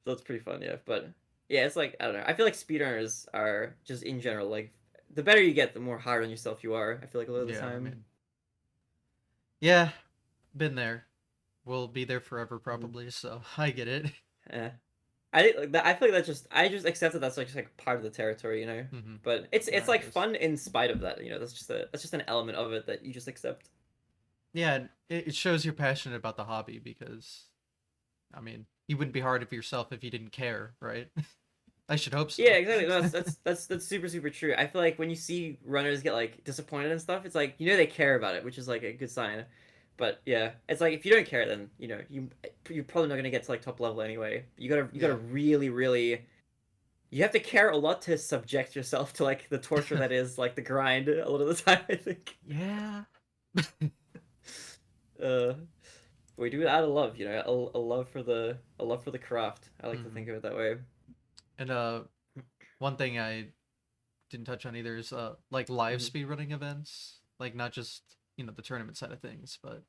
So it's pretty fun, yeah. But yeah, it's like I don't know. I feel like speedrunners are just in general like the better you get, the more hard on yourself you are. I feel like a lot of the Yeah, I time. mean, yeah, been there. We'll be there forever, Mhm. probably. So I get it. Yeah. I think like that. I feel like that's just I just accept that that's like just like part of the territory, you know. Hmm. But No, it's it like is. fun in spite of that, you know. That's just an element of it that you just accept. Yeah, it shows you're passionate about the hobby because, I mean, you wouldn't be hard of yourself if you didn't care, right? I should hope Yeah, so. exactly. No, that's super true. I feel like when you see runners get like disappointed and stuff, it's like you know they care about it, which is like a good sign. But yeah, it's like if you don't care, then you know you're probably not gonna get to like top level anyway. You gotta Yeah. really you have to care a lot to subject yourself to like the torture that is like the grind a lot of the time. I think. Yeah. Uh, we do it out of love, you know, a love for the craft. I like to Hmm. think of it that way. And one thing I didn't touch on either is like live Hmm. speedrunning events, like not just the tournament side of things, but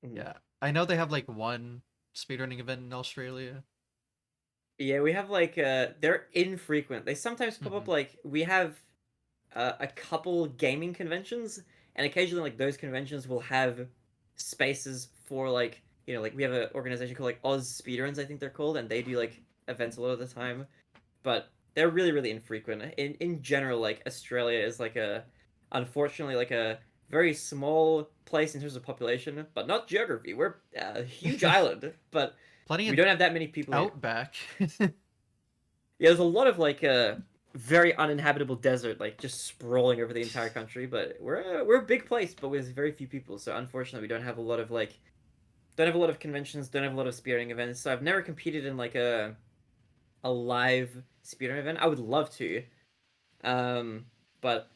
Hmm. yeah, I know they have like one speedrunning event in Australia. Yeah, we have like they're infrequent. They sometimes pop up Hmm. like we have a couple gaming conventions, and occasionally like those conventions will have spaces for like like we have an organization called like Oz Speedruns, I think they're called, and they do like events a lot of the time. But they're really really infrequent. In general, like Australia is like a unfortunately like a very small place in terms of population, but not geography. We're a huge island, but Plenty we of don't have that many people here. outback. Yeah, there's a lot of like very uninhabitable desert like just sprawling over the entire country, but we're a big place but with very few people. So unfortunately, we don't have a lot of like don't have a lot of conventions, don't have a lot of speedrunning events. So I've never competed in like a live speedrun event. I would love to. But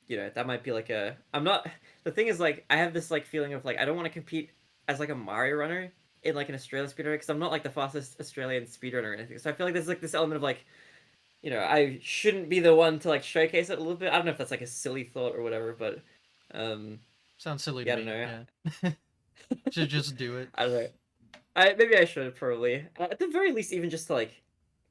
that might be like a I'm not the thing is like I have this like feeling of like I don't want to compete as like a Mario runner in like an Australian speedrunner because I'm not like the fastest Australian speedrunner or anything. So I feel like there's like this element of like I shouldn't be the one to like showcase it a little bit. I don't know if that's like a silly thought or whatever, but um, Sounds silly to yeah, I don't me. know. Yeah. Should just do it. I don't know. I maybe I should probably at the very least even just to like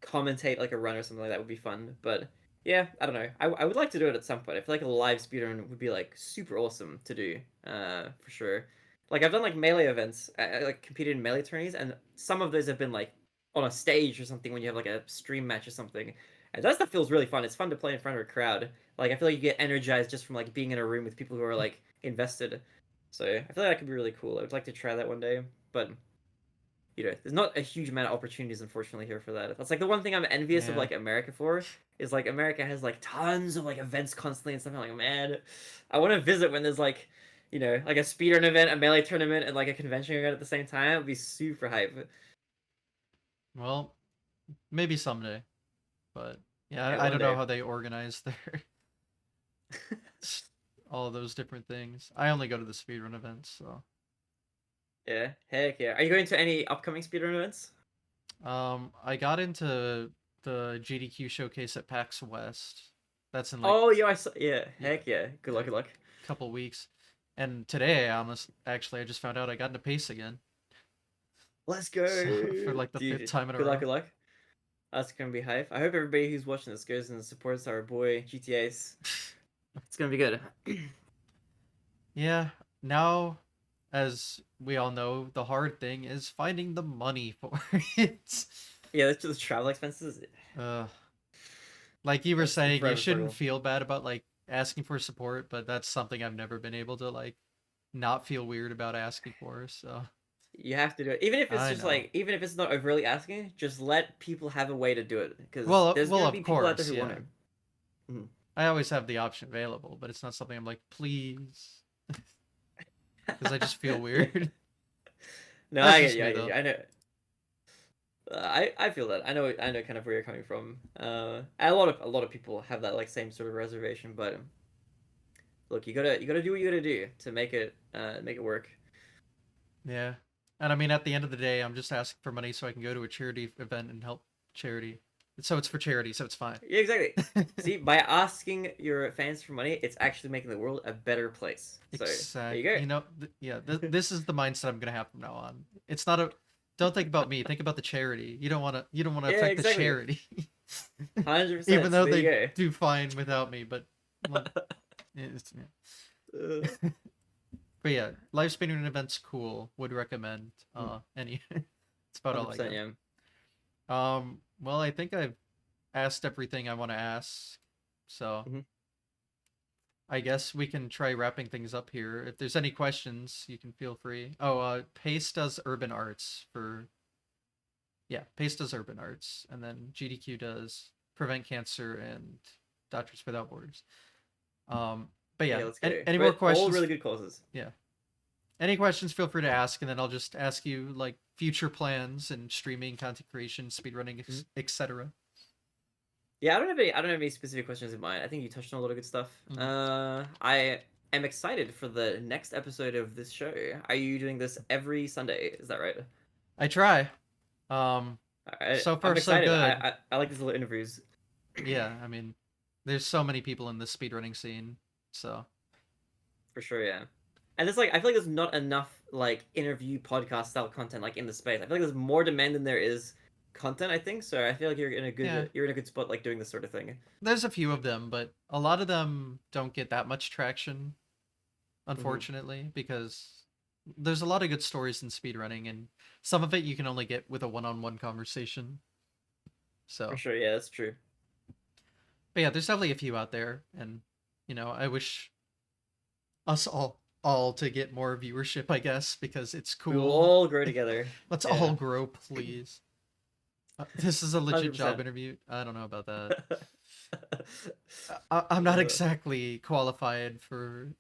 commentate like a run or something like that would be fun. But yeah, I don't know. I would like to do it at some point. I feel like a live speedrun would be like super awesome to do. For sure. Like I've done like melee events. I like competed in melee tourneys, and some of those have been like on a stage or something when you have like a stream match or something. And that stuff feels really fun. It's fun to play in front of a crowd. Like I feel like you get energized just from like being in a room with people who are like invested. So I feel like that could be really cool. I would like to try that one day, but there's not a huge amount of opportunities, unfortunately, here for that. That's like the one thing I'm envious of, Yeah. like America for, is like America has like tons of like events constantly and stuff. I'm like, man, I want to visit when there's like, like a speedrun event, a melee tournament, and like a convention event at the same time. It'd be super hype. Well, maybe someday. But yeah, Yeah, I one don't know day. how they organize their all of those different things. I only go to the speedrun events, so Yeah, heck yeah. Are you going to any upcoming speedrun events? I got into the GDQ showcase at PAX West. That's in like Oh, yeah, I saw. Yeah, yeah, heck yeah. Good luck, good luck. a couple weeks. And today, actually, I just found out I got into pace again. Let's go, So for like the fifth dude. time in a Good luck, row. good luck. That's gonna be hype. I hope everybody who's watching this goes and supports our boy GTA's. It's gonna be good. Yeah, now, as we all know, the hard thing is finding the money for it. Yeah, that's just travel expenses. Uh, like you were That's the saying, you forever shouldn't struggle. feel bad about like asking for support, but that's something I've never been able to like not feel weird about asking for. So You have to do it, even if it's I just know. like, even if it's not overtly asking. Just let people have a way to do it, because Well, there's well, gonna of be people out there course, who want yeah. to. Mhm. I always have the option available, but it's not something I'm like, please, because I just feel Yeah. weird. No, That's I get just you. me I get though. you. I know. I feel that. I know kind of where you're coming from. A lot of people have that like same sort of reservation, but look, you gotta do what you gotta do to make it work. Yeah. And I mean, at the end of the day, I'm just asking for money so I can go to a charity event and help charity. So it's for charity, so it's fine. Yeah, exactly. See, by asking your fans for money, it's actually making the world a better place. So there you Exact. go. You know, yeah. This is the mindset I'm gonna have from now on. It's not a. Don't think about me. Think about the charity. You don't want to. You don't want to Yeah, affect the exactly. charity. 100%. Even though There they you do fine without me, but like, go. yeah. But yeah, live spinning events cool. Would recommend. Any. It's about all I 100%, got. yeah. Well, I think I've asked everything I want to ask. So Mhm. I guess we can try wrapping things up here. If there's any questions, you can feel free. Oh, Pace does urban arts for yeah, Pace does urban arts, and then GDQ does prevent cancer and Doctors Without Borders. But yeah, Yeah, let's go. any more But all questions? really good causes. Yeah, any questions? Feel free to ask, and then I'll just ask you like future plans and streaming, content creation, speedrunning, Mhm. etc. Yeah, I don't have any specific questions in mind. I think you touched on a lot of good stuff. Mm-hmm. I am excited for the next episode of this show. Are you doing this every Sunday? Is that right? I try. Um, so I'm far so excited. I, good. I I like these little interviews. Yeah, I mean, there's so many people in the speedrunning scene, so For sure, yeah. And there's like I feel like there's not enough like interview podcast style content like in the space. I feel like there's more demand than there is content, I think. So I feel like yeah, you're in a good spot like doing this sort of thing. there's a few of them, but a lot of them don't get that much traction, Hmm. unfortunately, because there's a lot of good stories in speedrunning, and some of it you can only get with a one-on-one conversation. For So sure, yeah, that's true. But yeah, there's definitely a few out there, and I wish us all to get more viewership, I guess, because it's We will cool. all grow together. Let's all Yeah, grow, please. This is a legit job 100%. interview. I don't know about that. I'm not exactly qualified for.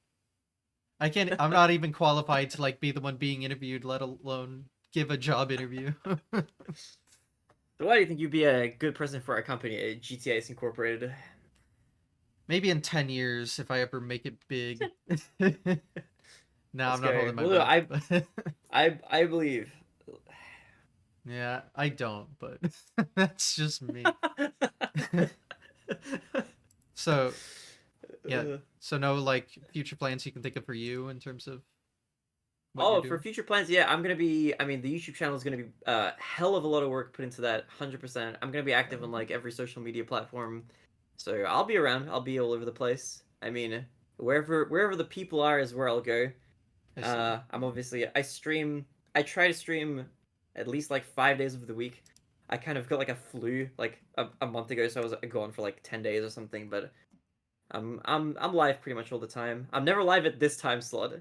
I can't. I'm not even qualified to like be the one being interviewed, let alone give a job interview. So why do you think you'd be a good person for our company, GTA's Incorporated? Maybe in 10 years if I ever make it big. No, Let's I'm not go. holding my Well, no, breath. I believe. Yeah, I don't, but that's just me. So yeah, so no like future plans you can think of for you in terms of what you're Oh, for doing. future plans, yeah, I'm gonna be. I mean, the YouTube channel is gonna be a hell of a lot of work put into that. 100%. I'm gonna be active on like every social media platform, so I'll be around. I'll be all over the place. I mean, wherever the people are is where I'll go. I see. I'm obviously I stream. I try to stream at least like 5 days of the week. I kind of got like a flu like a month ago, so I was gone for like 10 days or something. But I'm live pretty much all the time. I'm never live at this time slot,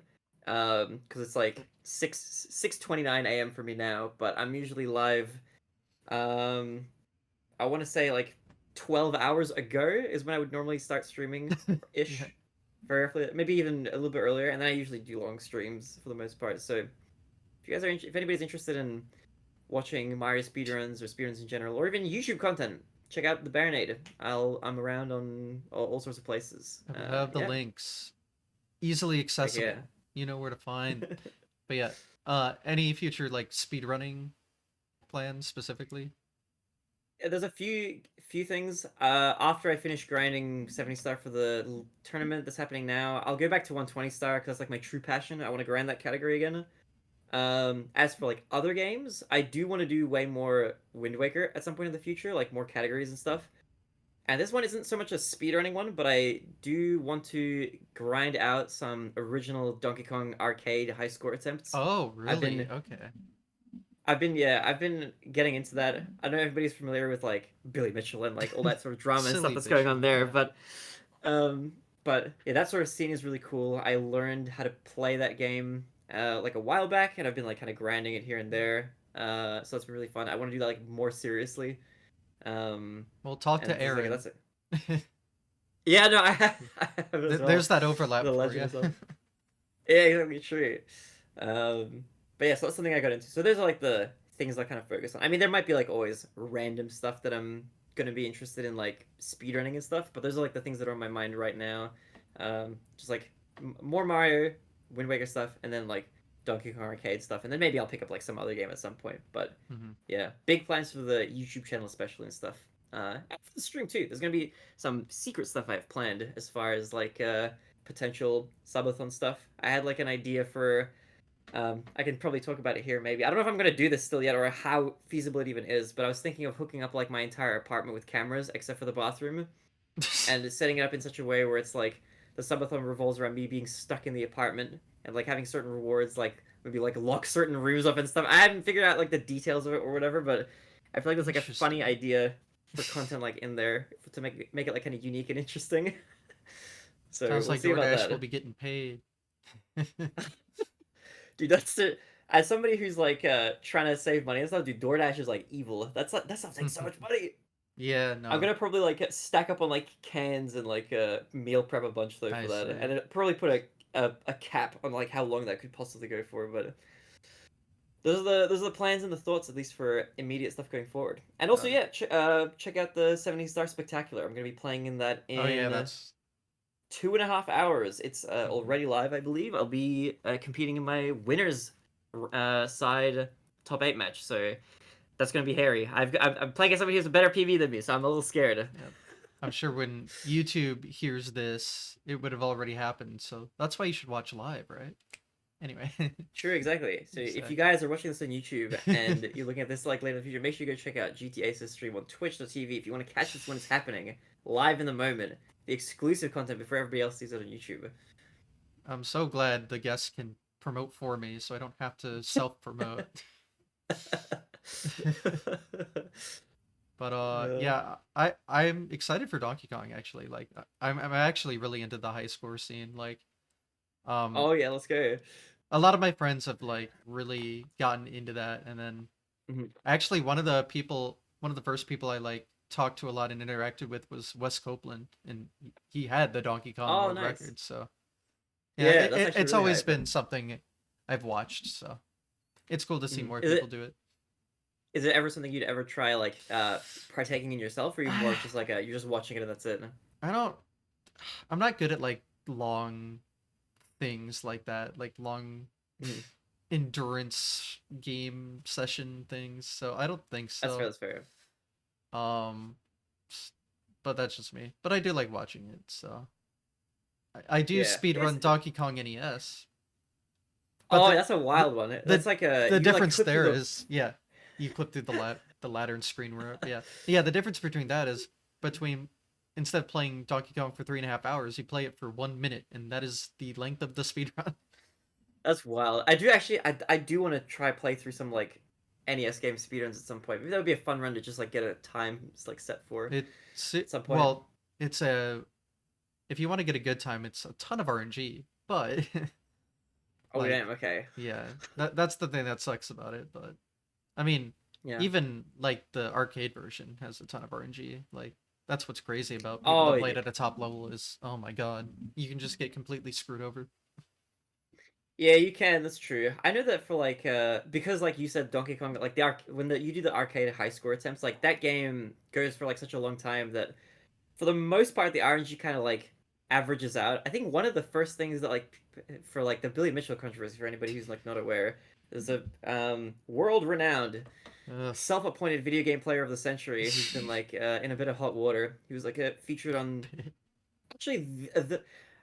because it's like 6:29 a.m. for me now. But I'm usually live. Um, I want to say like 12 hours ago is when I would normally start streaming Yeah. ish. Very roughly, maybe even a little bit earlier, and then I usually do long streams for the most part. So if you guys are, if anybody's interested in watching Mario speedruns or speedruns in general, or even YouTube content, check out TheBarinade. I'm around on all sorts of places. I will have the Yeah, links easily heck yeah. accessible. You know where to find. But yeah, any future like speed running plans specifically? There's a few things. After I finish grinding 70 star for the tournament that's happening now, I'll go back to 120 star because that's like my true passion. I want to grind that category again. As for like other games, I do want to do way more Wind Waker at some point in the future, like more categories and stuff. And this one isn't so much a speedrunning one, but I do want to grind out some original Donkey Kong arcade high score attempts. Oh, I've really? been Okay. I've been getting into that. I know everybody's familiar with like Billy Mitchell and like all that sort of drama and stuff Silly that's going on Mitchell. there, Yeah. um but yeah, that sort of scene is really cool. I learned how to play that game like a while back, and I've been like kind of grinding it here and there. So it's been really fun. I want to do that like more seriously. Um Well, talk and to just like Aaron. that's it. Yeah, no, I have as There's well. that The overlap for legend you. as well. Yeah, exactly true. But yeah, so that's something I got into. So those are like the things I kind of focus on. I mean, there might be like always random stuff that I'm gonna be interested in, like speedrunning and stuff. But those are like the things that are on my mind right now. Just like more Mario, Wind Waker stuff, and then like Donkey Kong Arcade stuff, and then maybe I'll pick up like some other game at some point. But Hmm. yeah, big plans for the YouTube channel especially and stuff. And for the stream too. There's gonna be some secret stuff I have planned as far as like potential subathon stuff. I had like an idea for. I can probably talk about it here maybe. I don't know if I'm gonna do this still yet or how feasible it even is, but I was thinking of hooking up like my entire apartment with cameras except for the bathroom and setting it up in such a way where it's like the subathon revolves around me being stuck in the apartment and like having certain rewards, like maybe like lock certain rooms up and stuff. I haven't figured out like the details of it or whatever, but I feel like there's like a funny Interesting. idea for content like in there to make it like kind of unique and interesting. So Sounds we'll like see about DoorDash will that. be getting paid. Dude, that's the as somebody who's like trying to save money and stuff, dude, DoorDash is like evil. That's like that sounds like so much money. Yeah, I'm no, gonna probably like stack up on like cans and like meal prep a bunch though I for that, see. and probably put a cap on like how long that could possibly go for. But those are the plans and the thoughts at least for immediate stuff going forward. And also, Got it. yeah, check out the 70 Star Spectacular. I'm gonna be playing in that Oh yeah, in that's 2.5 hours. It's mhm. already live, I believe. I'll be competing in my winners side top 8 match, so that's gonna be hairy. I'm playing against somebody who's a better PV than me, so I'm a little scared. Yep. I'm sure when YouTube hears this, it would have already happened. So that's why you should watch live, right? Anyway, Sure, exactly. So if you exactly. guys are watching this on YouTube and you're looking at this like later in the future, make sure you go check out GTA's stream on twitch.tv if you want to catch this when it's happening, live in the moment. The exclusive content before everybody else sees it on YouTube. I'm so glad the guests can promote for me, so I don't have to self promote. But But Yeah. yeah, I'm excited for Donkey Kong actually. Like I'm actually really into the high score scene. Like um Oh yeah, let's go. a lot of my friends have like really gotten into that, and then Mhm. actually one of the first people I like talked to a lot and interacted with was Wes Copeland, and he had the Donkey Kong Oh, world nice. record. So yeah, Yeah, that's actually it's really always hype. been something I've watched. So it's cool to see more Is people it do it. is it ever something you'd ever try like partaking in yourself, or are you more of just like you're just watching it and that's it? I don't. I'm not good at like long things like that, like long Mhm. endurance game session things. So I don't think That's fair. so. That's fair. Um, s- but that's just me. But I do like watching it. So I do Yeah. Yes. speedrun Donkey Kong NES. But Oh, that's a the wild one. That's the like the you like difference clip through there the. is, yeah, you click through the ladder and screen where, yeah, yeah. The difference between that is between instead of playing Donkey Kong for 3.5 hours, you play it for 1 minute, and that is the length of the speedrun. That's wild. I do actually. I do want to try play through some like NES game speedruns at some point. Maybe that would be a fun run to just like get a time like set for at some point. Well, it's a if you want to get a good time, it's a ton of RNG, but Oh like, damn. Okay. yeah, that's the thing that sucks about it. But I mean, Yeah. even like the arcade version has a ton of RNG. Like that's what's crazy about people Oh that play yeah. it at a top level is, oh my god, you can just get completely screwed over. Yeah, you can. That's true. I know that for like because like you said, Donkey Kong, like the arc when you do the arcade high score attempts, like that game goes for like such a long time that for the most part the RNG kind of like averages out. I think one of the first things that like for like the Billy Mitchell controversy for anybody who's like not aware, there's a world renowned Ugh. self-appointed video game player of the century who's been like in a bit of hot water. He was like featured on actually,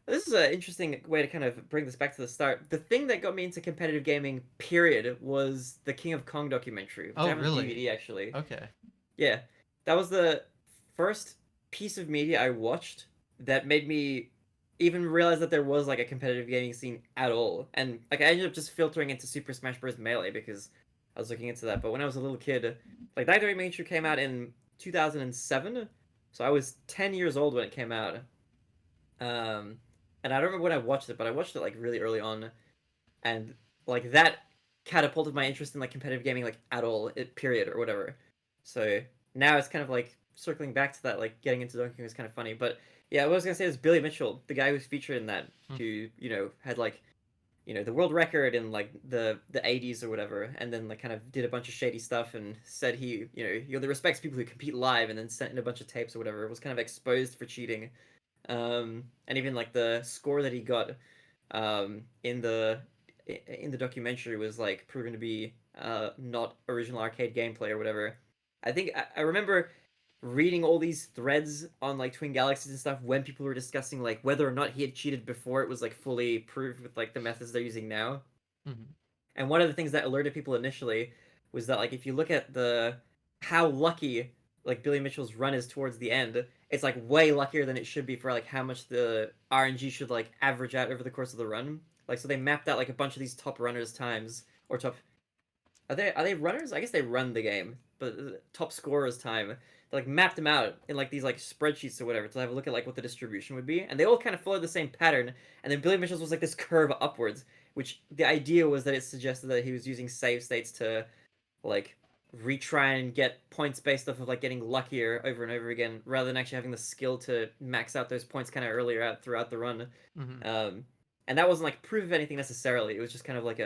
this is an interesting way to kind of bring this back to the start. The thing that got me into competitive gaming, period, was the King of Kong documentary, which I Oh have on really? DVD actually. Okay. Yeah, that was the first piece of media I watched that made me even realize that there was like a competitive gaming scene at all. And like I ended up just filtering into Super Smash Bros. Melee because I was looking into that. But when I was a little kid, like that documentary came out in 2007, so I was 10 years old when it came out. Um, and I don't remember when I watched it, but I watched it like really early on, and like that catapulted my interest in like competitive gaming like at all, period or whatever. So now it's kind of like circling back to that, like getting into Donkey Kong is kind of funny. But yeah, what I was gonna say is Billy Mitchell, the guy who's featured in that, Hmm. who had like the world record in like the 80s or whatever, and then like kind of did a bunch of shady stuff and said he only respects people who compete live, and then sent in a bunch of tapes or whatever. Was kind of exposed for cheating, and even like the score that he got in the documentary was like proven to be not original arcade gameplay or whatever. I think I remember reading all these threads on like Twin Galaxies and stuff when people were discussing like whether or not he had cheated before it was like fully proved with like the methods they're using now. Hmm. And one of the things that alerted people initially was that like if you look at the how lucky like Billy Mitchell's run is towards the end, it's like way luckier than it should be for like how much the RNG should like average out over the course of the run. Like so they mapped out like a bunch of these top runners times or top are they runners? I guess they run the game, but top scorers time. They like mapped them out in like these like spreadsheets or whatever to have a look at like what the distribution would be, and they all kind of followed the same pattern. And then Billy Mitchell's was like this curve upwards, which the idea was that it suggested that he was using save states to like retry and get points based off of like getting luckier over and over again, rather than actually having the skill to max out those points kind of earlier out throughout the run. Hmm. Um, and that wasn't like proof of anything necessarily. It was just kind of like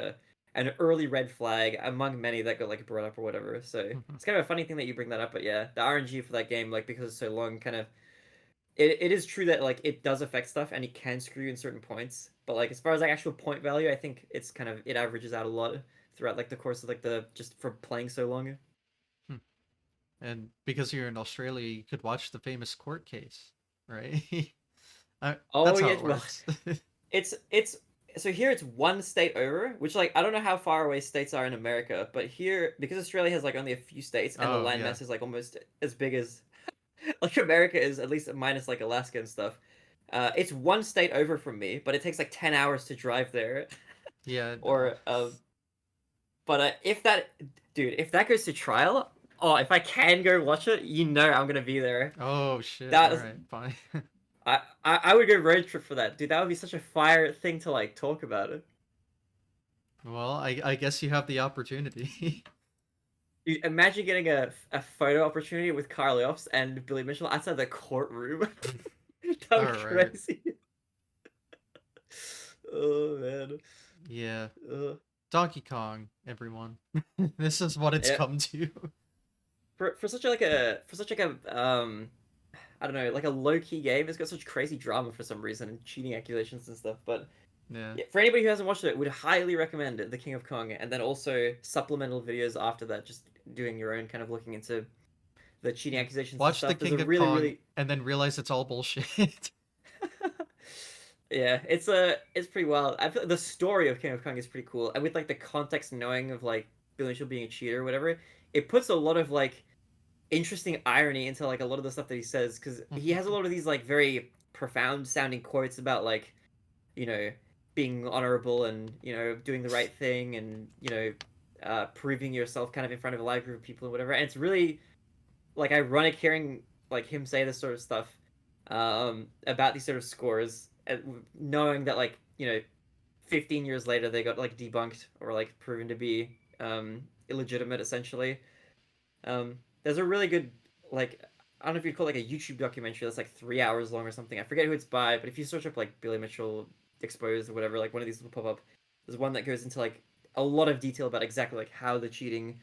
an early red flag among many that got like brought up or whatever. So Hmm. it's kind of a funny thing that you bring that up. But yeah, the RNG for that game, like because it's so long, kind of it is true that like it does affect stuff and it can screw you in certain points. But like as far as like actual point value, I think it's kind of it averages out a lot throughout like the course of like the just for playing so long. And because you're in Australia, you could watch the famous court case, right? Oh That's how yeah, it well, works. it's so here it's one state over, which like I don't know how far away states are in America, but here because Australia has like only a few states and the Oh yeah, landmass is like almost as big as like America is, at least minus like Alaska and stuff. It's one state over from me, but it takes like 10 hours to drive there. yeah. No. Or but if that dude, if that goes to trial, Oh, if I can go watch it, you know I'm gonna be there. Oh shit! That All is, right, fine. I would go road trip for that, dude. That would be such a fire thing to like talk about it. Well, I guess you have the opportunity. Dude, imagine getting a photo opportunity with Carly and Billy Mitchell outside the courtroom. All That would be right. crazy. Oh man. Yeah. Uh, Donkey Kong, everyone. This is what it's yeah. come to. For such a, like a for such like a I don't know, like a low key game, it's got such crazy drama for some reason and cheating accusations and stuff. But Yeah. yeah, for anybody who hasn't watched it, would highly recommend it, The King of Kong, and then also supplemental videos after that, just doing your own kind of looking into the cheating Yeah. accusations and Watch The stuff. There's a King of really, Kong really and then realize it's all bullshit. yeah, it's pretty wild. I feel the story of King of Kong is pretty cool, and with like the context knowing of like Billy Mitchell being a cheater or whatever, it puts a lot of like interesting irony into like a lot of the stuff that he says because he has a lot of these like very profound sounding quotes about like you know being honorable and doing the right thing and proving yourself kind of in front of a large group of people and whatever. And it's really like ironic hearing like him say this sort of stuff about these sort of scores, knowing that like 15 years later they got like debunked or like proven to be illegitimate essentially. There's a really good like I don't know if you'd call it like a YouTube documentary that's like 3 hours long or something. I forget who it's by, but if you search up like Billy Mitchell exposed or whatever, like one of these will pop up. There's one that goes into like a lot of detail about exactly like how the cheating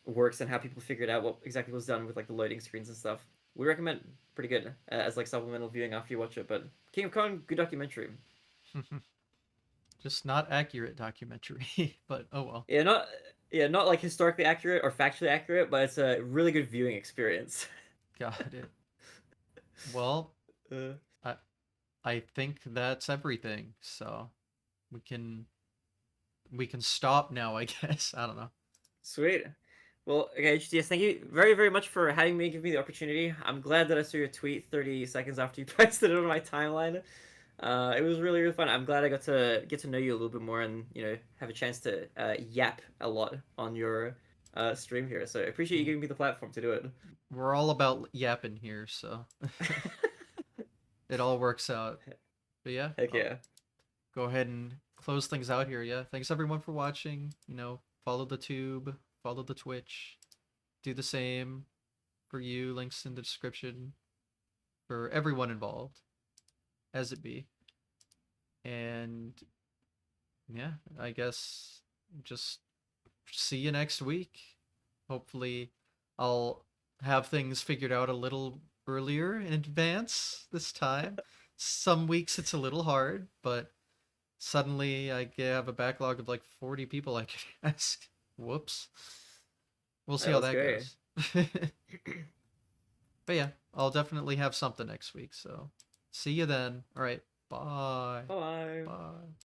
works and how people figured out what exactly was done with like the loading screens and stuff. We recommend pretty good as like supplemental viewing after you watch it. But King of Kong, good documentary. Just not accurate documentary, but oh well. Yeah, not not like historically accurate or factually accurate, but it's a really good viewing experience. Got it. Well, uh, I I think that's everything. So we can we can stop now, I guess. I don't know. Sweet. Well, okay, HTS, thank you very, very much for having me, give me the opportunity. I'm glad that I saw your tweet 30 seconds after you posted it on my timeline. It was really, really fun. I'm glad I got to get to know you a little bit more and, have a chance to yap a lot on your stream here. So I appreciate you giving me the platform to do it. We're all about yapping here, so it all works out. But yeah, Heck I'll yeah. go ahead and close things out here. Yeah, thanks everyone for watching. Follow the tube, follow the Twitch, do the same for you. Links in the description for everyone involved, as it be. And yeah, I guess just see you next week. Hopefully, I'll have things figured out a little earlier in advance this time. Some weeks it's a little hard, but suddenly I have a backlog of like 40 people I could ask. Whoops. We'll see That how was that great. goes. But yeah, I'll definitely have something next week. So see you then. All right. Bye. Bye. Bye.